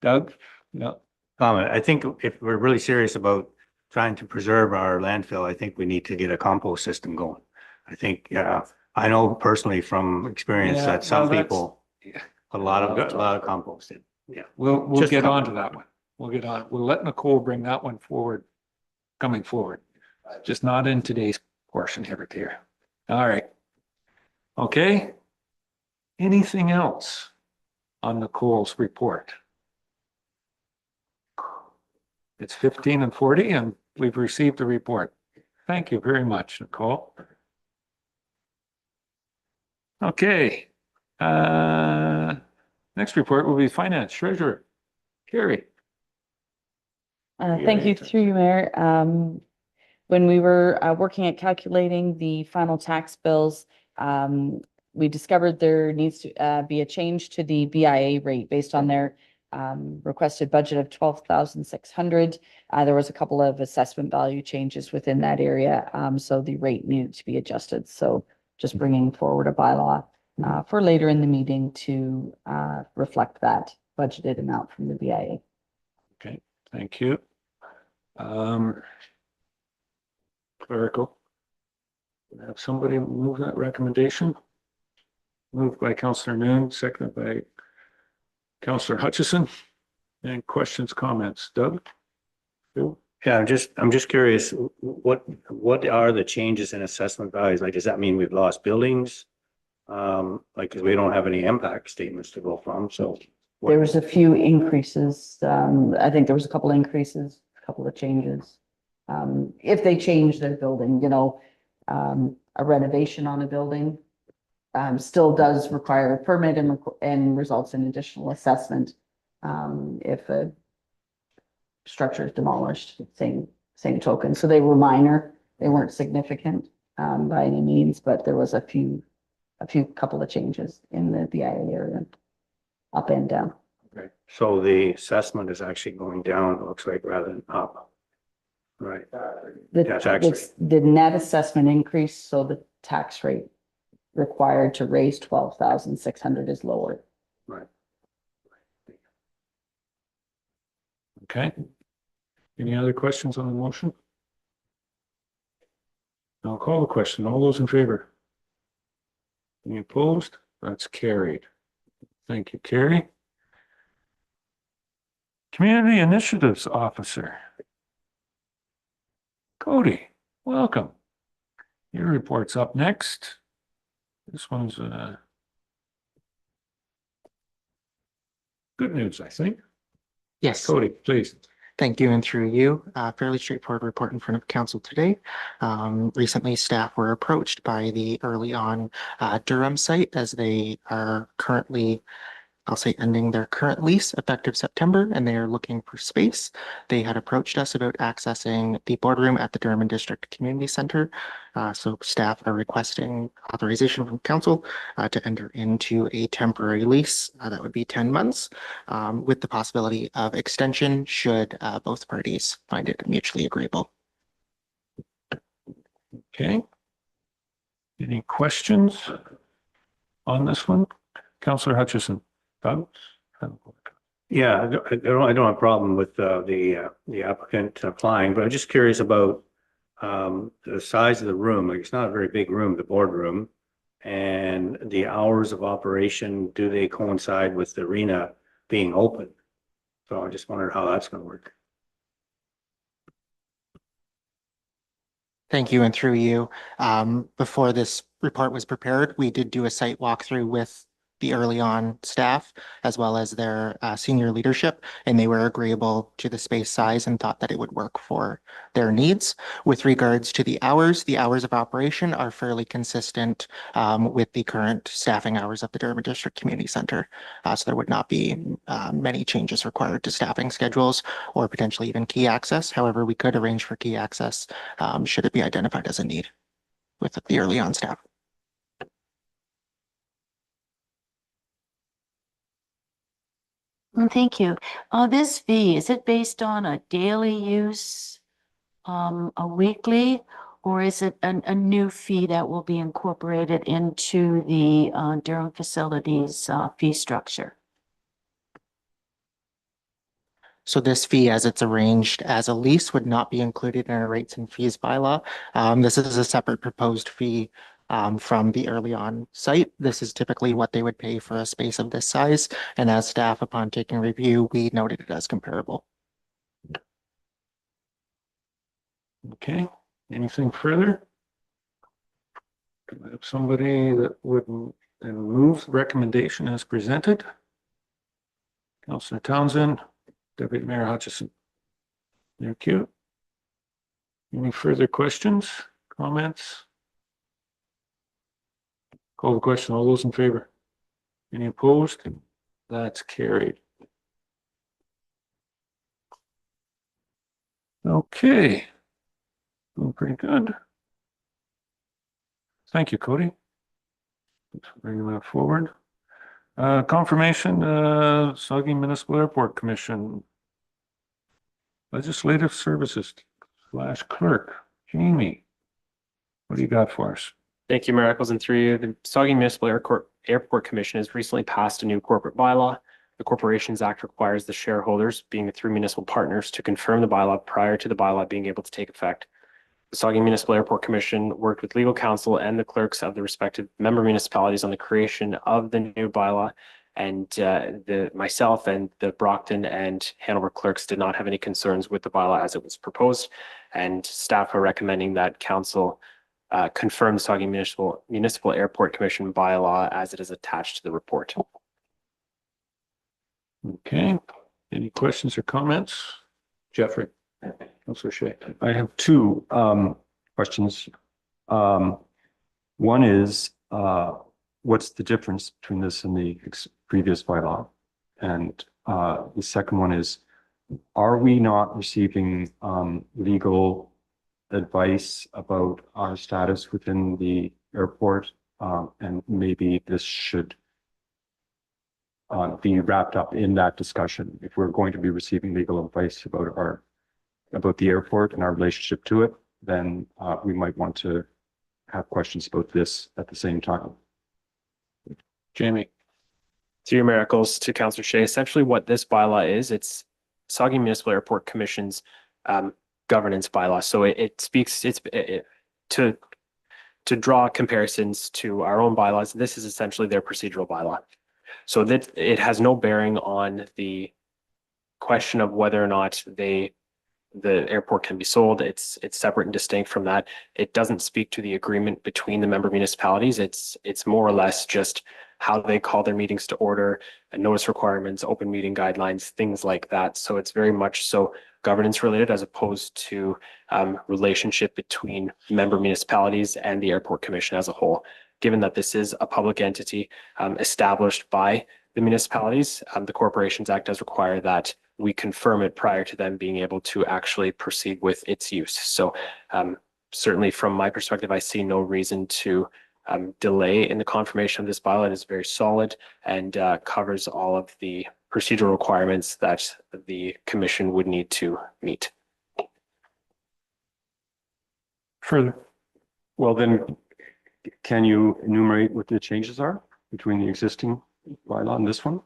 Doug? No. Comment. I think if we're really serious about trying to preserve our landfill, I think we need to get a compost system going. I think, I know personally from experience Yeah, that some well, that's- people, a lot of compost in. Yeah. We'll Just get on compost. to that one. We'll get on. We'll let Nicole bring that one forward, coming forward. Just not in today's portion here, dear. All right. Okay. Anything else on Nicole's report? It's 15 and 40 and we've received the report. Thank you very much, Nicole. Okay. Next report will be finance treasurer. Carrie. Thank you through you, Mayor. When we were working at calculating the final tax bills, we discovered there needs to be a change to the BIA rate based on their requested budget of 12,600. There was a couple of assessment value changes within that area, so the rate needed to be adjusted. So just bringing forward a bylaw for later in the meeting to reflect that budgeted amount from the BIA. Okay, thank you. Clerical. Have somebody move that recommendation? Moved by Councillor Noon, seconded by Councillor Hutchison. Any questions, comments? Doug? Bill? Yeah, I'm just curious, what are the changes in assessment values? Like, does that mean we've lost buildings? Like, cause we don't have any impact statements to go from, so. There was a few increases. I think there was a couple increases, a couple of changes. If they change their building, you know, a renovation on a building still does require a permit and results in additional assessment. If a structure is demolished, same token. So they were minor. They weren't significant by any means, but there was a couple of changes in the BIA area, up and down. Okay. So the assessment is actually going down, it looks like, rather than up. Right. That's actually, The net assessment increase, so the tax rate required to raise 12,600 is lower. right. Okay. Any other questions on the motion? I'll call the question. All those in favor? Any opposed? That's carried. Thank you, Carrie. Community Initiatives Officer. Cody, welcome. Your report's up next. This one's good news, I think. Yes. Cody, please. Thank you. And through you, fairly straightforward report in front of council today. Recently, staff were approached by the Early On Durham site as they are currently, I'll say, ending their current lease effective September, and they are looking for space. They had approached us about accessing the boardroom at the Durham District Community Center. So staff are requesting authorization from council to enter into a temporary lease that would be 10 months with the possibility of extension should both parties find it mutually agreeable. Okay. Any questions on this one? Councillor Hutchison. Doug? Yeah, I don't have a problem with the applicant applying, but I'm just curious about the size of the room. Like, it's not a very big room, the boardroom, and the hours of operation, do they coincide with the arena being open? So I just wondered how that's going to work. Thank you. And through you, before this report was prepared, we did do a site walkthrough with the Early On staff, as well as their senior leadership, and they were agreeable to the space size and thought that it would work for their needs. With regards to the hours of operation are fairly consistent with the current staffing hours of the Durham District Community Center. So there would not be many changes required to staffing schedules or potentially even key access. However, we could arrange for key access should it be identified as a need with the Early On staff. Thank you. This fee, is it based on a daily use a weekly, or is it a new fee that will be incorporated into the Durham facilities fee structure? So this fee, as it's arranged as a lease, would not be included in our rates and fees bylaw. This is a separate proposed fee from the early on site. This is typically what they would pay for a space of this size. And as staff, upon taking review, we noted it as comparable. Okay, anything further? Do I have somebody that would move the recommendation as presented? Councillor Townsend, Deputy Mayor Hutchison. Thank you. Any further questions, comments? Call the question. All those in favor? Any opposed? That's carried. Okay. Doing pretty good. Thank you, Cody. Thanks for bringing that forward. Confirmation, Saugeen Municipal Airport Commission. Legislative Services / Clerk, Jamie. What do you got for us? Thank you, Mayor Eccles, and through you. The Saugeen Municipal Airport Commission has recently passed a new corporate bylaw. The Corporations Act requires the shareholders, being the 3 municipal partners, to confirm the bylaw prior to the bylaw being able to take effect. The Saugeen Municipal Airport Commission worked with legal counsel and the clerks of the respective member municipalities on the creation of the new bylaw. And myself and the Brockton and Hanover clerks did not have any concerns with the bylaw as it was proposed. And staff are recommending that council confirm the Saugeen Municipal Airport Commission bylaw as it is attached to the report. Okay, any questions or comments? Jeffrey. Councillor Shea. I have 2 questions. One is, what's the difference between this and the previous bylaw? And the second one is, are we not receiving legal advice about our status within the airport? And maybe this should be wrapped up in that discussion. If we're going to be receiving legal advice about the airport and our relationship to it, then we might want to have questions about this at the same time. Jamie. Through your miracles to Councillor Shea, essentially what this bylaw is, it's Saugeen Municipal Airport Commission's governance bylaw. So it speaks, to draw comparisons to our own bylaws, this is essentially their procedural bylaw. So that it has no bearing on the question of whether or not the airport can be sold. It's separate and distinct from that. It doesn't speak to the agreement between the member municipalities. It's more or less just how they call their meetings to order, and notice requirements, open meeting guidelines, things like that. So it's very much so governance related as opposed to relationship between member municipalities and the airport commission as a whole. Given that this is a public entity established by the municipalities, the Corporations Act does require that we confirm it prior to them being able to actually proceed with its use. So certainly from my perspective, I see no reason to delay in the confirmation of this bylaw. It is very solid and covers all of the procedural requirements that the commission would need to meet. Further. Well, then, can you enumerate what the changes are between the existing bylaw and this one?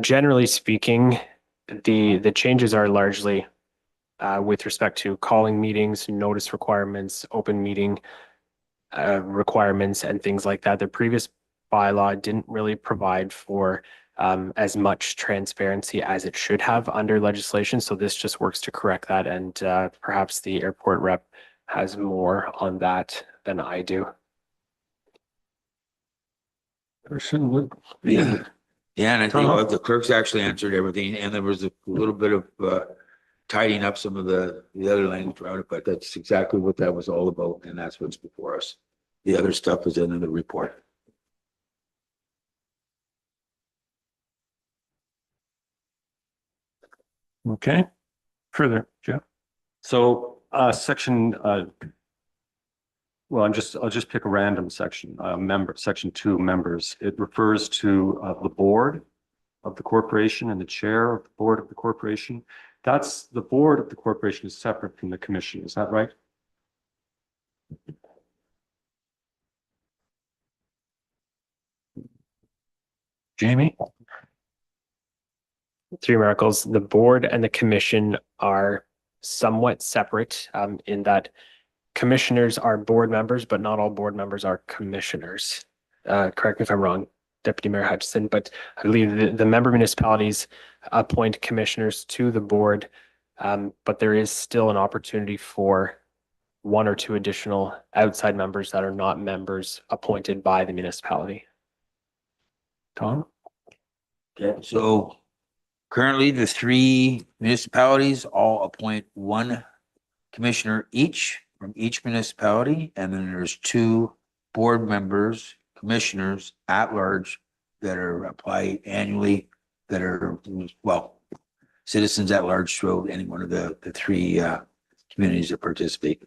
Generally speaking, the changes are largely with respect to calling meetings, notice requirements, open meeting requirements, and things like that. The previous bylaw didn't really provide for as much transparency as it should have under legislation. So this just works to correct that. And perhaps the airport rep has more on that than I do. Person would. Yeah. Yeah, and I think the clerks actually answered everything, and there was a little bit of tidying up some of the other language around it, but that's exactly what that was all about, and that's what's before us. The other stuff is in the report. Okay. Further, Jeff. So section well, I'll just pick a random section, section 2 members. It refers to the board of the corporation and the chair of the board of the corporation. That's, the board of the corporation is separate from the commission. Is that right? Jamie? Three Miracles, the board and the commission are somewhat separate in that commissioners are board members, but not all board members are commissioners. Correct me if I'm wrong, Deputy Mayor Hutchison, but I believe the member municipalities appoint commissioners to the board, but there is still an opportunity for one or two additional outside members that are not members appointed by the municipality. Tom? Okay, so currently the three municipalities all appoint one commissioner each from each municipality, and then there's two board members, commissioners at large that are applied annually that are, well, citizens at large throughout any one of the three communities that participate.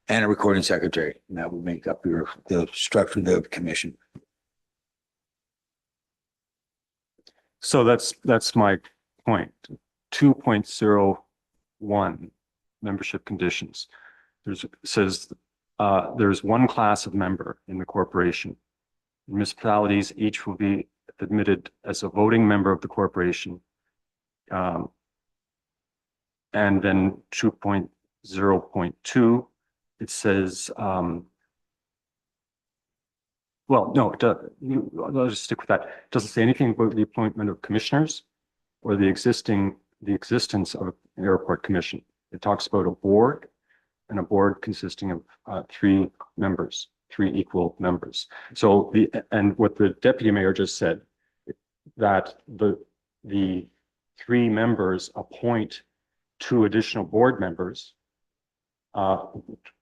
And a recording secretary, and that would make up the structure of the commission. So that's my point. 2.01 membership conditions. Says there's one class of member in the corporation. Municipalities each will be admitted as a voting member of the corporation. And then 2.0.2, it says, well, no, I'll just stick with that. It doesn't say anything about the appointment of commissioners or the existence of an airport commission. It talks about a board, and a board consisting of three members, three equal members. So and what the deputy mayor just said, that the three members appoint two additional board members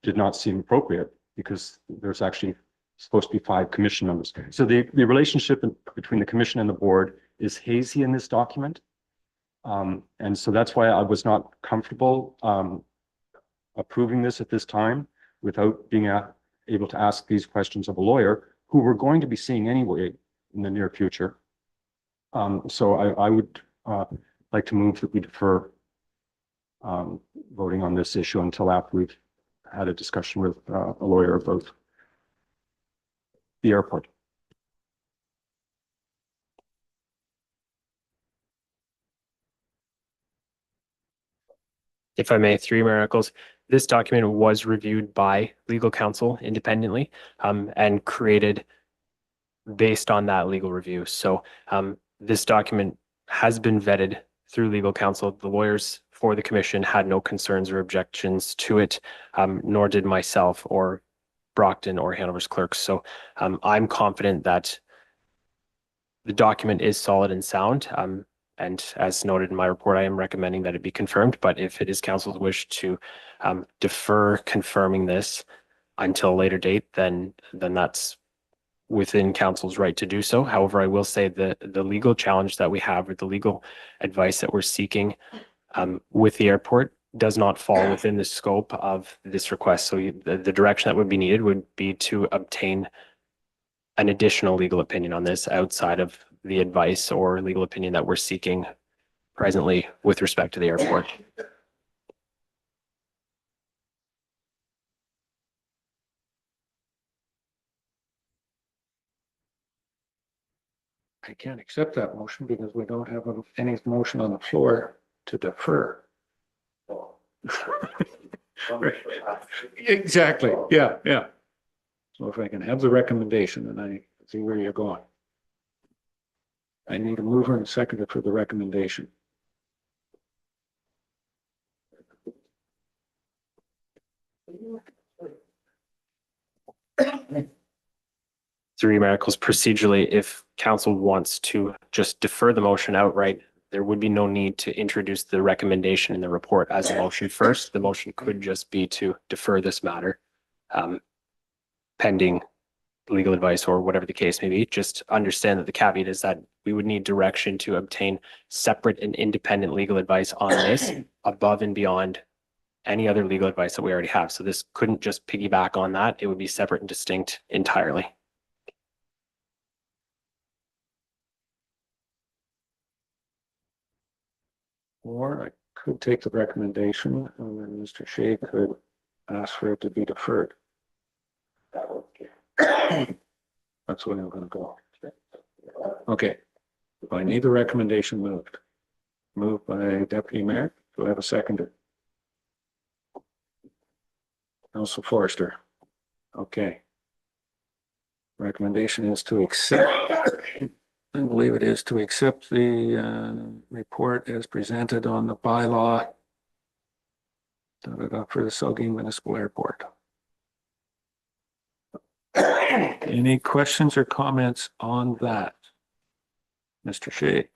did not seem appropriate, because there's actually supposed to be 5 commission members. So the relationship between the commission and the board is hazy in this document. And so that's why I was not comfortable approving this at this time without being able to ask these questions of a lawyer who we're going to be seeing anyway in the near future. So I would like to move that we defer voting on this issue until after we've had a discussion with a lawyer about the airport. If I may, Three Miracles, this document was reviewed by legal counsel independently and created based on that legal review. So this document has been vetted through legal counsel. The lawyers for the commission had no concerns or objections to it, nor did myself or Brockton or Hanover's clerks. So I'm confident that the document is solid and sound. And as noted in my report, I am recommending that it be confirmed. But if it is council's wish to defer confirming this until a later date, then that's within council's right to do so. However, I will say that the legal challenge that we have, or the legal advice that we're seeking with the airport, does not fall within the scope of this request. So the direction that would be needed would be to obtain an additional legal opinion on this outside of the advice or legal opinion that we're seeking presently with respect to the airport. I can't accept that motion because we don't have any motion on the floor to defer. Right. Exactly. Yeah. So if I can have the recommendation, then I see where you're going. I need a mover and a seconder for the recommendation. Three Miracles, procedurally, if council wants to just defer the motion outright, there would be no need to introduce the recommendation in the report as a motion first. The motion could just be to defer this matter pending legal advice or whatever the case may be. Just understand that the caveat is that we would need direction to obtain separate and independent legal advice on this above and beyond any other legal advice that we already have. So this couldn't just piggyback on that. It would be separate and distinct entirely. Or I could take the recommendation and then Mr. Shea could ask for it to be deferred. That's what I'm gonna go. Okay. I need the recommendation moved. Moved by Deputy Mayor. Do I have a seconder? Council Forrester. Okay. Recommendation is to accept, I believe it is to accept the report as presented on the bylaw for the Saugeen Municipal Airport. Any questions or comments on that? Mr. Shea.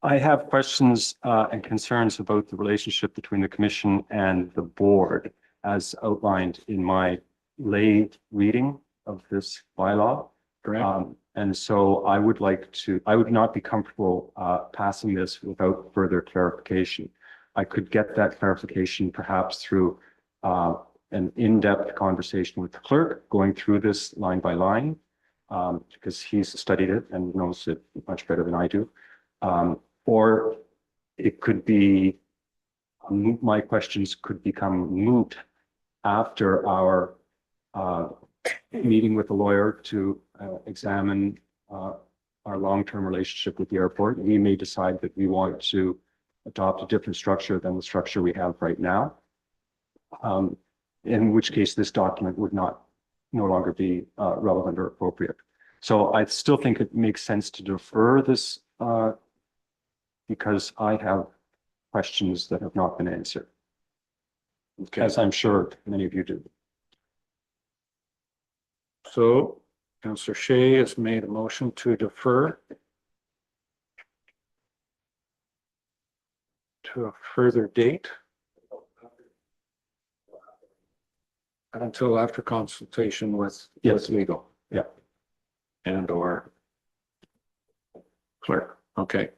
I have questions and concerns about the relationship between the commission and the board as outlined in my lay reading of this bylaw. Correct. And so I would not be comfortable passing this without further clarification. I could get that clarification perhaps through an in-depth conversation with the clerk, going through this line by line, because he's studied it and knows it much better than I do. Or it could be, my questions could become moot after our meeting with the lawyer to examine our long-term relationship with the airport. We may decide that we want to adopt a different structure than the structure we have right now. In which case this document would no longer be relevant or appropriate. So I still think it makes sense to defer this because I have questions that have not been answered. Okay. As I'm sure many of you do. So Councillor Shea has made a motion to defer to a further date until after consultation with legal. Yeah. And or clerk. Okay.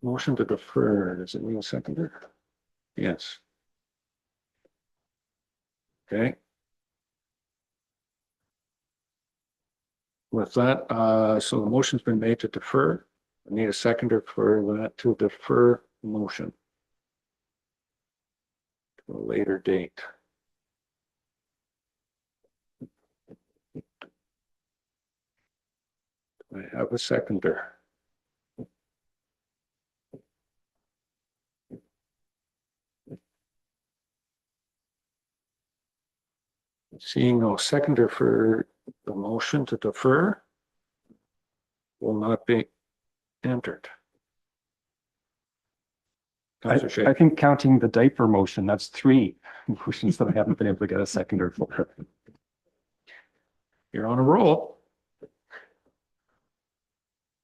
Motion to defer, does it need a seconder? Yes. Okay. With that, so the motion's been made to defer. I need a seconder for that to defer the motion to a later date. I have a seconder. Seeing no seconder for the motion to defer will not be entered. Councillor Shea. I think counting the diaper motion, that's 3 motions that I haven't been able to get a seconder for. You're on a roll.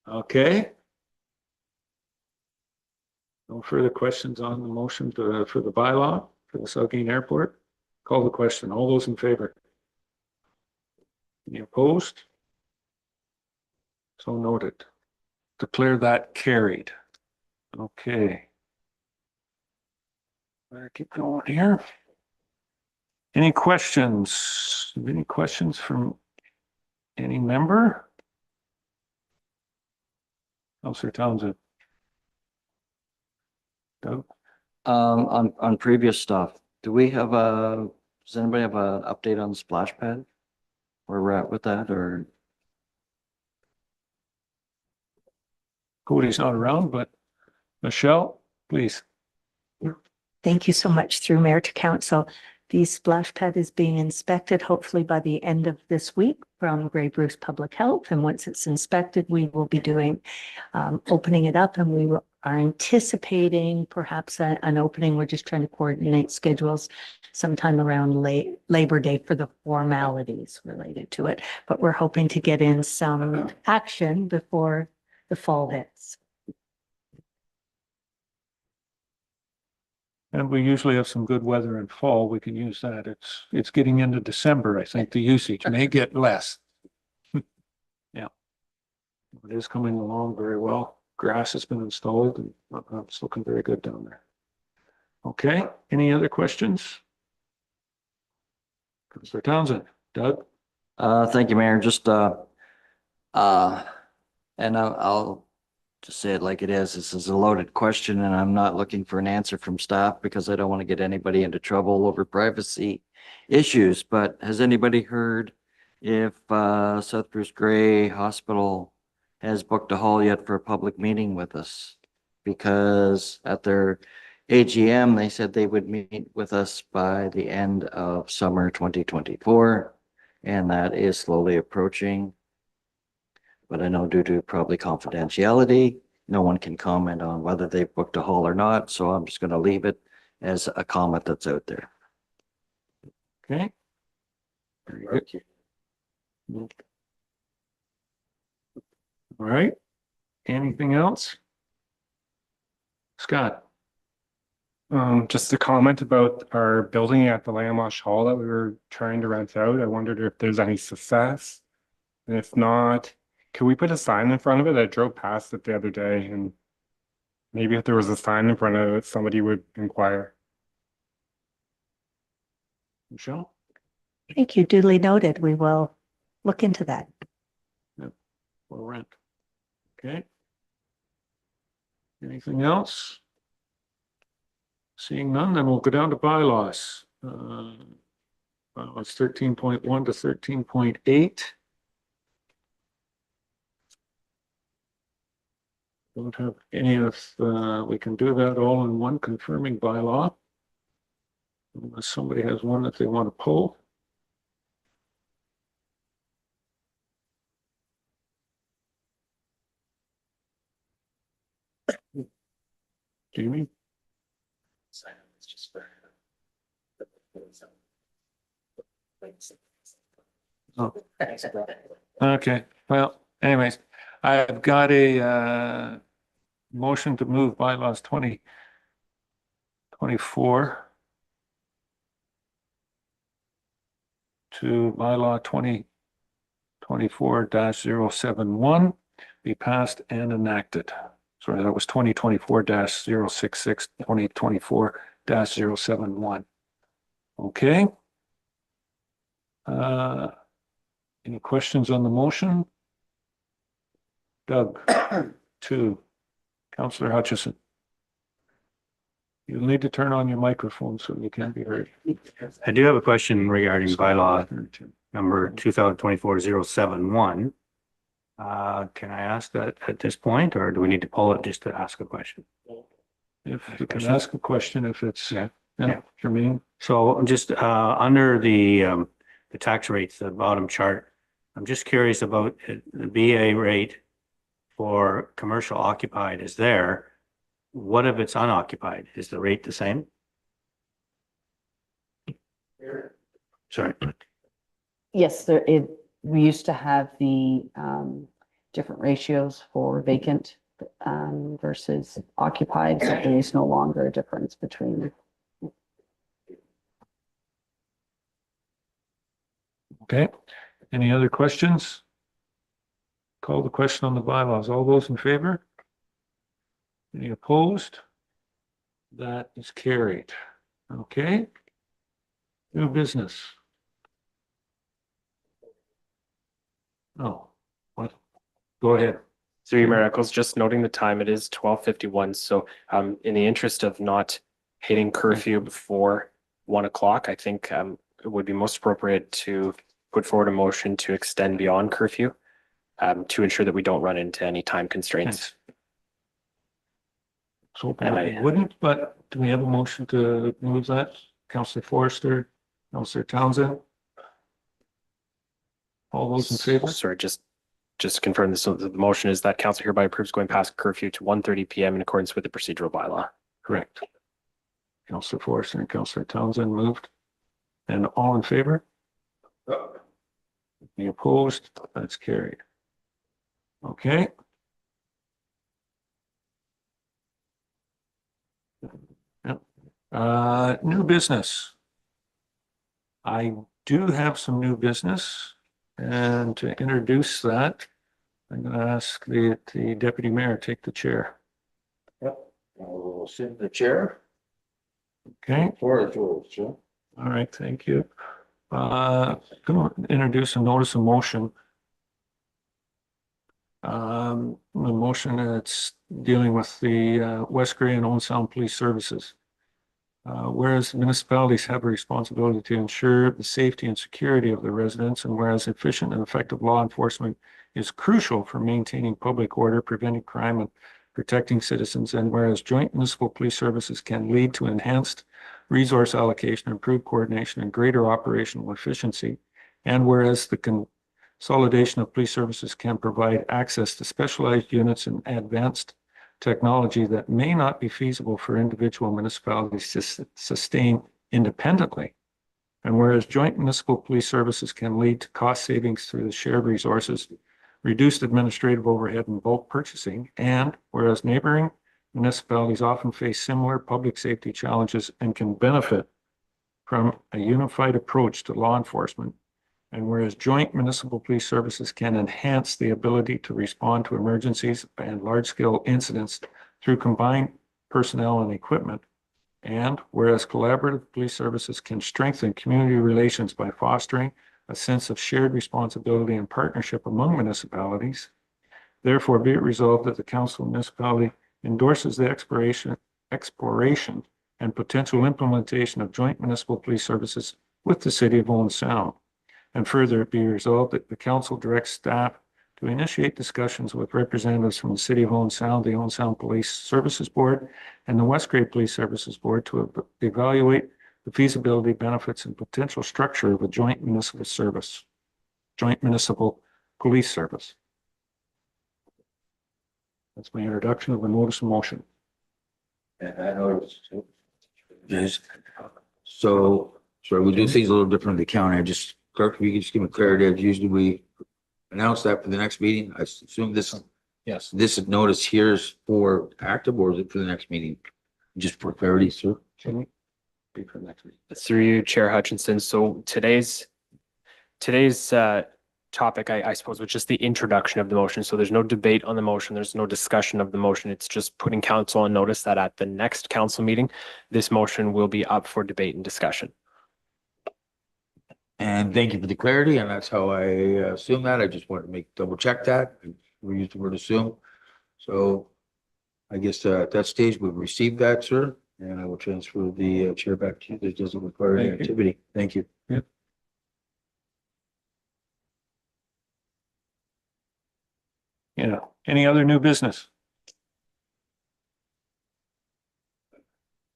Okay. No further questions on the motion for the bylaw for the Saugeen Airport? Call the question. All those in favor? Any opposed? So noted. Declare that carried. Okay. Better keep going here. Any questions? Any questions from any member? Councillor Townsend. Doug? On previous stuff, do we have does anybody have an update on the splash pad? Where we're at with that, or? Cody's not around, but Michelle, please. Thank you so much. Through Mayor to Council, the splash pad is being inspected hopefully by the end of this week from Grey Bruce Public Health. And once it's inspected, we will be doing opening it up, and we are anticipating perhaps an opening. We're just trying to coordinate schedules sometime around Labor Day for the formalities related to it. But we're hoping to get in some action before the fall hits. And we usually have some good weather in fall. We can use that. It's getting into December. I think the usage may get less. Yeah. It is coming along very well. Grass has been installed and it's looking very good down there. Okay, any other questions? Councillor Townsend. Doug? Thank you, Mayor. Just and I'll to say it like it is, this is a loaded question and I'm not looking for an answer from staff because I don't want to get anybody into trouble over privacy issues. But has anybody heard if South Bruce Gray Hospital has booked a hall yet for a public meeting with us? Because at their AGM, they said they would meet with us by the end of summer 2024, and that is slowly approaching. But I know due to probably confidentiality, no one can comment on whether they've booked a hall or not, so I'm just going to leave it as a comment that's out there. Okay. Very good. All right. Anything else? Scott? Just a comment about our building at the Landwash Hall that we were trying to rent out. I wondered if there's any success. And if not, can we put a sign in front of it? I drove past it the other day, and maybe if there was a sign in front of it, somebody would inquire. Michelle? Thank you. Duly noted. We will look into that. For rent. Okay. Anything else? Seeing none, then we'll go down to bylaws. Bylaws 13.1 to 13.8. Don't have any of, we can do that all in one confirming bylaw. Unless somebody has one that they want to pull. Jamie? Oh. Okay, well, anyways, I've got a motion to move bylaws 2024 to bylaw 2024-071 be passed and enacted. Sorry, that was 2024-066, 2024-071. Okay. Any questions on the motion? Doug, to Councillor Hutchison. You'll need to turn on your microphone so you can be heard. I do have a question regarding bylaw number 2024-071. Can I ask that at this point, or do we need to pull it just to ask a question? If you can ask a question, if it's, germane. So just under the tax rates, the bottom chart, I'm just curious about the BA rate for commercial occupied is there. What if it's unoccupied? Is the rate the same? Sorry. Yes, we used to have the different ratios for vacant versus occupied, so there is no longer a difference between. Okay, any other questions? Call the question on the bylaws. All those in favor? Any opposed? That is carried. Okay. New business. Oh, what? Go ahead. Through your miracles, just noting the time, it is 12:51. So in the interest of not hitting curfew before 1 o'clock, I think it would be most appropriate to put forward a motion to extend beyond curfew to ensure that we don't run into any time constraints. So I wouldn't, but do we have a motion to move that? Councillor Forrester, Councillor Townsend? All those in favor? Sorry, just to confirm this, so the motion is that council hereby approves going past curfew to 1:30 p.m. in accordance with the procedural bylaw. Correct. Councillor Forrester and Councillor Townsend moved. And all in favor? Any opposed? That's carried. Okay. New business. I do have some new business, and to introduce that, I'm going to ask the deputy mayor take the chair. Yep, I will sit in the chair. Okay. For the rules, sure. All right, thank you. Going to introduce a notice of motion. the motion that's dealing with the West Gray and Owen Sound Police Services. Whereas municipalities have a responsibility to ensure the safety and security of the residents, and whereas efficient and effective law enforcement is crucial for maintaining public order, preventing crime, and protecting citizens, and whereas joint municipal police services can lead to enhanced resource allocation, improved coordination, and greater operational efficiency, and whereas the consolidation of police services can provide access to specialized units and advanced technology that may not be feasible for individual municipalities to sustain independently. And whereas joint municipal police services can lead to cost savings through the shared resources, reduced administrative overhead and bulk purchasing, and whereas neighboring municipalities often face similar public safety challenges and can benefit from a unified approach to law enforcement, and whereas joint municipal police services can enhance the ability to respond to emergencies and large-scale incidents through combined personnel and equipment, and whereas collaborative police services can strengthen community relations by fostering a sense of shared responsibility and partnership among municipalities, therefore be it resolved that the Council of Municipality endorses the exploration and potential implementation of joint municipal police services with the City of Owen Sound. And further, it be resolved that the council directs staff to initiate discussions with representatives from the City of Owen Sound, the Owen Sound Police Services Board, and the West Gray Police Services Board to evaluate the feasibility, benefits, and potential structure of a joint municipal police service. That's my introduction of the notice of motion. Yes. So we do things a little different in the county. I just, clerk, if you could just give me clarity, as usually we announce that for the next meeting. I assume this notice here is for active, or is it for the next meeting? Just for clarity, sir. Be for next week. Through you, Chair Hutchinson. So today's topic, I suppose, was just the introduction of the motion. So there's no debate on the motion. There's no discussion of the motion. It's just putting council on notice that at the next council meeting, this motion will be up for debate and discussion. And thank you for the clarity, and that's how I assume that. I just wanted to double check that. We used the word assume. So I guess at that stage, we've received that, sir, and I will transfer the chair back to you. This doesn't require any activity. Thank you. Yep. Yeah. Any other new business?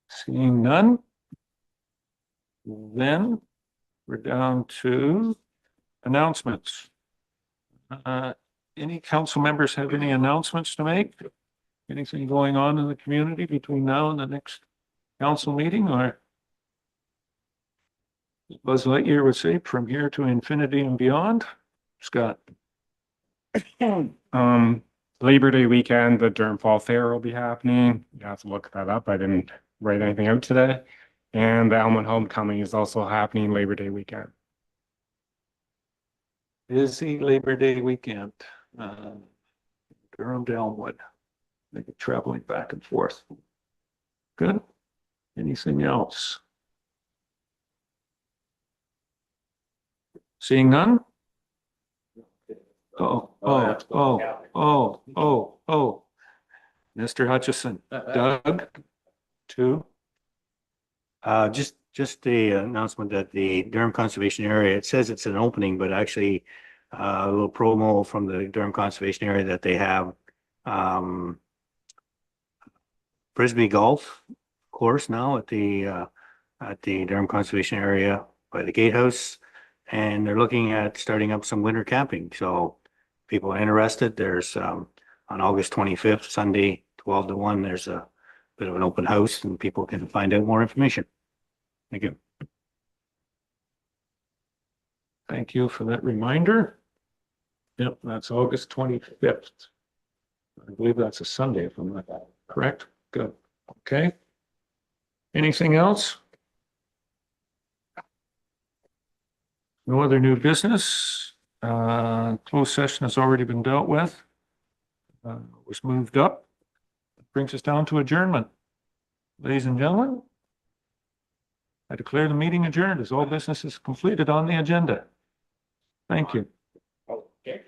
Seeing none, then we're down to announcements. Any council members have any announcements to make? Anything going on in the community between now and the next council meeting, or Buzz Lightyear would say, from here to infinity and beyond? Scott? Labor Day weekend, the Durham Fall Fair will be happening. You have to look that up. I didn't write anything out today. And the Elmwood Homecoming is also happening Labor Day weekend. Busy Labor Day weekend. Durham to Elmwood. Maybe traveling back and forth. Good. Anything else? Seeing none? Mr. Hutchison, Doug, two. Just the announcement that the Durham Conservation Area, it says it's an opening, but actually a little promo from the Durham Conservation Area that they have Frisbee golf course now at the Durham Conservation Area by the Gatehouse, and they're looking at starting up some winter camping. So people are interested. There's on August 25th, Sunday, 12 to 1, there's a bit of an open house and people can find out more information. Thank you. Thank you for that reminder. Yep, that's August 25th. I believe that's a Sunday, if I'm not correct. Good. Okay. Anything else? No other new business. Closed session has already been dealt with. Was moved up. Brings us down to adjournment. Ladies and gentlemen, I declare the meeting adjourned as all business is completed on the agenda. Thank you. Okay.